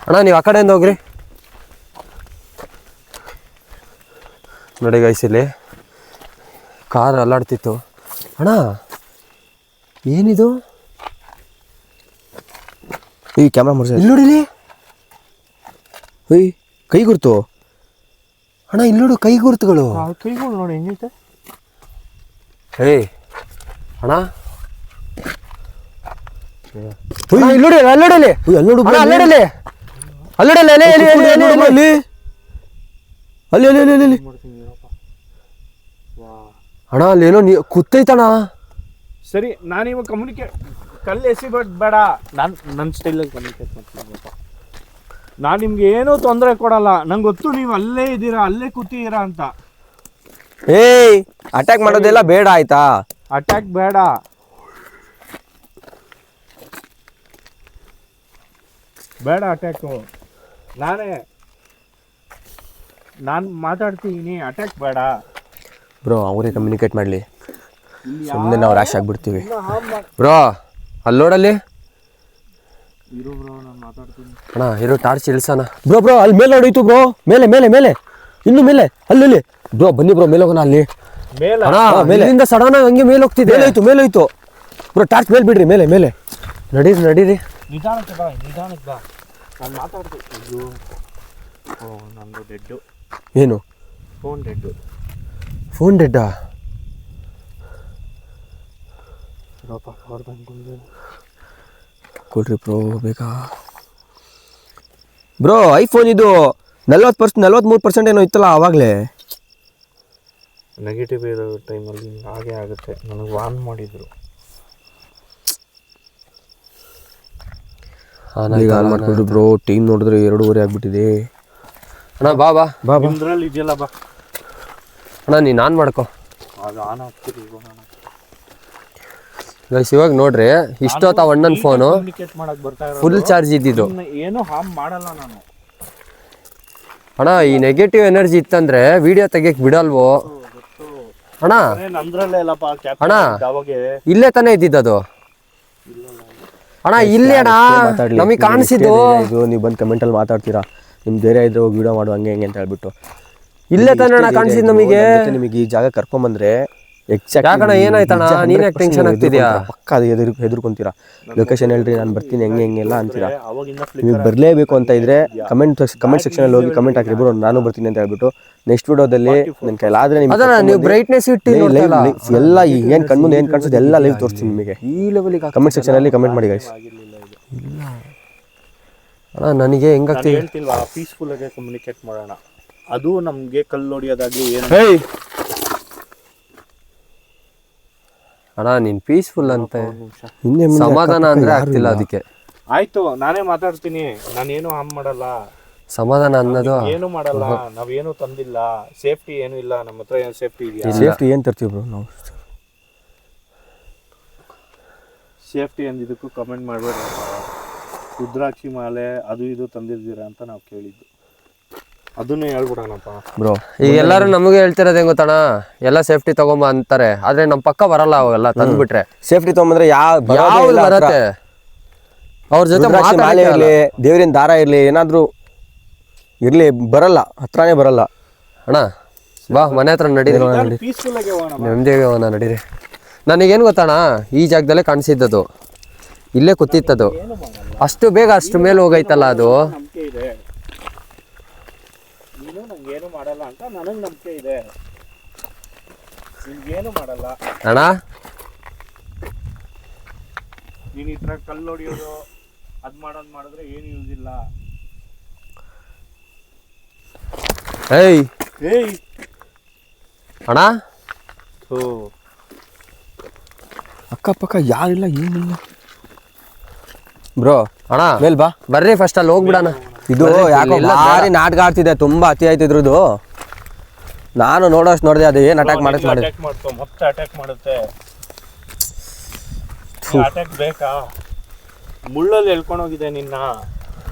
ಅಣ್ಣ ನೀವು ಆ ಕಡೆಯಿಂದ ಹೋಗ್ರಿ. ನೋಡಿ ಗೈಸ್, ಇಲ್ಲಿ ಕಾರ್ ಅಲ್ಲಾಡ್ತಿತ್ತು. ಅಣ್ಣ ಏನಿದು? ಈ ಕ್ಯಾಮ್ರಾ ಮುರ್ಸ ಇಲ್ಲಿ ನೋಡಿಲಿ, ಏಯ್ ಕೈ ಗುರ್ತು ಅಣ್ಣ ಇಲ್ಲಿ ನೋಡು, ಕೈ ಗುರುತುಗಳು. ಕೈಗಳು ನೋಡಿ ಹೆಂಗೈತೆ. ಏಯ್ ಅಣ್ಣ ಇಲ್ಲಿ ನೋಡಿ, ಅಲ್ಲಿ ನೋಡಲಿ, ಅಲ್ಲಿ ನೋಡು ಅಲ್ಲಿ ನೋಡಲಿ, ಅಲ್ಲಿ ನೋಡಲಿ, ಅಲ್ಲಿ ಅಲ್ಲಿ ಅಲ್ಲಿ ಅಲ್ಲಿ ಅಲ್ಲಿ ಅಣ್ಣ ಅಲ್ಲೇನೋ ಕುತ್ತೈತಣ್ಣ. ಸರಿ, ನಾನಿವಾಗ ಕಮ್ಯುನಿಕೇಟ್ ಕಲ್ಲು ಎಸಿಬೇಡ ಬೇಡ, ನನ್ನ ಸ್ಟೈಲಲ್ಲಿ ಕಮ್ಯುನಿಕೇಟ್ ಮಾಡ್ತೀನಿ. ನಾನು ನಿಮ್ಗೆ ಏನೂ ತೊಂದರೆ ಕೊಡಲ್ಲ. ನಂಗೆ ಗೊತ್ತು ನೀವು ಅಲ್ಲೇ ಇದ್ದೀರಾ, ಅಲ್ಲೇ ಕೂತಿದ್ದೀರಾ ಅಂತ. ಏಯ್ ಅಟ್ಯಾಕ್ ಮಾಡೋದೆಲ್ಲ ಬೇಡ ಆಯ್ತಾ? ಅಟ್ಯಾಕ್ ಬೇಡ. ಬೇಡ ಅಟ್ಯಾಕು. ನಾನು ಮಾತಾಡ್ತೀನಿ, ಅಟ್ಯಾಕ್ ಬೇಡ. ಬ್ರೋ ಅವರೇ ಕಮ್ಯುನಿಕೇಟ್ ಮಾಡಲಿ, ಸುಮ್ಮನೆ ನಾವು ರ್ಯಾಶ್ ಆಗಿಬಿಡ್ತೀವಿ. ಬ್ರೋ ಅಲ್ಲಿ ನೋಡಲ್ಲಿ ಇರು ಬ್ರೋ, ನಾನು ಮಾತಾಡ್ತೀನಿ. ಅಣ್ಣ ಇರೋ ಟಾರ್ಚ್ ಇಳಿಸೋಣ. ಬ್ರೋ ಬ್ರೋ ಅಲ್ಲಿ ಮೇಲೆ ಹೊಡೀತು ಬ್ರೋ, ಮೇಲೆ ಮೇಲೆ ಮೇಲೆ ಇನ್ನು ಮೇಲೆ ಅಲ್ಲಿ ಬ್ರೋ ಬನ್ನಿ ಬ್ರೋ, ಮೇಲೆ ಹೋಗೋಣ. ಅಲ್ಲಿ ಮೇಲೆ ಅಣ್ಣ ಮೇಲಿಂದ ಸಡನ್ ಆಗಿ ಹಂಗೆ ಮೇಲೆ ಹೋಗ್ತಿದೆ. ಮೇಲೆ ಹೋಯ್ತು ಬ್ರೋ, ಟಾರ್ಚ್ ಮೇಲೆ ಬಿಡ್ರಿ, ಮೇಲೆ ಮೇಲೆ ನಡೀರಿ ನಡೀರಿ. ನಿಧಾನಕ್ಕೆ ಬಾ, ನಿಧಾನಕ್ಕೆ ಬಾ. ನಾನು ಮಾತಾಡ್ತೀನಿ. ಅಯ್ಯೋ, ನಂದು ಡೆಡ್ಡು. ಏನು ಫೋನ್ ಡೆಡ್ಡು. ಫೋನ್ ಡೆಡ್ಡಾ? ಪವರ್ ಬ್ಯಾಂಕ್ ಕೊಡ್ರಿ ಬ್ರೋ ಬೇಗ. ಬ್ರೋ ಐಫೋನ್ ಇದು 43% ಏನೋ ಇತ್ತಲ್ಲ ಆವಾಗಲೇ. ನೆಗೆಟಿವ್ ಇರೋ ಟೈಮಲ್ಲಿ ಹಾಗೆ ಆಗುತ್ತೆ. ನನಗೆ ವಾರ್ನ್ ಮಾಡಿದ್ರು. ಈಗ ಆನ್ ಮಾಡ್ಕೊಳ್ರಿ ಬ್ರೋ, ಟೈಮ್ ನೋಡಿದ್ರೆ 2:30 ಆಗ್ಬಿಟ್ಟಿದೆ. ಅಣ್ಣ ಬಾ ಬಾ ಬಾ ಬಾ. ನಿಮ್ದ್ರಲ್ಲಿ ಇದೆಯಲ್ಲ ಬಾ ಅಣ್ಣ ನೀನು ಆನ್ ಮಾಡ್ಕೊ. ಅದು ಆನ್ ಆಗ್ತಿರಿ. ಗೈಸ್ ಇವಾಗ ನೋಡ್ರಿ, ಇಷ್ಟೊತ್ತ ಅಣ್ಣನ ಫೋನು ಕಮ್ಯುನಿಕೇಟ್ ಮಾಡಕ್ ಬರ್ತಾ ಇರೋದು. ಫುಲ್ ಚಾರ್ಜ್ ಇದ್ದಿದ್ದು. ಏನು ಹಾರ್ಮ್ ಮಾಡಲ್ಲ ನಾನು. ಅಣ್ಣ ಈ ನೆಗೆಟಿವ್ ಎನರ್ಜಿ ಇತ್ತಂದ್ರೆ ವಿಡಿಯೋ ತೆಗಿಯಕ್ ಬಿಡಲ್ವೋ ಅಣ್ಣ? ನಂದ್ರಲ್ಲೇ ಇಲ್ಲಪ್ಪ ಅಣ್ಣ, ಅವಾಗೆ ಇಲ್ಲೇ ತಾನೇ ಇದ್ದಿದ್ದದು ಅಣ್ಣ. ಇಲ್ಲಿ ಅಣ್ಣ ನಮಗೆ ಕಾಣಿಸಿದ್ದು. ಇದು ನೀವು ಬಂದು ಕಮೆಂಟಲ್ಲಿ ಮಾತಾಡ್ತೀರಾ, ನಿಮ್ ಧೈರ್ಯ ಇದ್ರೆ ಹೋಗಿ ವಿಡಿಯೋ ಮಾಡು ಹಂಗೆ ಹೆಂಗೆ ಅಂತ ಹೇಳ್ಬಿಟ್ಟು. ಇಲ್ಲೇ ತಾನೇ ಅಣ್ಣ ಕಾಣಿಸಿದ್ದು ನಮಗೆ. ನಿಮಗೆ ಈ ಜಾಗ ಕರ್ಕೊಂಬಂದ್ರೆ ಯಾಕಣ್ಣ ಏನಾಯ್ತಣ್ಣ? ನೀನ್ ಯಾಕೆ ಟೆನ್ಷನ್ ಆಗ್ತಿದ್ಯಾ? ಪಕ್ಕ ಅದು ಹೆದರ್ಕೊಂತೀರಾ. ಲೊಕೇಶನ್ ಹೇಳ್ರಿ, ನಾನು ಬರ್ತೀನಿ ಹೆಂಗೆ ಹೆಂಗೆಲ್ಲ ಅಂತೀರಾ. ಅವಾಗಿಂದ ನಿಮಗೆ ಬರಲೇಬೇಕು ಅಂತ ಇದ್ರೆ ಕಮೆಂಟ್ ಸೆಕ್ಷನಲ್ಲಿ ಹೋಗಿ ಕಮೆಂಟ್ ಹಾಕಿ ಬ್ರೋ, ನಾನು ಬರ್ತೀನಿ ಅಂತ ಹೇಳ್ಬಿಟ್ಟು ನೆಕ್ಸ್ಟ್ ವಿಡಿಯೋದಲ್ಲಿ ನನ್ನ ಕೈಲಾದ್ರೆ ಅದನ್ನ ನೀವು ಬ್ರೈಟ್ನೆಸ್ ಇಟ್ಟು ಎಲ್ಲ ಏನು ಕಣ್ಮುಂದೆ ಏನು ಕಾಣಿಸೋದು ಎಲ್ಲ ಲೈವ್ ತೋರಿಸ್ತೀನಿ ನಿಮಗೆ. ಈ ಲೆವೆಲಿಗೆ ಕಮೆಂಟ್ ಸೆಕ್ಷನಲ್ಲಿ ಕಮೆಂಟ್ ಮಾಡಿ ಗೈಸ್. ಇಲ್ಲ ಅಣ್ಣ ನನಗೆ ಹೆಂಗಾಗ್ತಿದೆ ಹೇಳ್ತಿಲ್ವಾ, ಪೀಸ್ಫುಲ್ ಆಗಿ ಕಮ್ಯುನಿಕೇಟ್ ಮಾಡೋಣ. ಅದು ನಮ್ಗೆ ಕಲ್ಲು ಹೊಡಿಯೋದಾಗ್ಲಿ ಏನು. ಅಣ್ಣ ನೀನ್ ಪೀಸ್ಫುಲ್ ಅಂತ ಹಿಂದೆ ಸಮಾಧಾನ ಅಂದ್ರೆ ಆಗ್ತಿಲ್ಲ. ಅದಕ್ಕೆ ಆಯ್ತು, ನಾನೇ ಮಾತಾಡ್ತೀನಿ. ನಾನೇನು ಹಾರ್ಮ್ ಮಾಡಲ್ಲ. ಸಮಾಧಾನ ಅನ್ನೋದು ಏನು ಮಾಡಲ್ಲ. ನಾವೇನು ತಂದಿಲ್ಲ. ಸೇಫ್ಟಿ ಏನು ಇಲ್ಲ ನಮ್ಮ ಹತ್ರ. ಏನು ಸೇಫ್ಟಿ ಇದೆಯಾ? ಸೇಫ್ಟಿ ಏನು ತರ್ತೀವಿ ಬ್ರೋ ನಾವು? ಸೇಫ್ಟಿ ಅಂದಿದ್ದಕ್ಕೂ ಕಮೆಂಟ್ ಮಾಡಬೇಡ. ರುದ್ರಾಕ್ಷಿ ಮಾಲೆ ಅದು ಇದು ತಂದಿದ್ದೀರಾ ಅಂತ ನಾವು ಕೇಳಿದ್ದು. ಅದನ್ನೇ ಹೇಳ್ಬಿಡೋಣಪ್ಪ ಬ್ರೋ. ಈಗ ಎಲ್ಲರೂ ನಮಗೆ ಹೇಳ್ತಿರೋದು ಹೆಂಗ್ ಗೊತ್ತಣ್ಣ, ಎಲ್ಲ ಸೇಫ್ಟಿ ತಗೊಂಬ ಅಂತಾರೆ, ಆದ್ರೆ ನಮ್ ಪಕ್ಕ ಬರಲ್ಲ ಅವೆಲ್ಲ ತಂದ್ಬಿಟ್ರೆ. ಸೇಫ್ಟಿ ತಗೊಂಬಂದ್ರೆ ಯಾವ್ದು ಬರತ್ತೆ? ಅವ್ರ ಜೊತೆ ಮಾಲೆ ಇರ್ಲಿ, ದೇವ್ರಿನ ದಾರ ಇರ್ಲಿ, ಏನಾದ್ರು ಇರ್ಲಿ, ಬರಲ್ಲ, ಹತ್ರನೇ ಬರಲ್ಲ. ಅಣ್ಣ ಬಾ ಮನೆ ಹತ್ರ ನಡೀರಿ, ಪೀಸ್ಫುಲ್ ಆಗಿ ಹೋಗೋಣ. ನೆಮ್ಮದಿಯಾಗಿ ಹೋಗೋಣ ನಡೀರಿ. ನನಗೇನು ಗೊತ್ತಣ್ಣ, ಈ ಜಾಗದಲ್ಲೇ ಕಾಣಿಸಿದ್ದದು, ಇಲ್ಲೇ ಕೂತಿತ್ತದು. ಅಷ್ಟು ಬೇಗ ಅಷ್ಟು ಮೇಲೆ ಹೋಗೈತಲ್ಲ ಅದು. ನಂಬಿಕೆ ಇದೆ, ನೀನು ನಂಗೇನು ಮಾಡಲ್ಲ ಅಂತ ನನಗೆ ನಂಬಿಕೆ ಇದೆ. ನಿನ್ಗೇನು ಮಾಡಲ್ಲ ಅಣ್ಣ. ನೀನು ಈ ಥರ ಕಲ್ಲು ಹೊಡಿಯೋದು ಅದು ಮಾಡೋದು ಮಾಡಿದ್ರೆ ಏನು ಯೂಸ್ ಇಲ್ಲ. ಏಯ್ ಏಯ್ ಅಣ್ಣ, ಅಕ್ಕಪಕ್ಕ ಯಾರಿಲ್ಲ, ಏನಿಲ್ಲ ಬ್ರೋ. ಅಣ್ಣ ಮೇಲ್ ಬಾ, ಬರ್ರಿ ಫಸ್ಟ್ ಅಲ್ಲಿ ಹೋಗ್ಬಿಡಣ. ಇದು ಯಾಕೋ ಭಾರಿ ನಾಟಕ ಆಡ್ತಿದೆ, ತುಂಬಾ ಅತಿ ಆಯ್ತು ಇದ್ರದ್ದು. ನಾನು ನೋಡೋಷ್ಟು ನೋಡಿದೆ, ಅದು ಏನು ಅಟ್ಯಾಕ್ ಮಾಡಿ ಮಾಡ್ತು, ಮತ್ತೆ ಅಟ್ಯಾಕ್ ಮಾಡುತ್ತೆ. ಅಟ್ಯಾಕ್ ಬೇಕಾ? ಮುಳ್ಳಲ್ಲಿ ಎಳ್ಕೊಂಡೋಗಿದೆ ನಿನ್ನ.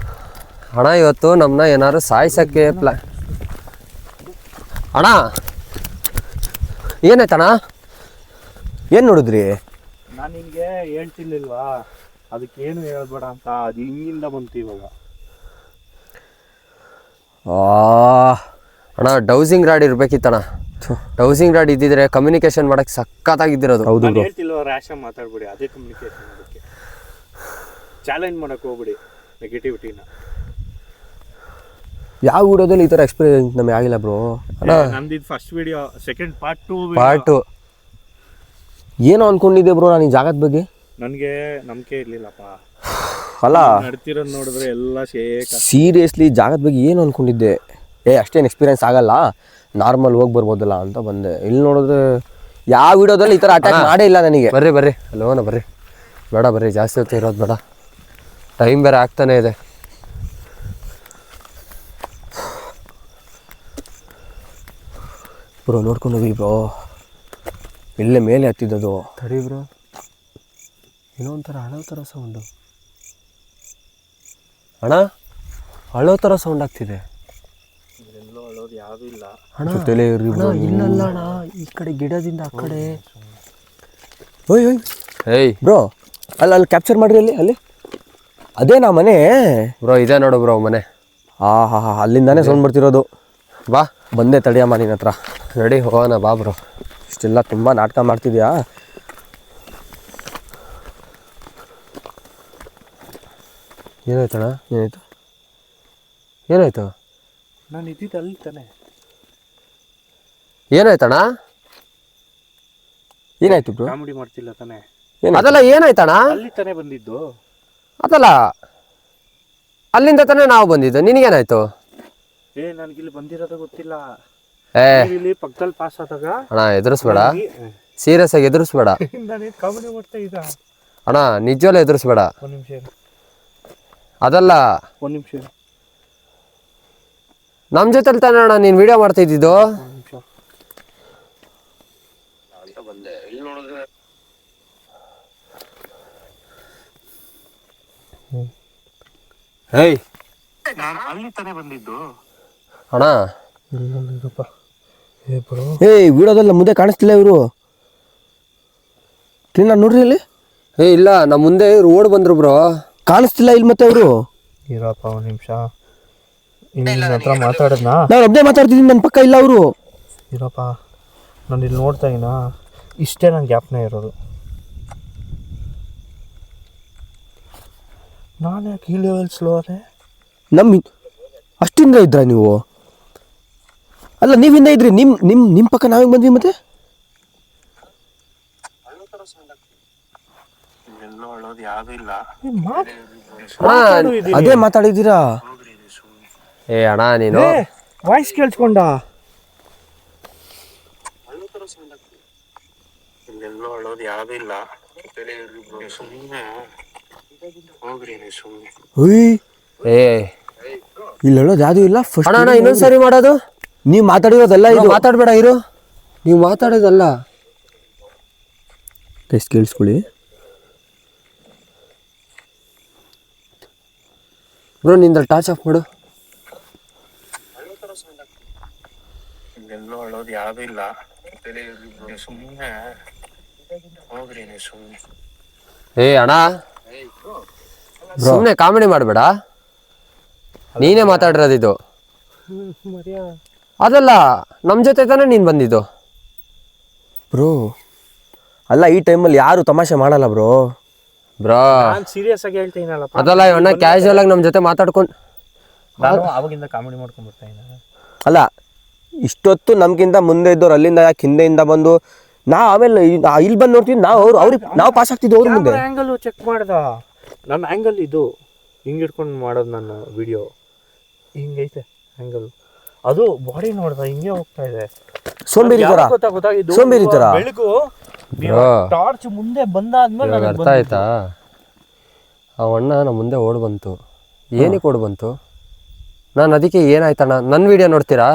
ಅಣ್ಣ ಇವತ್ತು ನಮ್ಮನ್ನ ಏನಾದ್ರು ಸಾಯಿಸಕ್ಕೆ ಅಣ್ಣ ಏನಾಯ್ತಣ್ಣ? ಏನು ನೋಡಿದ್ರಿ? ನಾನು ನಿನಗೆ ಹೇಳ್ತಿರ್ಲಿಲ್ವಾ ಅದಕ್ಕೇನು ಹೇಳ್ಬೇಡ ಅಂತ? ಅದು ಹಿಂಗಿಂದ ಬಂತು ಇವಾಗ. ಅಣ್ಣ ಡೌಸಿಂಗ್ ರಾಡ್ ಇರ್ಬೇಕಿತ್ತಣ್ಣ. ಡೌಸಿಂಗ್ ರಾಡ್ ಇದ್ದಿದ್ರೆ ಕಮ್ಯುನಿಕೇಶನ್ ಮಾಡಕ್ಕೆ ಸಖತ್ತಾಗಿದ್ದಿರೋದು. ಹೌದು ಬ್ರೋ. ಹೇಳ್ತಿಲ್ವ ರ್ಯಾಶ್ ಮಾತಾಡ್ಬಿಡಿ, ಅದೇ ಕಮ್ಯುನಿಕೇಶನ್ ಮಾಡೋಕ್ಕೆ. ಚಾಲೆಂಜ್ ಮಾಡಕ್ಕೆ ಹೋಗ್ಬಿಡಿ ನೆಗೆಟಿವಿಟಿನ. ಯಾವ ವಿಡಿಯೋದಲ್ಲಿ ಈ ಥರ ಎಕ್ಸ್ಪೀರಿಯನ್ಸ್ ನಮಗೆ ಆಗಿಲ್ಲ ಬ್ರೋ. ನಮ್ದು ಫಸ್ಟ್ ವಿಡಿಯೋ, ಸೆಕೆಂಡ್ ಪಾರ್ಟು ಏನೋ ಅನ್ಕೊಂಡಿದ್ದೆ ಬ್ರೋ ನಾನು ಈ ಜಾಗದ ಬಗ್ಗೆ. ನನಗೆ ನಂಬಿಕೆ ಇರ್ಲಿಲ್ಲಪ್ಪ. ಅಲ್ಲ ನಡ್ತಿರೋದು ನೋಡಿದ್ರೆ ಎಲ್ಲ ಸೀರಿಯಸ್ಲಿ ಜಾಗದ ಬಗ್ಗೆ ಏನು ಅನ್ಕೊಂಡಿದ್ದೆ, ಅಷ್ಟೇನು ಎಕ್ಸ್ಪೀರಿಯನ್ಸ್ ಆಗಲ್ಲ, ನಾರ್ಮಲ್ ಹೋಗಿ ಬರ್ಬೋದಲ್ಲ ಅಂತ ಬಂದೆ. ಇಲ್ಲಿ ನೋಡಿದ್ರೆ ಯಾವ ವಿಡಿಯೋದಲ್ಲಿ ಈ ಥರ ಅಟ್ಯಾಕ್ ಮಾಡೇ ಇಲ್ಲ ನನಗೆ. ಬರ್ರಿ ಅಲ್ಲೋನ ಬರ್ರಿ, ಬೇಡ ಬರ್ರಿ, ಜಾಸ್ತಿ ಹೊತ್ತು ಇರೋದು ಬೇಡ, ಟೈಮ್ ಬೇರೆ ಆಗ್ತಾನೆ ಇದೆ. ಬ್ರೋ ನೋಡ್ಕೊಂಡು ಹೋಗಿ ಬ್ರೋ, ಇಲ್ಲೇ ಮೇಲೆ ಹತ್ತಿದ್ದದು. ತಡಿ ಬ್ರೋ, ಏನೋ ಒಂಥರ ಅಳೋ ಥರ ಸೌಂಡು. ಅಣ್ಣ ಅಳೋ ಥರ ಸೌಂಡ್ ಆಗ್ತಿದೆ. ಎಲ್ಲೋ ಅಳೋದು ಯಾವುದೂ ಇಲ್ಲ ಅಣ್ಣ. ಜೊತೆಲೇ ಇರ್ರಿ ಬ್ರೋ. ಇಲ್ಲಲ್ಲ ಅಣ್ಣ, ಈ ಕಡೆ ಗಿಡದಿಂದ ಆ ಕಡೆ. ಓಯ್ ಏಯ್ ಬ್ರೋ, ಅಲ್ಲಿ ಕ್ಯಾಪ್ಚರ್ ಮಾಡ್ರಿ, ಅಲ್ಲಿ ಅದೇನಾ ಮನೆ ಬ್ರೋ, ಇದೆ ನೋಡು ಬ್ರೋ ಮನೆ. ಹಾ ಅಲ್ಲಿಂದಾನೇ ಸೌಂಡ್ ಬರ್ತಿರೋದು. ಬಾ ಬಂದೆ ತಡಿಯಮ್ಮ ನಿನ್ನ ಹತ್ರ. ರೆಡಿ ಹೋಗೋಣ ಬಾ ಬ್ರೋ. ಇಷ್ಟೆಲ್ಲ ತುಂಬ ನಾಟಕ ಮಾಡ್ತಿದ್ಯಾ. ಏನಾಯ್ತಣ್ಣ? ಏನಾಯ್ತು? ನಾನು ಇದ್ದಿದ್ದು ಅಲ್ಲಿ ತಾನೆ. ಏನಾಯ್ತಣ್ಣ? ಏನಾಯ್ತು ಬ್ರೋ? ಕಾಮಿಡಿ ಮಾಡ್ತಿಲ್ಲ ತಾನೆ. ಅದೆಲ್ಲ ಏನಾಯ್ತಣ್ಣ? ಅಲ್ಲಿ ತಾನೇ ಬಂದಿದ್ದು. ಅದಲ್ಲ, ಅಲ್ಲಿಂದ ತಾನೇ ನಾವು ಬಂದಿದ್ದು, ನಿನಗೇನಾಯ್ತು? ನನಗಿಲ್ಲಿ ಬಂದಿರೋದು ಗೊತ್ತಿಲ್ಲ. ಏ ಇಲ್ಲಿ ಪಕ್ಕದಲ್ಲಿ ಪಾಸ್ ಆದಾಗ ಅಣ್ಣ ಎದುರಿಸ್ಬೇಡ, ಸೀರಿಯಸ್ ಆಗಿ ಎದುರಿಸ್ಬೇಡ ನಾನು ಕಾಮಿಡಿ ಮಾಡ್ತಾ ಇದ್ದ. ಅಣ್ಣ, ನಿಜವಲ್ಲ ಎದುರಿಸ್ಬೇಡ. ಒಂದು ನಿಮಿಷ, ಅದಲ್ಲ, ಒಂದು ನಿಮಿಷ. ನಮ್ಮ ಜೊತೆಲಿ ತಾನೇ ಅಣ್ಣ ನೀನು ವಿಡಿಯೋ ಮಾಡ್ತಾ ಇದ್ದಿದ್ದು. ಒಂದು ನಿಮಿಷ ಅಂತ ಬಂದೆ. ಇಲ್ಲಿ ನೋಡಿದ್ರೆ ಏಯ್ ನಾನು ಅಲ್ಲಿ ತಾನೇ ಬಂದಿದ್ದು ಅಣ್ಣ. ವಿಡಿಯೋದಲ್ಲಿ ಮುಂದೆ ಕಾಣಿಸ್ತಿಲ್ಲ ಇವರು. ಕ್ಲೀನಾಗಿ ನೋಡ್ರಿ ಇಲ್ಲಿ. ಇಲ್ಲ, ನಮ್ಮ ಮುಂದೆ ರೋಡ್ ಬಂದ್ರು ಬ್ರೋ, ಕಾಣಿಸ್ತಿಲ್ಲ ಇಲ್ಲಿ ಮತ್ತೆ ಅವರು. ಇರಪ್ಪ ಒಂದು ನಿಮಿಷ. ನಿನ್ನ ಹತ್ರ ಮಾತಾಡೋದ್ನಾ? ನಾನು ಒಬ್ಬನೇ ಮಾತಾಡ್ತಿದ್ದೀನಿ, ನನ್ನ ಪಕ್ಕ ಇಲ್ಲ ಅವರು. ಇರಪ್ಪ, ನಾನು ಇಲ್ಲಿ ನೋಡ್ತಾ ಇದ್ದೀನ, ಇಷ್ಟೇ ನನ್ನ ಗ್ಯಾಪ್ನೇ ಇರೋದು. ನಾನು ಯಾಕೆ ಈ ಲೆವೆಲ್ ಸ್ಲೋ ಅದೇ? ಅಷ್ಟಿಂದ ಇದ್ರ ನೀವು? ಅಲ್ಲ, ನೀವಿಂದ ಇದ್ರಿ, ನಿಮ್ಮ ಪಕ್ಕ ನಾವೇ ಬಂದ್ವಿ ಮತ್ತೆ. ಅದೇ ಮಾತಾಡಿದ್ದೀರಾ? ಏ ಅಣ್ಣ ನೀನು ವಾಯ್ಸ್ ಕೇಳಿಸ್ಕೊಂಡ? ಇಲ್ಲೆಲ್ಲೋ ಅಳೋದು ಯಾವುದೂ ಇಲ್ಲ. ಏ ಇಲ್ಲಿ ಹೇಳೋದು ಯಾವ್ದು ಇಲ್ಲ. ಫಸ್ಟ್ ಅಣ್ಣ ಇನ್ನೊಂದ್ಸರಿ ಮಾಡೋದು. ನೀವು ಮಾತಾಡಿರೋದಲ್ಲ ಇದು. ಮಾತಾಡ್ಬೇಡ ಇರು, ನೀವು ಮಾತಾಡೋದಲ್ಲ. ಎಷ್ಟು ಕೇಳಿಸ್ಕೊಳ್ಳಿ ಬ್ರೋ, ನಿಂದ ಟಾರ್ಚ್ ಆಫ್ ಮಾಡು. ಇಲ್ಲೆಲ್ಲೋ ಅಳೋದು ಯಾವುದೂ ಇಲ್ಲ. ಸುಮ್ಮನೆ ಹೋಗ್ರಿ ನೀವು ಸುಮ್ಮನೆ. ಏ ಅಣ್ಣ, ಸುಮ್ಮನೆ ಕಾಮಿಡಿ ಮಾಡಬೇಡ, ನೀನೇ ಮಾತಾಡಿರೋದಿದ್ದು. ಅದಲ್ಲ, ನಮ್ಮ ಜೊತೆ ತಾನೇ ನೀನು ಬಂದಿದ್ದು ಬ್ರೋ. ಅಲ್ಲ, ಈ ಟೈಮಲ್ಲಿ ಯಾರು ತಮಾಷೆ ಮಾಡಲ್ಲ ಬ್ರೋ. ನಾನು ಸೀರಿಯಸ್ ಆಗಿ ಹೇಳ್ತೀನಲ್ಲಪ್ಪ. ಅದಲ್ಲ, ಇವನ್ನ ಕ್ಯಾಶುವಲ್ ಆಗಿ ನಮ್ಮ ಜೊತೆ ಮಾತಾಡ್ಕೊಂಡು ನಾನು ಅವಾಗಿಂದ ಕಾಮಿಡಿ ಮಾಡ್ಕೊಂಡು ಬರ್ತಾ ಇದ್ದೀನಿ. ಅಲ್ಲ, ಇಷ್ಟೊತ್ತು ನಮ್ಗಿಂತ ಮುಂದೆ ಇದ್ದವ್ರು ಅಲ್ಲಿಂದ ಯಾಕೆ ಹಿಂದೆಯಿಂದ ಬಂದು ನಾವು ಆಮೇಲೆ ಇಲ್ಲಿ ಬಂದು ನೋಡ್ತೀವಿ, ನಾವು ಪಾಸ್ ಆಗ್ತಿದ್ವಿ ಅವ್ರ ಮುಂದೆ. ಆ್ಯಂಗಲ್ ಚೆಕ್ ಮಾಡ್ದ, ನನ್ನ ಆ್ಯಂಗಲ್ ಇದು ಹಿಂಗೆ ಇಟ್ಕೊಂಡು ಮಾಡೋದು. ನನ್ನ ವಿಡಿಯೋ ಹಿಂಗೈತೆ ಆ್ಯಂಗಲ್, ಅದು ಬಾಡಿ ನೋಡ್ದ ಹಿಂಗೆ ಹೋಗ್ತಾ ಇದೆ. ಸೋಂಬೇರಿ ತರ, ಸೋಂಬೇರಿ ತರ. ಬೆಳಕು ಟಾರ್ಚ್ ಮುಂದೆ ಬಂದಾದ್ಮೇಲೆ ಅರ್ಥ ಆಯ್ತಾ? ಆ ಅಣ್ಣ ನಮ್ಮ ಮುಂದೆ ಓಡ್ ಬಂತು. ಏನಕ್ಕೆ ಓಡ್ ಬಂತು? ನಾನು ಅದಕ್ಕೆ ಏನಾಯ್ತಣ್ಣ, ನನ್ನ ವಿಡಿಯೋ ನೋಡ್ತೀರಾ,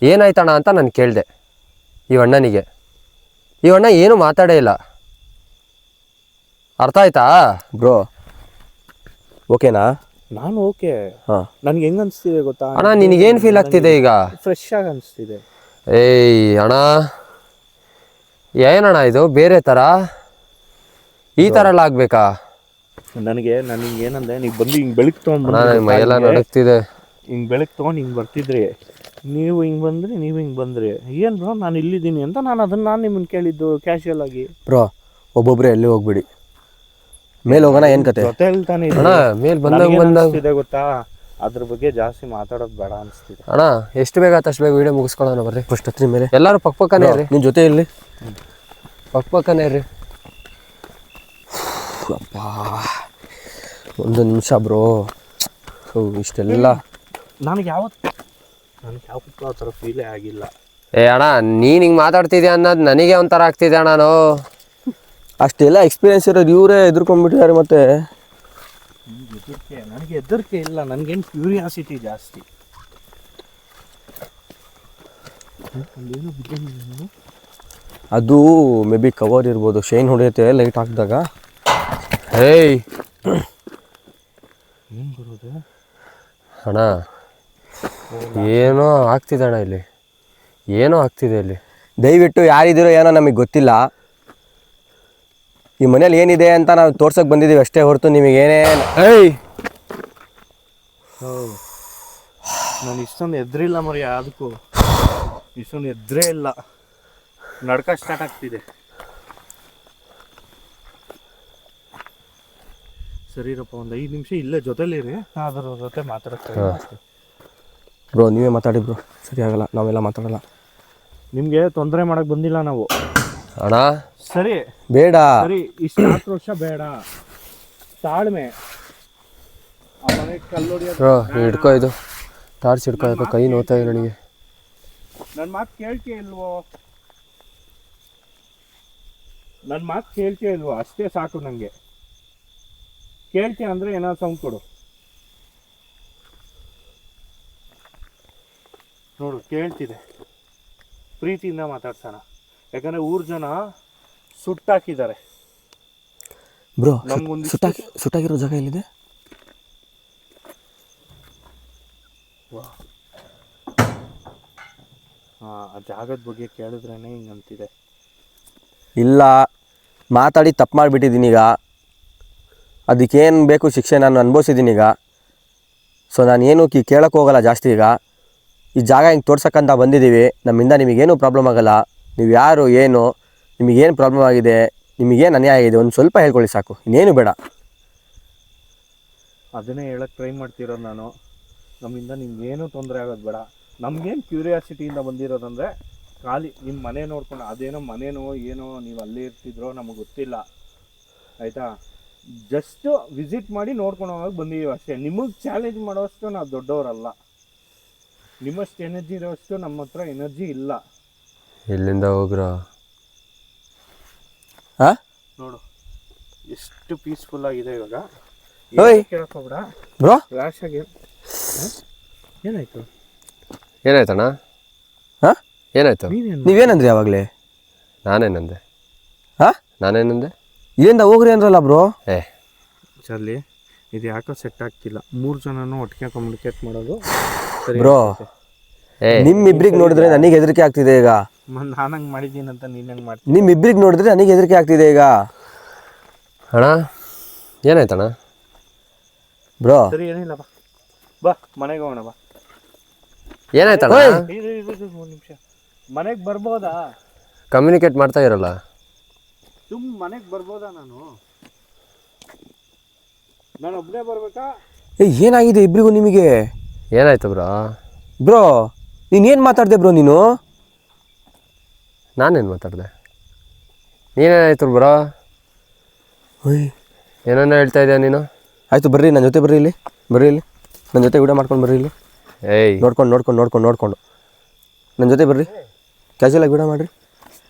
ಏನಾಯ್ತಣ್ಣ ಅಂತ ನಾನು ಕೇಳಿದೆ ಈ ಅಣ್ಣನಿಗೆ. ಈ ಅಣ್ಣ ಏನು ಮಾತಾಡೇ ಇಲ್ಲ. ಅರ್ಥ ಆಯ್ತಾ ಬ್ರೋ? ಓಕೆನಾ? ನಾನು ಓಕೆ. ಹಾಂ, ನನಗೆ ಹೆಂಗೆ ಅನಿಸ್ತಿದೆ ಗೊತ್ತಾ ಅಣ್ಣ? ನಿನಗೇನು ಫೀಲ್ ಆಗ್ತಿದೆ ಈಗ? ಫ್ರೆಶ್ ಆಗಿ ಅನಿಸ್ತಿದೆ. ಏಯ್ ಅಣ್ಣ, ಏನಣ್ಣ ಇದು ಬೇರೆ ಥರ? ಈ ಥರ ಎಲ್ಲ ಆಗ್ಬೇಕಾ? ನನಗೆ ಏನಂದೆ, ನೀವು ಬಂದು ಹಿಂಗೆ ಬೆಳಕು ತೊಗೊಂಡು ಮೈಯೆಲ್ಲ ನಡುಗ್ತಿದೆ. ಹಿಂಗೆ ಬೆಳಕು ತೊಗೊಂಡು ಹಿಂಗೆ ಬರ್ತಿದ್ರಿ, ನೀವು ಹಿಂಗೆ ಬಂದ್ರಿ ಏನು ಬ್ರೋ ನಾನು ಇಲ್ಲಿದ್ದೀನಿ ಅಂತ ನಾನು ನಿಮ್ಮನ್ನು ಕೇಳಿದ್ದು ಕ್ಯಾಶುಯಲ್ ಆಗಿ. ಬ್ರೋ ಒಬ್ಬೊಬ್ಬರೇ ಎಲ್ಲಿ ಹೋಗ್ಬಿಡಿ, ಮೇಲೆ ಹೋಗೋಣ. ಏನು ಕತೆ ಜೊತೆ ಹೇಳ್ತಾನೆ ಅಣ್ಣ ಮೇಲೆ ಬಂದಾಗ ಇದೆ ಗೊತ್ತಾ, ಅದ್ರ ಬಗ್ಗೆ ಜಾಸ್ತಿ ಮಾತಾಡೋದು ಬೇಡ ಅನಿಸ್ತಿದೆ. ಅಣ್ಣ ಎಷ್ಟು ಬೇಗ ಅಷ್ಟು ಬೇಗ ವಿಡಿಯೋ ಮುಗಿಸ್ಕೊಳ್ಳೋಣ ಬರ್ರಿ. ಫಸ್ಟ್ ಹತ್ರಿ ಮೇಲೆ ಎಲ್ಲರೂ ಪಕ್ಕನೇ ಇರ್ರಿ, ನಿನ್ನ ಜೊತೆ ಇಲ್ಲಿ ಪಕ್ಕನೇ ಇರ್ರಿ. ಅಪ್ಪ ಒಂದು ನಿಮಿಷ ಬ್ರೋ. ಇಷ್ಟೆಲ್ಲ ನನಗೆ ಯಾವತ್ತೂ ಆ ಥರ ಫೀಲೇ ಆಗಿಲ್ಲ. ಏ ಅಣ್ಣ ನೀನು ಹಿಂಗೆ ಮಾತಾಡ್ತಿದ್ಯಾ ಅನ್ನೋದು ನನಗೆ ಒಂಥರ ಆಗ್ತಿದೆ ಅಣ್ಣ. ನಾನು ಅಷ್ಟೆಲ್ಲ ಎಕ್ಸ್ಪೀರಿಯನ್ಸ್ ಇರೋದು ಇವರೇ ಎದುರ್ಕೊಂಡ್ಬಿಟ್ಟಿದ್ದಾರೆ. ಮತ್ತೆ ನನಗೆ ಹೆದರಿಕೆ ಇಲ್ಲ, ನನಗೇನು ಕ್ಯೂರಿಯಾಸಿಟಿ ಜಾಸ್ತಿ. ಅದು ಮೇ ಬಿ ಕವರ್ ಇರ್ಬೋದು, ಶೈನ್ ಹೊಡೆಯುತ್ತೆ ಲೈಟ್ ಹಾಕಿದಾಗ. ಏಯ್ ಏನು ಬರೋದು ಅಣ್ಣ, ಏನೋ ಆಗ್ತಿದೆ ಅಣ್ಣ, ಇಲ್ಲಿ ಏನೋ ಆಗ್ತಿದೆ ಇಲ್ಲಿ. ದಯವಿಟ್ಟು ಯಾರಿದ್ದೀರೋ ಏನೋ ನಮಗೆ ಗೊತ್ತಿಲ್ಲ. ಈ ಮನೇಲಿ ಏನಿದೆ ಅಂತ ನಾವು ತೋರ್ಸಕ್ಕೆ ಬಂದಿದ್ದೀವಿ ಅಷ್ಟೇ ಹೊರತು ನಿಮಗೇನೇನು. ಏಯ್ ನಾನು ಇಷ್ಟೊಂದು ಎದ್ರಿಲ್ಲ ಮರಿ, ಅದಕ್ಕೂ ಇಷ್ಟೊಂದು ಎದ್ರೇ ಇಲ್ಲ. ನಡ್ಕ ಸ್ಟಾರ್ಟ್ ಆಗ್ತಿದೆ. ಸರಿರಪ್ಪ, ಒಂದು 5 ನಿಮಿಷ ಇಲ್ಲೇ ಜೊತೆಲಿರಿ, ಅದರ ಜೊತೆ ಮಾತಾಡ್ತಾರೆ. ಬ್ರೋ ನೀವೇ ಮಾತಾಡಿ ಬ್ರೋ, ಸರಿ ಆಗಲ್ಲ, ನಾವೆಲ್ಲ ಮಾತಾಡಲ್ಲ. ನಿಮಗೆ ತೊಂದರೆ ಮಾಡಕ್ಕೆ ಬಂದಿಲ್ಲ ನಾವು. ಅಣ್ಣ ಸರಿ ಬೇಡ, ಸರಿ, ಇಷ್ಟು ಆಕ್ರೋಶ ಬೇಡ, ತಾಳ್ಮೆ. ಆ ಮನೆಗೆ ಕಲ್ಲು ಹೊಡಿಯೋದು ಬ್ರೋ ಹಿಡ್ಕೋ, ಇದು ಟಾರ್ಚ್ ಹಿಡ್ಕೋ, ಕೈ ನೋಡ್ತಾ ಇದೆ ನನಗೆ. ನನ್ನ ಮಾತು ಕೇಳ್ತೀಯ ಇಲ್ವೋ? ನನ್ನ ಮಾತು ಕೇಳ್ತೀಯ ಇಲ್ವೋ? ಅಷ್ಟೇ ಸಾಕು ನನಗೆ. ಕೇಳ್ತೀಯ ಅಂದರೆ ಏನಾದ್ರು ಸೌಂಡ್ ಕೊಡು. ನೋಡು ಕೇಳ್ತಿದೆ, ಪ್ರೀತಿಯಿಂದ ಮಾತಾಡ್ಸೋಣ. ಯಾಕಂದರೆ ಊರು ಜನ ಸುಟ್ಟಾಕಿದ್ದಾರೆ ಬ್ರೋ. ನಮ್ಗೊಂದು ಸುಟ್ಟಾಗಿರೋ ಜಾಗ ಎಲ್ಲಿದೆ? ಆ ಜಾಗದ ಬಗ್ಗೆ ಕೇಳಿದ್ರೇನೆ ಹಿಂಗೆ ಅಂತಿದೆ. ಇಲ್ಲ, ಮಾತಾಡಿ ತಪ್ಪು ಮಾಡಿಬಿಟ್ಟಿದ್ದೀನಿ. ಈಗ ಅದಕ್ಕೇನು ಬೇಕು ಶಿಕ್ಷೆ ನಾನು ಅನುಭವಿಸಿದ್ದೀನಿ ಈಗ. ಸೊ ನಾನೇನು ಕೇಳೋಕ್ಕೆ ಹೋಗಲ್ಲ ಜಾಸ್ತಿ. ಈಗ ಈ ಜಾಗ ಹಿಂಗೆ ತೋರ್ಸಕ್ಕಂತ ಬಂದಿದ್ದೀವಿ, ನಮ್ಮಿಂದ ನಿಮಗೇನು ಪ್ರಾಬ್ಲಮ್ ಆಗೋಲ್ಲ. ನೀವು ಯಾರು, ಏನು, ನಿಮಗೇನು ಪ್ರಾಬ್ಲಮ್ ಆಗಿದೆ, ನಿಮಗೇನು ಅನ್ಯಾಯ ಆಗಿದೆ, ಒಂದು ಸ್ವಲ್ಪ ಹೇಳ್ಕೊಳ್ಳಿ ಸಾಕು, ಇನ್ನೇನು ಬೇಡ. ಅದನ್ನೇ ಹೇಳಕ್ಕೆ ಟ್ರೈ ಮಾಡ್ತಿರೋದು ನಾನು. ನಮ್ಮಿಂದ ನಿಮ್ಗೇನು ತೊಂದರೆ ಆಗೋದು ಬೇಡ. ನಮಗೇನು ಕ್ಯೂರಿಯಾಸಿಟಿಯಿಂದ ಬಂದಿರೋದಂದರೆ ಖಾಲಿ ನಿಮ್ಮ ಮನೆ ನೋಡ್ಕೊಂಡು, ಅದೇನೋ ಮನೇನೋ ಏನೋ ನೀವು ಅಲ್ಲೇ ಇರ್ತಿದ್ರೋ ನಮಗೆ ಗೊತ್ತಿಲ್ಲ, ಆಯಿತಾ? ಜಸ್ಟ್ ವಿಸಿಟ್ ಮಾಡಿ ನೋಡ್ಕೊಂಡು ಹೋಗಿ ಬಂದಿದ್ದೀವಿ ಅಷ್ಟೇ. ನಿಮಗೆ ಚಾಲೆಂಜ್ ಮಾಡೋಷ್ಟು ನಾವು ದೊಡ್ಡವರಲ್ಲ. ನಿಮ್ಮಷ್ಟು ಎನರ್ಜಿ ಇರೋಷ್ಟು ನಮ್ಮ ಹತ್ರ ಎನರ್ಜಿ ಇಲ್ಲ. ಎಲ್ಲಿಂದ ಹೋಗ್ರ? ಹಾಂ ನೋಡು ಎಷ್ಟು ಪೀಸ್ಫುಲ್ ಆಗಿದೆ ಇವಾಗ. ಓಯ್ ಕೇಳಕ್ಕೋಗ್ಬೇಡ ಬ್ರೋ. ರ್ಯಾಶ್ ಆಗಿ ಏನಾಯ್ತು? ಏನಾಯ್ತಣ್ಣ? ಹಾಂ ಏನಾಯ್ತು? ನೀವೇನಂದ್ರಿ ಯಾವಾಗಲೇ? ನಾನೇನಂದೆ? ಹಾಂ ನಾನೇನಂದೆ? ಇಲ್ಲಿಂದ ಹೋಗ್ರಿ ಅಂದ್ರಲ್ಲ ಬ್ರೋ. ಏ ಚಾರ್ಲಿ, ಇದು ಯಾಕೋ ಸೆಟ್ ಆಗ್ತಿಲ್ಲ. 3 ಜನನೂ ಒಟ್ಟಿಗೆ ಕಮ್ಯುನಿಕೇಟ್ ಮಾಡೋದು ಬ್ರೋ. ಏ ನಿಮ್ಮಿಬ್ರಿಗೆ ನೋಡಿದ್ರೆ ನನಗೆ ಹೆದರಿಕೆ ಆಗ್ತಿದೆ ಈಗ. ನಾನು ಹಂಗೆ ಮಾಡಿದ್ದೀನಿ ಅಂತ ನೀನು ಹಂಗೆ ಮಾಡ್ತೀನಿ. ನಿಮ್ಮಿಬ್ರಿಗೆ ನೋಡಿದ್ರೆ ನನಗೆ ಹೆದರಿಕೆ ಆಗ್ತಿದೆ ಈಗ. ಅಣ್ಣ ಏನಾಯ್ತಣ್ಣ? ಬ್ರೋ ಸರಿ, ಏನಿಲ್ಲ, ಬಾ ಬಾ ಮನೆಗೆ ಹೋಗೋಣ. ಬಾ. ಏನಾಯ್ತಣ್ಣ? ಒಂದು ನಿಮಿಷ, ಮನೆಗೆ ಬರ್ಬೋದಾ? ಕಮ್ಯುನಿಕೇಟ್ ಮಾಡ್ತಾ ಇರಲ್ಲ. ಮನೆಗೆ ಬರ್ಬೋದಾ? ನಾನು ಒಬ್ಬನೇ ಬರ್ಬೇಕಾ? ಏನಾಗಿದೆ ಇಬ್ರಿಗೂ ನಿಮಗೆ? ಏನಾಯ್ತು ಬ್ರೋ? ಬ್ರೋ ನೀನೇನು ಮಾತಾಡಿದೆ ಬ್ರೋ? ನೀನು ನಾನೇನು ಮಾತಾಡಿದೆ? ನೀನೇನಾಯ್ತು ಬ್ರೋ? ಏನನ್ನ ಹೇಳ್ತಾ ಇದೆಯಾ ನೀನು? ಆಯಿತು ಬರ್ರಿ, ನನ್ನ ಜೊತೆ ಬರ್ರಿ, ಇಲ್ಲಿ ಬರ್ರಿ, ಇಲ್ಲಿ ನನ್ನ ಜೊತೆ ವಿಡಿಯೋ ಮಾಡ್ಕೊಂಡು ಬರ್ರಿ. ಇಲ್ಲಿ ಏಯ್ ನೋಡ್ಕೊಂಡು ನನ್ನ ಜೊತೆ ಬರ್ರಿ, ಕ್ಯಾಶುಯಲಾಗಿ ವಿಡಿಯೋ ಮಾಡಿರಿ.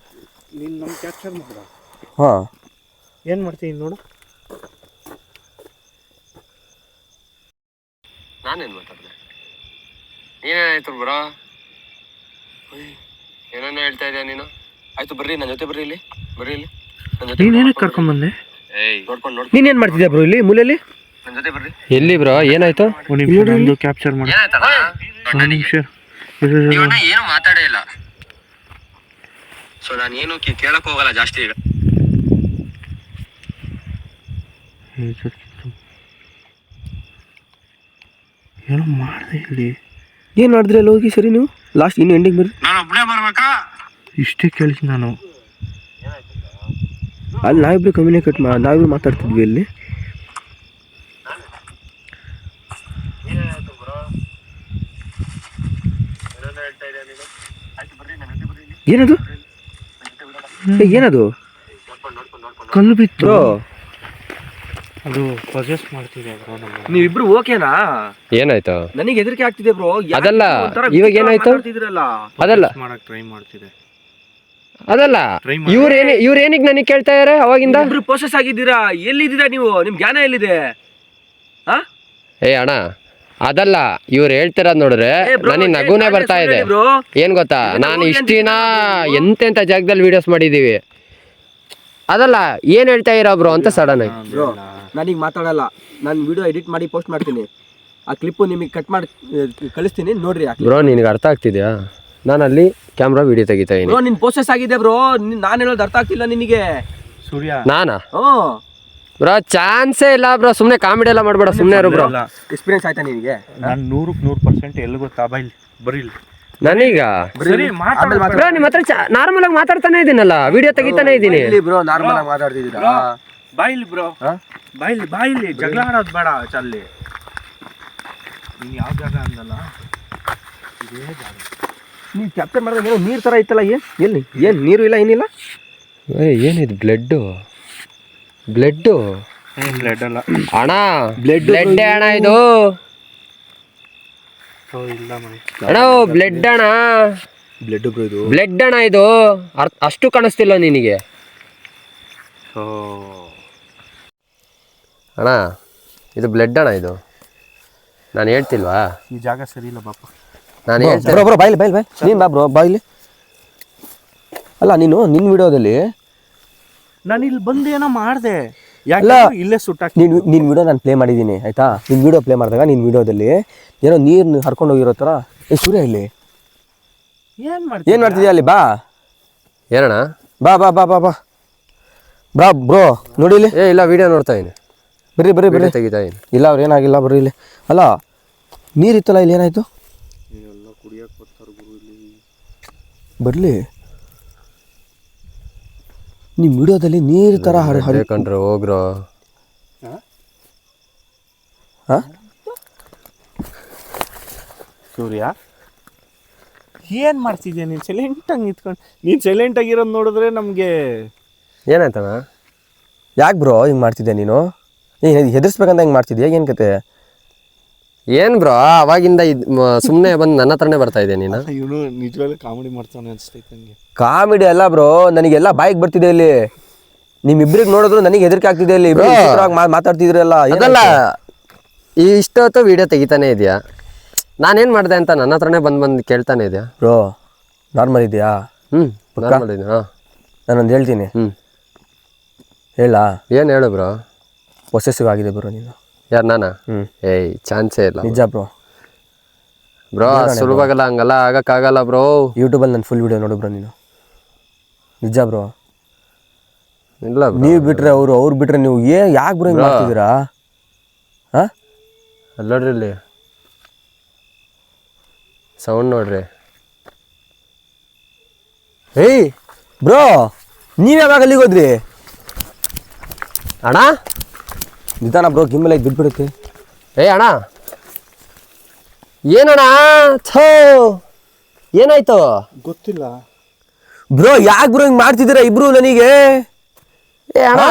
ನೀನು ನಮ್ಮ ಕ್ಯಾಪ್ಚರ್ ಮಾಡ್ದ? ಹಾಂ. ಏನು ಮಾಡ್ತೀನಿ ನೋಡು. ನಾನೇನು ಮಾತಾಡಿದೆ? ನೀನೇನಾಯ್ತು ಬ್ರೋ? ಏನನ್ನ ಹೇಳ್ತಾ ಇದೆಯಾ ನೀನು? ಆಯಿತು ಬರ್ರಿ, ನನ್ನ ಜೊತೆ ಬರ್ರಿ, ಇಲ್ಲಿ ಬರ್ರಿ, ಇಲ್ಲಿ ನೀನೇನಕ್ಕೆ ಕರ್ಕೊಂಬಂದೆ? ನೋಡ್ಕೊಂಡು ನೀನೇನು ಮಾಡ್ತಿದ್ಯಾ ಬ್ರೋ ಇಲ್ಲಿ ಮೂಲೆಯಲ್ಲಿ? ನನ್ನ ಜೊತೆ ಬರ್ರಿ. ಎಲ್ಲಿ ಬ್ರೋ? ಏನಾಯ್ತು? ಒಂದು ನಿಮಿಷ ಕ್ಯಾಪ್ಚರ್ ಮಾಡಿ. ಒಂದು ನಿಮಿಷ. ಏನು ಮಾತಾಡೇ ಇಲ್ಲ. ಸೊ ನಾನು ಏನು ಕೇಳಕ್ಕೆ ಹೋಗಲ್ಲ ಜಾಸ್ತಿ ಈಗ. ಏನೋ ಮಾಡಿದೆ ಇಲ್ಲಿ. ಏನು ಮಾಡಿದ್ರಿ ಅಲ್ಲಿ ಹೋಗಿ? ಸರಿ ನೀವು ಲಾಸ್ಟ್ ಇನ್ನು ಎಂಡಿಂಗ್ ಬರ್ರಿ. ಇಷ್ಟೇ ಕೇಳಿಸ್ ನಾನು. ಅಲ್ಲಿ ನಾವಿಬ್ರು ಕಮ್ಯುನಿಕೇಟ್ ನಾವಿಬ್ರು ಮಾತಾಡ್ತಿದ್ವಿ ಅಲ್ಲಿ. ಏನದು ಏನದು ಕಲ್ಲು ಬಿತ್ತು. ಬ್ರೋ ಅದು ಪೊಸೆಸ್ ಮಾಡ್ತಿದೆ ಬ್ರೋ. ನೀವಿಬ್ರು ಓಕೆನಾ? ಏನಾಯ್ತು? ನನಗೆ ಹೆದರಿಕೆ ಆಗ್ತಿದೆ ಬ್ರೋ. ಅದಲ್ಲ, ಇವಾಗ ಏನಾಯ್ತು? ಅದಲ್ಲ ಮಾಡಕ್ ಟ್ರೈ ಮಾಡ್ತಿದೆ. ಅದಲ್ಲ ಇವ್ರೇನಿಗೆ ನನಗೆ ಕೇಳ್ತಾ ಇದಾರೆ ಅವಾಗಿಂದ? ಇಬ್ರು ಪ್ರೋಸೆಸ್ ಆಗಿದ್ದೀರಾ, ಎಲ್ಲಿದ್ದೀರಾ ನೀವು? ನಿಮ್ ಜ್ಞಾನ ಎಲ್ಲಿದೆ? ಏ ಅಣ್ಣ ಅದಲ್ಲ, ಇವ್ರು ಹೇಳ್ತಿರೋದ್ ನೋಡ್ರೆ ನನಗೆ ನಗುನೇ ಬರ್ತಾ ಇದೆ. ಏನ್ ಗೊತ್ತಾ, ನಾನು ಇಷ್ಟಿನ ಎಂತೆಂತ ಜಾಗದಲ್ಲಿ ವಿಡಿಯೋಸ್ ಮಾಡಿದೀವಿ. ಅದಲ್ಲ, ಏನ್ ಹೇಳ್ತಾ ಇರೋ ಬ್ರೋ ಅಂತ ಸಡನ್ ಆಗಿ. ಬ್ರೋ ನಾನೀಗ ಮಾತಾಡಲ್ಲ, ನಾನು ವಿಡಿಯೋ ಎಡಿಟ್ ಮಾಡಿ ಪೋಸ್ಟ್ ಮಾಡ್ತೀನಿ. ಆ ಕ್ಲಿಪ್ಪು ನಿಮಗೆ ಕಟ್ ಮಾಡಿ ಕಳಿಸ್ತೀನಿ, ನೋಡ್ರಿ. ಬ್ರೋ ನಿನಗೆ ಅರ್ಥ ಆಗ್ತಿದ್ಯಾ? ನಾನು ಅಲ್ಲಿ ಕ್ಯಾಮ್ರಾ ವಿಡಿಯೋ ತೆಗಿತಾ ಇದೀನಿ. ಬ್ರೋ ನಿನ್ ಪ್ರೋಸೆಸ್ ಆಗಿದೆ ಬ್ರೋ. ನಾನು ಹೇಳೋದು ಅರ್ಥ ಆಗ್ತಿಲ್ಲ ನಿನಗೆ. ಸೂರ್ಯ ನಾನಾ? ಹ್ಮ್ ಬ್ರೋ ಚಾನ್ಸೇ ಇಲ್ಲ ಬ್ರೋ, ಸುಮ್ನೆ ಕಾಮಿಡಿ ಎಲ್ಲ ಮಾಡ್ಬೇಡ, ಸುಮ್ನೆ ಇರು ಬ್ರೋ. ಎಕ್ಸ್ಪೀರಿಯನ್ಸ್ ಆಯ್ತಾ ನಿನಗೆ? ನಾನು 100% ಎಲ್ಲಿ ಗೊತ್ತಾ ಬೈಲ್ ಬರೀಲ್ ನನೀಗ ಸರಿ ಬ್ರೋ ನಿಮ್ಮ ಹತ್ರ ನಾರ್ಮಲ್ ಆಗಿ ಮಾತಾಡ್ತಾನೆ ಇದೀನಲ್ಲ, ವಿಡಿಯೋ ತೆಗಿತಾನೆ ಇದೀನಿ. ಬ್ರೋ ನಾರ್ಮಲ್ ಆಗಿ ಮಾತಾಡ್ತಿದ್ದೀರಾ? ಬಾಯಿಲ್ ಬ್ರೋ, ಬಾಯಿಲಿ ಜಗಳ ಆಡೋದು ಬೇಡ. ಚಲ್ಲಿ ನೀನು ಯಾವ ಜಾಗ ಅಂದಲ್ಲ, ಇದೇ ಜಾಗ. ನೀವು ಕ್ಯಾಪ್ಚರ್ ಮಾಡಿದ್ರೆ ನೀರು ಥರ ಇತ್ತಲ್ಲ, ಎಲ್ಲಿ ಏನು ನೀರು ಇಲ್ಲ ಏನಿಲ್ಲ? ಏನಿದು ಬ್ಲಡ್ಡು? ಬ್ಲಡ್ ಅಲ್ಲ ಅಣ್ಣ, ಬ್ಲಡ್ ಅಣ್ಣ ಇದು. ಇಲ್ಲ ಮನೆ ಅಣ್ಣ ಬ್ಲಡ್ ಅಣ್ಣ, ಬ್ಲಡ್ ಬ್ರೋ ಇದು. ಬ್ಲಡ್ ಅಣ್ಣ ಇದು. ಅಷ್ಟು ಕಾಣಿಸ್ತಿಲ್ಲ ನಿನಗೆ ಅಣ್ಣ, ಇದು ಬ್ಲಡ್ ಅಣ್ಣ ಇದು. ನಾನು ಹೇಳ್ತಿಲ್ವಾ? ಈ ಜಾಗ ಸರಿ ಇಲ್ಲ ಬಾಪ. ನಾನು ಬ್ರೋ ಬ್ರೋ ಬಾಯ್ಲಿ ನೀನು ಬಾ ಬ್ರೋ ಬಾಯ್ಲಿ. ಅಲ್ಲ ನೀನು ನಿನ್ನ ವಿಡಿಯೋದಲ್ಲಿ ನಾನು ಇಲ್ಲಿ ಬಂದು ಏನೋ ಮಾಡಿದೆ, ಅಲ್ಲ ಇಲ್ಲೇ ಸುಟ್ಟಾಕಿ. ನಿನ್ನ ವಿಡಿಯೋ ನಾನು ಪ್ಲೇ ಮಾಡಿದ್ದೀನಿ ಆಯ್ತಾ? ನಿನ್ನ ವಿಡಿಯೋ ಪ್ಲೇ ಮಾಡಿದಾಗ ನಿನ್ನ ವಿಡಿಯೋದಲ್ಲಿ ಏನೋ ನೀರು ಹರ್ಕೊಂಡು ಹೋಗಿರೋ ಥರ. ಸೂರ್ಯ ಇಲ್ಲಿ ಏನು ಮಾಡ್ತಿದ್ಯಾ ಅಲ್ಲಿ? ಬಾ ಏನಣ್ಣ? ಬಾ ಬಾ ಬಾ ಬಾ ಬಾ ಬ್ರಾ ಬ್ರೋ ನೋಡಿ ಇಲ್ಲಿ. ಇಲ್ಲ ವಿಡಿಯೋ ನೋಡ್ತಾ ಇದೀನಿ. ಬರ್ರಿ ತೆಗಿತಾ ಇದೀನಿ. ಇಲ್ಲ ಅವ್ರು ಏನಾಗಿಲ್ಲ, ಬರ್ರಿ ಇಲ್ಲಿ. ಅಲ್ಲ ನೀರಿತ್ತಲ್ಲ, ಇಲ್ಲಿ ಏನಾಯ್ತು? ಬರ್ಲಿ ನಿಮ್ಮ ವಿಡಿಯೋದಲ್ಲಿ ನೀರು ಥರ ಕಂಡ್ರೆ ಹೋಗ್ರೋ. ಸೂರ್ಯ ಏನು ಮಾಡ್ತಿದ್ಯಾ ನೀನು? ಸೈಲೆಂಟಾಗಿ ನಿಂತ್ಕೊಂಡು ನೀನು ಸೈಲೆಂಟಾಗಿರೋದು ನೋಡಿದ್ರೆ ನಮಗೆ ಏನಾಯ್ತಣ್ಣ? ಯಾಕೆ ಬ್ರೋ ಹಿಂಗೆ ಮಾಡ್ತಿದ್ಯಾ ನೀನು? ಹೆದರ್ಸ್ಬೇಕಂತ ಹಿಂಗೆ ಮಾಡ್ತಿದ್ಯಾ? ಏನು ಕತೆ? ಏನು ಬ್ರೋ ಅವಾಗಿಂದ ಸುಮ್ಮನೆ ಬಂದು ನನ್ನ ಹತ್ರನೇ ಬರ್ತಾ ಇದೆ ನೀನು? ಇವನು ನಿಜವಾಗ್ಲೂ ಕಾಮಿಡಿ ಮಾಡ್ತಾನೆ ಅನಿಸ್ತೈತೆ ನನಗೆ. ಕಾಮಿಡಿ ಅಲ್ಲ ಬ್ರೋ, ನನಗೆಲ್ಲ ಬಾಯಿಗೆ ಬರ್ತಿದೆ ಇಲ್ಲಿ. ನಿಮ್ಮಿಬ್ರಿಗೆ ನೋಡಿದ್ರು ನನಗೆ ಹೆದರಿಕೆ ಆಗ್ತಿದೆ ಇಲ್ಲಿ. ಮಾತಾಡ್ತಿದ್ರಲ್ಲ. ಅದಲ್ಲ, ಇಷ್ಟೊತ್ತು ವಿಡಿಯೋ ತೆಗಿತಾನೆ ಇದೆಯಾ? ನಾನೇನು ಮಾಡಿದೆ ಅಂತ ನನ್ನ ಹತ್ರನೇ ಬಂದು ಕೇಳ್ತಾನೆ ಇದೆಯಾ? ಬ್ರೋ ನಾರ್ಮಲ್ ಇದೆಯಾ? ನಾರ್ಮಲ್ ಇದೆ. ನಾನೊಂದು ಹೇಳ್ತೀನಿ. ಹೇಳ ಏನು ಹೇಳು ಬ್ರೋ? ಪೊಸೆಸಿವ್ ಆಗಿದೆ ಬ್ರೋ ನೀನು. ಯಾರು ನಾನಾ? ಏಯ್ ಚಾನ್ಸೇ ಇಲ್ಲ. ನಿಜ ಬ್ರೋ. ಬ್ರೋ ಸುಲಭಾಗಲ್ಲ, ಹಂಗಲ್ಲ ಆಗಕ್ಕಾಗಲ್ಲ ಬ್ರೋ. ಯೂಟ್ಯೂಬಲ್ಲಿ ನನ್ನ ಫುಲ್ ವಿಡಿಯೋ ನೋಡು ಬ್ರೋ ನೀನು. ನಿಜ ಬ್ರೋ. ಇಲ್ಲ ನೀವು ಬಿಟ್ರೆ ಅವ್ರು ಬಿಟ್ರೆ ನೀವು ಯಾಕೆ ಬ್ರೋ ಹಿಂಗೆ ಮಾಡ್ತಿದ್ದೀರಾ? ನೋಡ್ರಿ ಇಲ್ಲಿ ಸೌಂಡ್ ನೋಡ್ರಿ. ಏಯ್ ಬ್ರೋ, ನೀವು ಯಾವಾಗ ಅಲ್ಲಿಗೆ ಹೋದ್ರಿ ಅಣ್ಣ? ನಿಧಾನ ಬ್ರೋ, ಗಿಮ್ಮಲ್ಲ ಬಿಟ್ಬಿಡುತ್ತೆ. ಏಯ್ ಅಣ್ಣ, ಏನಣ್ಣ? ಥೋ ಏನಾಯ್ತು ಗೊತ್ತಿಲ್ಲ ಬ್ರೋ. ಯಾಕೆ ಬ್ರೋ ಹಿಂಗೆ ಮಾಡ್ತಿದ್ದೀರಾ ಇಬ್ರು ನನಗೆ? ಏ ಅಣ್ಣ,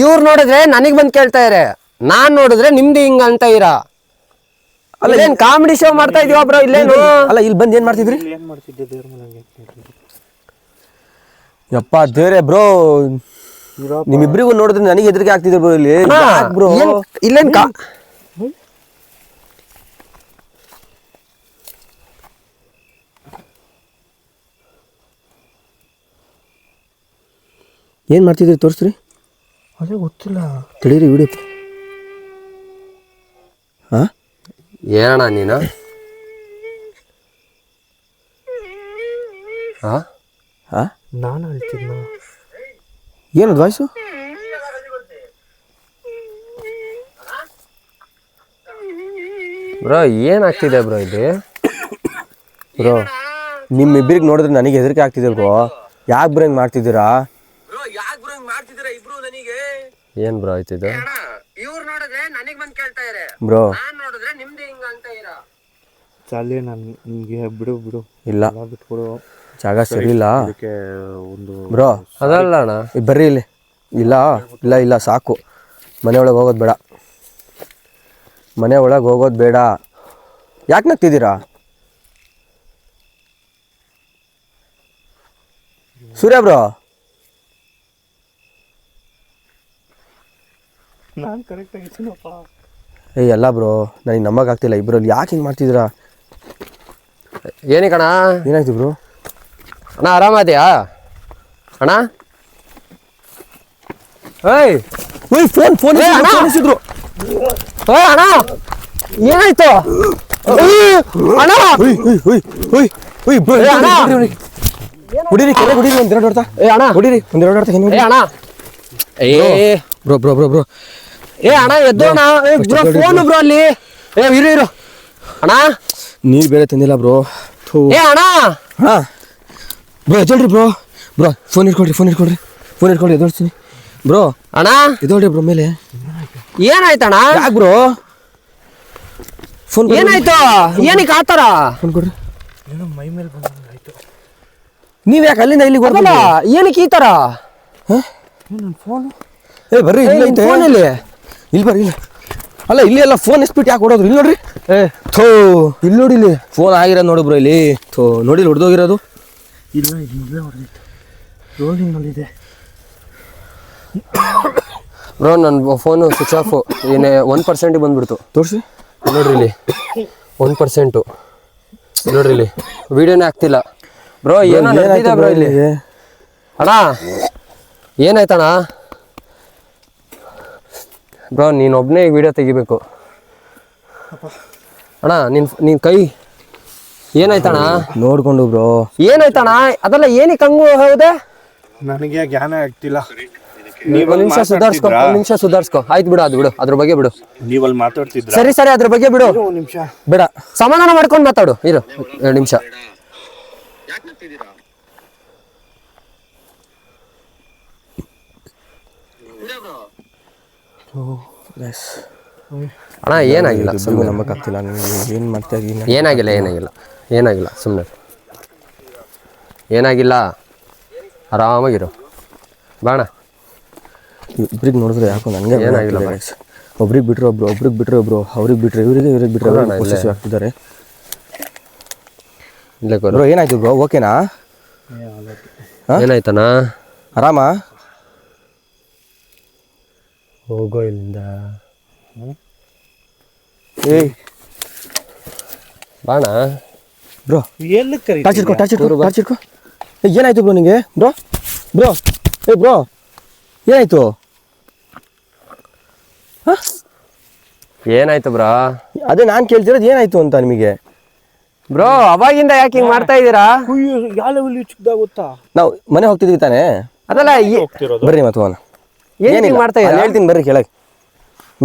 ಇವ್ರು ನೋಡಿದ್ರೆ ನನಗೆ ಬಂದು ಕೇಳ್ತಾ ಇರೆ, ನಾನ್ ನೋಡಿದ್ರೆ ನಿಮ್ದು ಹಿಂಗ ಅಂತ ಇರ. ಅಲ್ಲೇನು ಕಾಮಿಡಿ ಶೋ ಮಾಡ್ತಾ ಇದೀವ ಬ್ರೋ ಇಲ್ಲೇನು? ಅಲ್ಲ ಇಲ್ಲಿ ಬಂದು ಏನು ಮಾಡ್ತಿದ್ರಿ? ಏನು ಮಾಡ್ತಿದ್ದೆ ದೇವ್ರ ಮನೆಗೆ? ಯಪ್ಪ ದೇವ್ರೆ ಬ್ರೋ, ನಿಮ್ಮಿಬ್ರಿಗೂ ನೋಡಿದ್ರೆ ನನಗೆ ಹೆದರಿಕೆ ಆಗ್ತಿದೆ ಬ್ರೋ ಇಲ್ಲಿ. ಬ್ರೋ ಇಲ್ಲೇನು ಏನು ಮಾಡ್ತಿದ್ರಿ ತೋರಿಸ್ರಿ? ಅದೇ ಗೊತ್ತಿಲ್ಲ. ತಿಳಿರಿ ವಿಡಿಯೋ. ಏನಣ್ಣ ನೀನು? ನಾನು ಹೇಳ್ತಿದ್ನ. ಏನದು ವಾಯ್ಸು? ಬ್ರೋ ಏನಾಗ್ತಿದೆ ಬ್ರೋ ಇದು? ಬ್ರೋ ನಿಮ್ಮಿಬ್ಬರಿಗೆ ನೋಡಿದ್ರೆ ನನಗೆ ಹೆದರಿಕೆ ಆಗ್ತಿದೆ ಬ್ರೋ. ಯಾಕೆ ಬ್ರೋ ಹಿಂಗೆ ಮಾಡ್ತಿದ್ದೀರಾ? ಯಾಕೆ ಬ್ರೋ ಹಿಂಗ್ ಮಾಡ್ತಿದ್ದೀರಾ ಇಬ್ರು ನನಗೆ? ಏನು ಬ್ರೋ ಆಯ್ತಿದ್ದು? ಇವ್ರು ನೋಡಿದ್ರೆ ನನಗೆ ಬಂದು ಕೇಳ್ತಾ ಇದ್ದಾರೆ, ಬ್ರೋ ನಾನ್ ನೋಡಿದ್ರೆ ನಿಮ್ದು ಹಿಂಗ ಅಂತ ಇರಾ. ಚಾಲಿ ನಾನು ನಿಮಗೆ ಬಿಡು ಇಲ್ಲ ಬಿಟ್ಬಿಡು, ಜಾಗ ಸರಿ ಇಲ್ಲ ಅದಕ್ಕೆ ಒಂದು ಬ್ರೋ. ಅದಲ್ಲ ಅಣ್ಣ, ಬರ್ರಿ ಇಲ್ಲಿ. ಇಲ್ಲ ಇಲ್ಲ ಇಲ್ಲ ಸಾಕು. ಮನೆ ಒಳಗೆ ಹೋಗೋದು ಬೇಡ, ಮನೆ ಒಳಗೆ ಹೋಗೋದು ಬೇಡ. ಯಾಕೆ ನಗ್ತಿದ್ದೀರಾ? ಸೂರ್ಯ ಬ್ರೋ, ನಾನು ಕರೆಕ್ಟಾಗಿ ಇದ್ದೀನಪ್ಪ. ಏಯ್ ಅಲ್ಲ ಬ್ರೋ, ನನಗೆ ನಂಬಕ್ಕಾಗ್ತಿಲ್ಲ. ಇಬ್ಬರಲ್ಲಿ ಯಾಕೆ ಹಿಂಗೆ ಮಾಡ್ತಿದ್ದೀರಾ? ಏನಕ್ಕಣ್ಣ? ಏನಾಯ್ತು ಬ್ರೋ? ಅಣ್ಣ ಆರಾಮದ್ಯಾ ಅಣ್ಣ? ಏಯ್ ಓಯ್ ಫೋನ್ ಫೋನ್ ಏ, ಅಣ್ಣ! ಫೋನಿಸಿದ್ರು. ಏ ಅಣ್ಣ, ಏನಾಯ್ತು ಅಣ್ಣ? ಓಯ್ ಓಯ್ ಓಯ್ ಓಯ್ ಓಯ್ ಬ್ರೋ, ಏ ಅಣ್ಣ! ಹೊಡೀರಿ ಕೆರೆ ಹೊಡೀರಿ, ಒಂದೆರಡು ಹೊಡ್ತಾ ಏ ಅಣ್ಣ, ಹೊಡೀರಿ, ಒಂದೆರಡು ಹೊಡ್ತಾ ಏ ಅಣ್ಣ, ಏ ಬ್ರೋ ಬ್ರೋ ಬ್ರೋ ಬ್ರೋ. ಏ ಅಣ್ಣ ಎದ್ದು ಅಣ್ಣ. ಬ್ರೋ ಫೋನ್ ಬ್ರೋ ಅಲ್ಲಿ. ಏ ಇರು ಅಣ್ಣ. ನೀರು ಬೇರೆ ತಂದಿಲ್ಲ ಬ್ರೋ. ಏ ಅಣ್ಣ, ಹಾಂ ಬ್ರೋ ಎದ್ದೇಳ್ರಿ ಬ್ರೋ. ಬ್ರೋ ಫೋನ್ ಇಟ್ಕೊಳ್ರಿ ಎದ್ದೋಡ್ತೀನಿ ಬ್ರೋ. ಅಣ್ಣ ಎದ್ದೋಳ್ರಿ ಬ್ರೋ ಮೇಲೆ. ಏನಾಯ್ತಣ್ಣ? ಯಾಕೆ ಬ್ರೋ? ಫೋನ್ ಏನಾಯ್ತು? ಏನಕ್ಕೆ ಆತರ? ಫೋನ್ ಕೊಡ್ರಿ. ಏನೋ ಮೈ ಮೇಲೆ ಬಂದಂಗಾಯ್ತು. ನೀವು ಯಾಕೆ ಅಲ್ಲಿಂದ ಇಲ್ಲಿಗೆ ಅಲ್ಲ, ಬರ್ಬಲ್ಲ? ಏನಕ್ಕೆ ಈ ತರ? ನನ್ನ ಫೋನು ಏ ಬರ್ರಿ, ಇಲ್ಲಿ ಐತೆ ಫೋನ್ ಇಲ್ಲಿ. ಇಲ್ಲಿ ಬರ್ರಿ. ಇಲ್ಲಿ ಅಲ್ಲ, ಇಲ್ಲಿ ಎಲ್ಲ ಫೋನ್ ಎಸ್ಬಿಟ್ಟು ಯಾಕೆ ಹೊಡೋದ್ರು? ಇಲ್ಲಿ ನೋಡ್ರಿ. ಏ ಥೋ, ಇಲ್ಲಿ ನೋಡಿ, ಇಲ್ಲಿ ಫೋನ್ ಆಗಿರೋದು ನೋಡಿ ಬ್ರೋ. ಇಲ್ಲಿ ಥೋ ನೋಡಿ, ಇಲ್ಲಿ ಹೊಡೆದೋಗಿರೋದು. ಇಲ್ಲ ಇಲ್ಲೇ ಹೊಡೆದಿತ್ತು, ರೋಲಿಂಗ್ನಲ್ಲಿದೆ. ಬ್ರೋ ನನ್ನ ಫೋನು ಸ್ವಿಚ್ ಆಫ್. ಏನೇ 1% ಬಂದ್ಬಿಡ್ತು. ತೋರಿಸಿ ನೋಡ್ರಿ ಇಲ್ಲಿ 1%. ನೋಡ್ರಿ ಇಲ್ಲಿ ವಿಡಿಯೋನೇ ಆಗ್ತಿಲ್ಲ ಬ್ರೋ. ಏನೋ ನಡೆದಿದೆ ಬ್ರೋ ಇಲ್ಲಿ. ಅಣ್ಣ ಏನಾಯ್ತಣ್ಣ? ಬ್ರೋ ನೀನೊಬ್ಬನೇ ಈಗ ವಿಡಿಯೋ ತೆಗಿಬೇಕು ಅಣ್ಣ. ನಿನ್ ಕೈ ಏನಾಯ್ತಣ್ಣ? ನೋಡ್ಕೊಂಡು ಬ್ರೋ. ಏನಾಯ್ತಣ್ಣ? ಅದೆಲ್ಲ ಏನಕ್ಕೆ ಹಂಗು ಹೌದೆ? ನನಗೆ ಜ್ಞಾನ ಆಗ್ತಿಲ್ಲ. ಒಂದ್ ನಿಮಿಷ ಸುಧಾರ್ಸ್ಕೊ. ಆಯ್ತು ಬಿಡು, ಅದು ಬಿಡು, ಅದ್ರ ಬಗ್ಗೆ ಬಿಡು. ನೀವಲ್ಲಿ ಮಾತಾಡ್ತಿದ್ರ? ಸರಿ ಅದ್ರ ಬಗ್ಗೆ ಬಿಡು. ಒಂದು ನಿಮಿಷ ಬೇಡ, ಸಮಾಧಾನ ಮಾಡ್ಕೊಂಡು ಮಾತಾಡು. ಇರು 2 ನಿಮಿಷ. ಅಣ್ಣ ಏನಾಗಿಲ್ಲ, ಸುಮ್ಮನೆ ನಂಬಕ್ಕಾಗ್ತಿಲ್ಲ. ನೀವು ಏನು ಮಾಡ್ತಾ ಇದ್ದೀನಿ? ಏನಾಗಿಲ್ಲ ಸುಮ್ಮನೆ ಏನಾಗಿಲ್ಲ. ಆರಾಮಾಗಿರು ಬಾಣ. ಇಬ್ರಿಗೆ ನೋಡಿದ್ರೆ ಯಾಕೋ ನನಗೆ ಏನಾಗಿಲ್ಲ. ಒಬ್ರಿಗೆ ಬಿಟ್ರೆ ಒಬ್ರು, ಅವ್ರಿಗೆ ಬಿಟ್ರೆ ಇವ್ರಿಗೆ ಬಿಟ್ರೆ ಪೊಸೆಸಿವ್ ಆಗ್ತಿದ್ದಾರೆ. ಇಲ್ಲೇ ಬ್ರೋ ಏನಾಯ್ತು ಬ್ರೋ? ಓಕೆನಾ? ಏನಾಯ್ತಣ್ಣ? ಆರಾಮ? ಹೋಗೋ ಇಲ್ಲಿಂದ. ಏಯ್ ಬಾಣ ಬ್ರೋ. ಎಲ್ಲಿ ಟಾರ್ಚ್ ಇಟ್ಕೊ. ಏನಾಯ್ತು ಬ್ರೋ ನಿಂಗೆ? ಬ್ರೋ ಏ ಬ್ರೋ ಏನಾಯ್ತು? ಏನಾಯ್ತು ಬ್ರೋ? ಅದೇ ನಾನು ಕೇಳ್ತಿರೋದು ಏನಾಯ್ತು ಅಂತ ನಿಮಗೆ. ಬ್ರೋ ಅವಾಗಿಂದ ಯಾಕೆ ಹಿಂಗ್ ಮಾಡ್ತಾ ಇದ್ದೀರಾ? ಯಾವ ಲೆವೆಲ್ ಚಿಕ್ಕದಾಗುತ್ತಾ? ನಾವು ಮನೆ ಹೋಗ್ತಿದ್ವಿ ತಾನೇ? ಅದಲ್ಲ ಬರ್ರಿ ಮತ್ತೆ ಹೋಗೋಣ. ಏನಿಲ್ಲ ಮಾಡ್ತಾ ಇದ್ದೀರಾ? ಹೇಳ್ತೀನಿ ಬರ್ರಿ ಕೆಳಗೆ.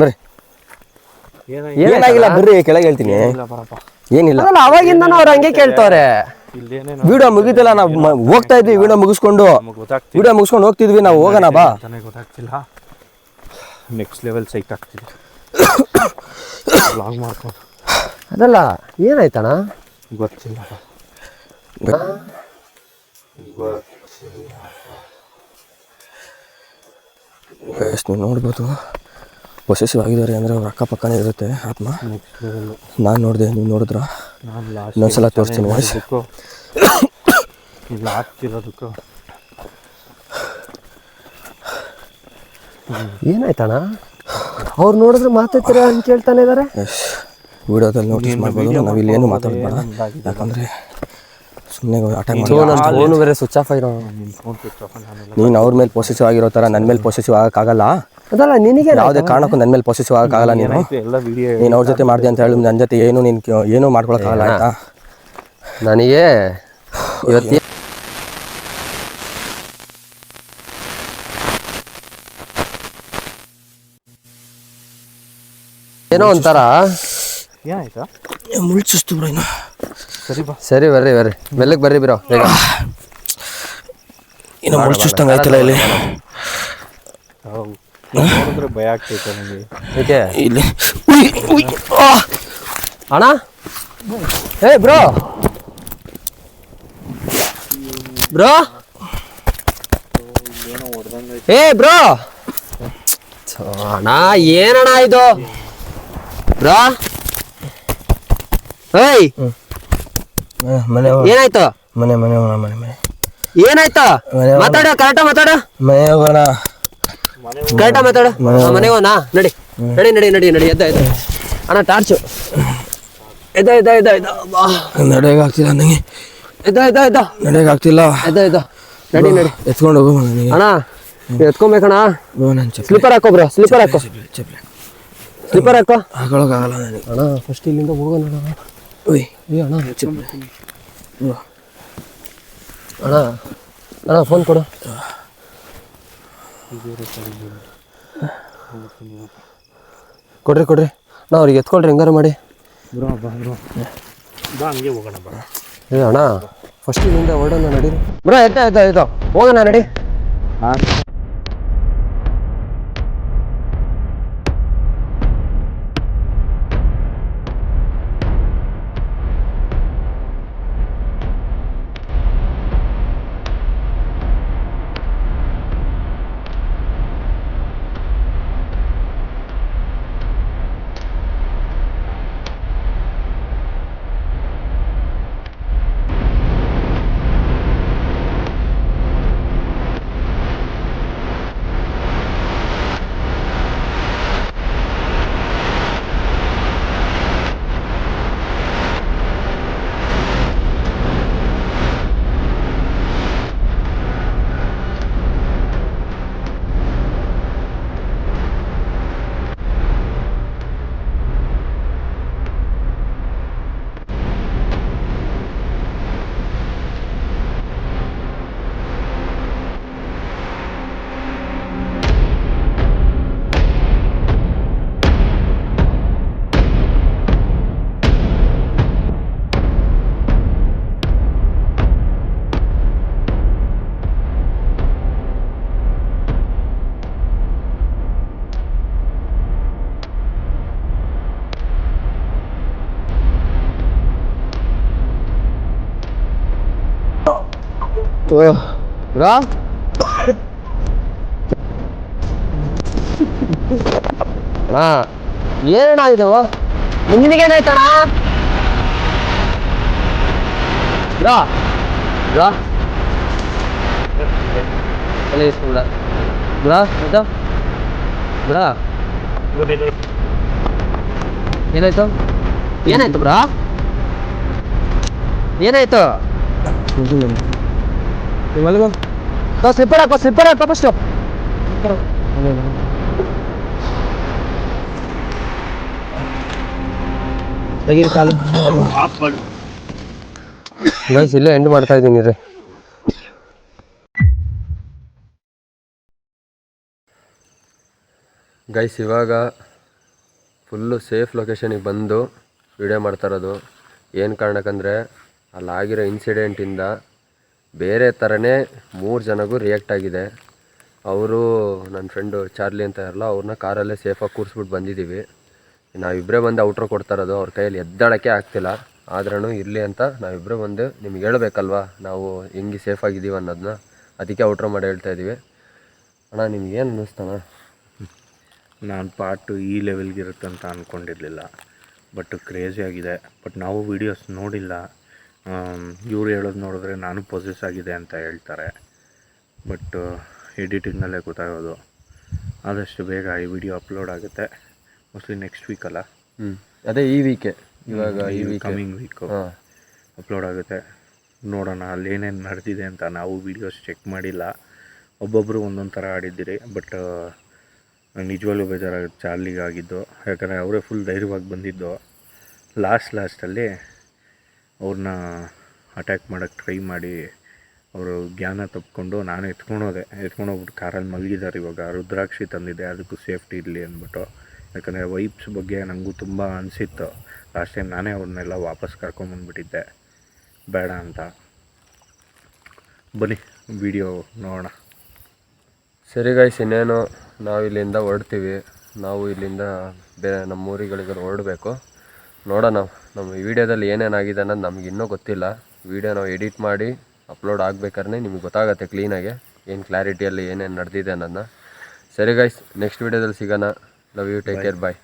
ಬರ್ರಿ, ಏನಾಗಿಲ್ಲ ಬರ್ರಿ ಕೆಳಗೆ ಹೇಳ್ತೀನಿ. ಏನಿಲ್ಲ. ಅದಲ್ಲ ಅವಾಗಿಂದನೂ ಅವ್ರು ಹಂಗೆ ಕೇಳ್ತವ್ರೆ. ವಿಡಿಯೋ ಮುಗಿತಲ್ಲ, ನಾವು ಹೋಗ್ತಾ ಇದ್ವಿ. ವಿಡಿಯೋ ಮುಗಿಸ್ಕೊಂಡು ಹೋಗ್ತಿದ್ವಿ ನಾವು. ಹೋಗೋಣ ಬಾ. ಗೊತ್ತಾಗ್ತಿಲ್ಲ. ನೆಕ್ಸ್ಟ್ ಲೆವೆಲ್ ಸೈಕ್ ಆಗ್ತಿದೆ. ಬ್ಲಾಗ್ ಮಾಡ್ಕೊಂಡು ಅದಲ್ಲ ಏನಾಯ್ತಣ್ಣ? ಗೊತ್ತಿಲ್ಲ. ಎಷ್ಟು ನೀವು ನೋಡ್ಬೋದು. ಪೊಸೆಸಿವ್ ಆಗಿದ್ದಾರೆ ಅಂದರೆ ಅವ್ರ ಅಕ್ಕಪಕ್ಕನೇ ಇರುತ್ತೆ ಆತ್ಮ. ನಾನು ನೋಡಿದೆ, ನೀವು ನೋಡಿದ್ರ? ಇನ್ನೊಂದ್ಸಲ ತೋರಿಸ್ತೀನಿ. ಇಲ್ಲ ಆಗ್ತಿರೋದಕ್ಕೂ ಏನಾಯ್ತಣ್ಣ? ಅವ್ರು ನೋಡಿದ್ರೆ ಮಾತಾಡ್ತೀರಾ ಅಂತ ಕೇಳ್ತಾನೆ ಇದಾರೆ. ವಿಡಿಯೋದಲ್ಲಿ ನೋಟಿಸ್ ಮಾಡ್ಬೋದು. ನಾವು ಇಲ್ಲಿ ಏನು ಮಾತಾಡಬೇಡ, ಯಾಕಂದರೆ ಸುಮ್ಮನೆ ಅಟ್ಯಾಕ್ ನನ್ನ ಫೋನು ಬೇರೆ ಸ್ವಿಚ್ ಆಫ್ ಆಗಿರೋ. ನೀನು ಅವ್ರ ಮೇಲೆ ಪೊಸೆಸಿವ್ ಆಗಿರೋ ಥರ ನನ್ನ ಮೇಲೆ ಪೊಸೆಸಿವ್ ಆಗೋಕ್ಕಾಗಲ್ಲ. ಅದಲ್ಲ ನಿನಗೆ ಯಾವುದೇ ಕಾರಣಕ್ಕೂ ನನ್ನ ಮೇಲೆ ಪೊಸೆಸಿವ್ ಆಗೋಕ್ಕಾಗಲ್ಲ. ನೀನು ಅವ್ರ ಜೊತೆ ಮಾಡಿದೆ ಅಂತ ಹೇಳಿ ನನ್ನ ಜೊತೆ ಏನೂ ಮಾಡ್ಕೊಳಕ್ಕಾಗಲ್ಲ, ಆಯಿತಾ? ನನಗೆ ಇವತ್ತು ಏನೋ ಒಂಥರ ಏನಾಯ್ತಾ? ಮುಳ್ಚಿಸ್ತು ಬ್ರೋ. ಇನ್ನು ಸರಿ ಬರ್ರಿ ಮೆಲ್ಲಗೆ ಬರ್ರಿ ಬ್ರೋ ಬೇಗ. ಇನ್ನು ಮುಳ್ಚುಸ್ತಂಗೆ ಆಯ್ತಲ್ಲ ಇಲ್ಲಿ. ನೋಡಿದ್ರೆ ಭಯ ಆಗ್ತೈತೆ ನನಗೆ. ಏಕೆ ಇಲ್ಲಿ ಅಣ್ಣ? ಏ ಬ್ರೋ ಏ ಬ್ರೋ ಅಣ್ಣ, ಏನಣ್ಣ ಇದು ಬ್ರೋ? ಏಯ್ ಮನೆ ಏನಾಯ್ತು? ಮನೆ ಮನೆ ಹೋಗೋಣ, ಮನೆ ಮನೆ ಏನಾಯ್ತು? ಮಾತಾಡ, ಕರೆಕ್ಟಾಗಿ ಮಾತಾಡ. ಮನೆ ಹೋಗೋಣ. ಕರೆಕ್ಟಾಗಿ ಮಾತಾಡು. ಮನೆಗೆ ಹೋಗೋಣ. ನಡಿ ನಡಿ ನಡಿ ನಡಿ ನಡಿ. ಎದ್ದ ಅಣ್ಣ, ಟಾರ್ಚು ನಡೆಯಕ್ಕೆ ಆಗ್ತಿಲ್ಲ ನನಗೆ. ನಡೆಯಕ್ಕೆ ಆಗ್ತಿಲ್ಲ. ನಡಿ ನಡಿ. ಎತ್ಕೊಂಡು ಹೋಗೋ ನನಗೆ. ಅಣ್ಣ ಎತ್ಕೊಬೇಕಣ್ಣ. ಸ್ಲಿಪ್ಪರ್ ಹಾಕೋ ಬ್ರೋ, ಸ್ಲಿಪ್ಪರ್ ಹಾಕೋ. ಸ್ಲಿಪ್ಪರ್ ಹಾಕೋ. ಹಾಕೊಳಕ್ಕಾಗಲ್ಲ ನನಗೆ. ಅಣ್ಣ ಫಸ್ಟ್ ಇಲ್ಲಿಂದ ಹೋಗೋಣ. ಓಯ್ ಅಣ್ಣ ಅಣ್ಣ ಅಣ್ಣ ಫೋನ್ ಕೊಡು. ಕೊಡ್ರಿ ಅಣ್ಣ, ಅವ್ರಿಗೆ ಎತ್ಕೊಳ್ರಿ ಹೆಂಗಾರ ಮಾಡಿ. ಏ ಅಣ್ಣ ಫಸ್ಟ್ ಇಲ್ಲಿಂದ ಹೊರಡೋಣ, ನಡೀರಿ ಬ್ರೋ. ಆಯ್ತು ಹೋಗೋಣ, ನಡಿ. ಬ್ರೋ ಅಣ್ಣ, ಏನಣ್ಣ ಇದು? ನಿನಗೇನಾಯ್ತಣ್ಣ? ಬ್ರೋ ಎಲ್ಲ ಇಸ್ಕೊಂಡ ಬ್ರೋ. ಆಯ್ತು ಬ್ರೋ, ಏನಾಯ್ತು ಬ್ರೋ? ಏನಾಯ್ತು? ಸ್ಲಿಪ್ಪರ್ ಹಾಕೋ ಫಸ್ಟು. ಗೈಸ್ ಇಲ್ಲೇ ಎಂಡ್ ಮಾಡ್ತಾ ಇದ್ದೀನಿ ರೀ. ಗೈಸ್ ಇವಾಗ ಫುಲ್ಲು ಸೇಫ್ ಲೊಕೇಶನಿಗೆ ಬಂದು ವಿಡಿಯೋ ಮಾಡ್ತಾ ಇರೋದು. ಏನು ಕಾರಣಕ್ಕಂದರೆ ಅಲ್ಲಾಗಿರೋ ಇನ್ಸಿಡೆಂಟಿಂದ ಬೇರೆ ಥರನೇ 3 ಜನಗೂ ರಿಯಾಕ್ಟ್ ಆಗಿದೆ. ಅವರು ನನ್ನ ಫ್ರೆಂಡು ಚಾರ್ಲಿ ಅಂತ ಇರಲ್ಲ, ಅವ್ರನ್ನ ಕಾರಲ್ಲೇ ಸೇಫಾಗಿ ಕೂರಿಸ್ಬಿಟ್ಟು ಬಂದಿದ್ದೀವಿ. ನಾವಿಬ್ಬರೇ ಬಂದು ಔಟ್ರೋ ಕೊಡ್ತಾ ಇರೋದು. ಅವ್ರ ಕೈಯಲ್ಲಿ ಎದ್ದಾಡೋಕ್ಕೆ ಆಗ್ತಿಲ್ಲ. ಆದ್ರೂ ಇರಲಿ ಅಂತ ನಾವಿಬ್ಬರೇ ಬಂದು ನಿಮ್ಗೆ ಹೇಳ್ಬೇಕಲ್ವ ನಾವು ಹೆಂಗೆ ಸೇಫಾಗಿದ್ದೀವಿ ಅನ್ನೋದನ್ನ. ಅದಕ್ಕೆ ಔಟ್ರೋ ಮಾಡಿ ಹೇಳ್ತಾ ಇದ್ದೀವಿ. ಅಣ್ಣ ನಿಮ್ಗೇನು ಅನ್ನಿಸ್ತಣ್ಣ? ನಾನು ಪಾರ್ಟು ಈ ಲೆವೆಲ್ಗಿರುತ್ತೆ ಅಂತ ಅಂದ್ಕೊಂಡಿರಲಿಲ್ಲ. ಬಟ್ ಕ್ರೇಜಿ ಆಗಿದೆ. ಬಟ್ ನಾವು ವೀಡಿಯೋಸ್ ನೋಡಿಲ್ಲ. ಇವ್ರು ಹೇಳೋದು ನೋಡಿದ್ರೆ ನಾನು ಪೊಸೆಸ್ ಆಗಿದೆ ಅಂತ ಹೇಳ್ತಾರೆ. ಬಟ್ ಎಡಿಟಿಂಗ್ನಲ್ಲೇ ಗೊತ್ತಾಗೋದು. ಆದಷ್ಟು ಬೇಗ ಈ ವಿಡಿಯೋ ಅಪ್ಲೋಡ್ ಆಗುತ್ತೆ. ಮೋಸ್ಟ್ಲಿ ನೆಕ್ಸ್ಟ್ ವೀಕಲ್ಲ, ಅದೇ ಈ ವೀಕೆ, ಇವಾಗ ಈ ವೀಕ್ ಕಮಿಂಗ್ ವೀಕು ಅಪ್ಲೋಡ್ ಆಗುತ್ತೆ. ನೋಡೋಣ ಅಲ್ಲಿ ಏನೇನು ನಡೆದಿದೆ ಅಂತ. ನಾವು ವೀಡಿಯೋಸ್ ಚೆಕ್ ಮಾಡಿಲ್ಲ. ಒಬ್ಬೊಬ್ಬರು ಒಂದೊಂದು ಥರ ಆಡಿದ್ದೀರಿ. ಬಟ್ ನಿಜವಾಗ್ಲೂ ಬೇಜಾರಾಗುತ್ತೆ ಚಾರ್ಲಿಗಾಗಿದ್ದು. ಯಾಕಂದರೆ ಅವರೇ ಫುಲ್ ಧೈರ್ಯವಾಗಿ ಬಂದಿದ್ದು. ಲಾಸ್ಟಲ್ಲಿ ಅವ್ರನ್ನ ಅಟ್ಯಾಕ್ ಮಾಡೋಕ್ಕೆ ಟ್ರೈ ಮಾಡಿ ಅವರು ಜ್ಞಾನ ತಪ್ಪಿಕೊಂಡು ನಾನು ಎತ್ಕೊಂಡೋಗ್ಬಿಟ್ಟು ಕಾರಲ್ಲಿ ಮಲಗಿದ್ದಾರೆ. ಇವಾಗ ರುದ್ರಾಕ್ಷಿ ತಂದಿದ್ದೆ, ಅದಕ್ಕೂ ಸೇಫ್ಟಿ ಇರಲಿ ಅಂದ್ಬಿಟ್ಟು. ಯಾಕಂದರೆ ವೈಪ್ಸ್ ಬಗ್ಗೆ ನನಗೂ ತುಂಬ ಅನಿಸಿತ್ತು. ಲಾಸ್ಟ್ ಟೈಮ್ ನಾನೇ ಅವ್ರನ್ನೆಲ್ಲ ವಾಪಸ್ ಕರ್ಕೊಂಬಂದ್ಬಿಟ್ಟಿದ್ದೆ. ಬೇಡ ಅಂತ. ಬನ್ನಿ ವಿಡಿಯೋ ನೋಡೋಣ. ಸರಿ ಗೈಸ್, ಇನ್ನೇನು ನಾವು ಇಲ್ಲಿಂದ ಹೊರಡ್ತೀವಿ. ನಾವು ಇಲ್ಲಿಂದ ನಮ್ಮ ಊರುಗಳಿಗೆ ಹೊರಡಬೇಕು. ನೋಡೋಣ ನಮ್ಮ ವೀಡಿಯೋದಲ್ಲಿ ಏನೇನಾಗಿದೆ ಅನ್ನೋದು ನಮ್ಗೆ ಇನ್ನೂ ಗೊತ್ತಿಲ್ಲ. ವೀಡಿಯೋ ನಾವು ಎಡಿಟ್ ಮಾಡಿ ಅಪ್ಲೋಡ್ ಆಗಬೇಕಾದ್ರೆ ನಿಮಗೆ ಗೊತ್ತಾಗುತ್ತೆ ಕ್ಲೀನಾಗೆ ಏನು ಕ್ಲಾರಿಟಿಯಲ್ಲಿ ಏನೇನು ನಡೆದಿದೆ ಅನ್ನೋದನ್ನ. ಸರಿ ಗೈಸ್, ನೆಕ್ಸ್ಟ್ ವೀಡಿಯೋದಲ್ಲಿ ಸಿಗೋಣ. Love you, take care, bye.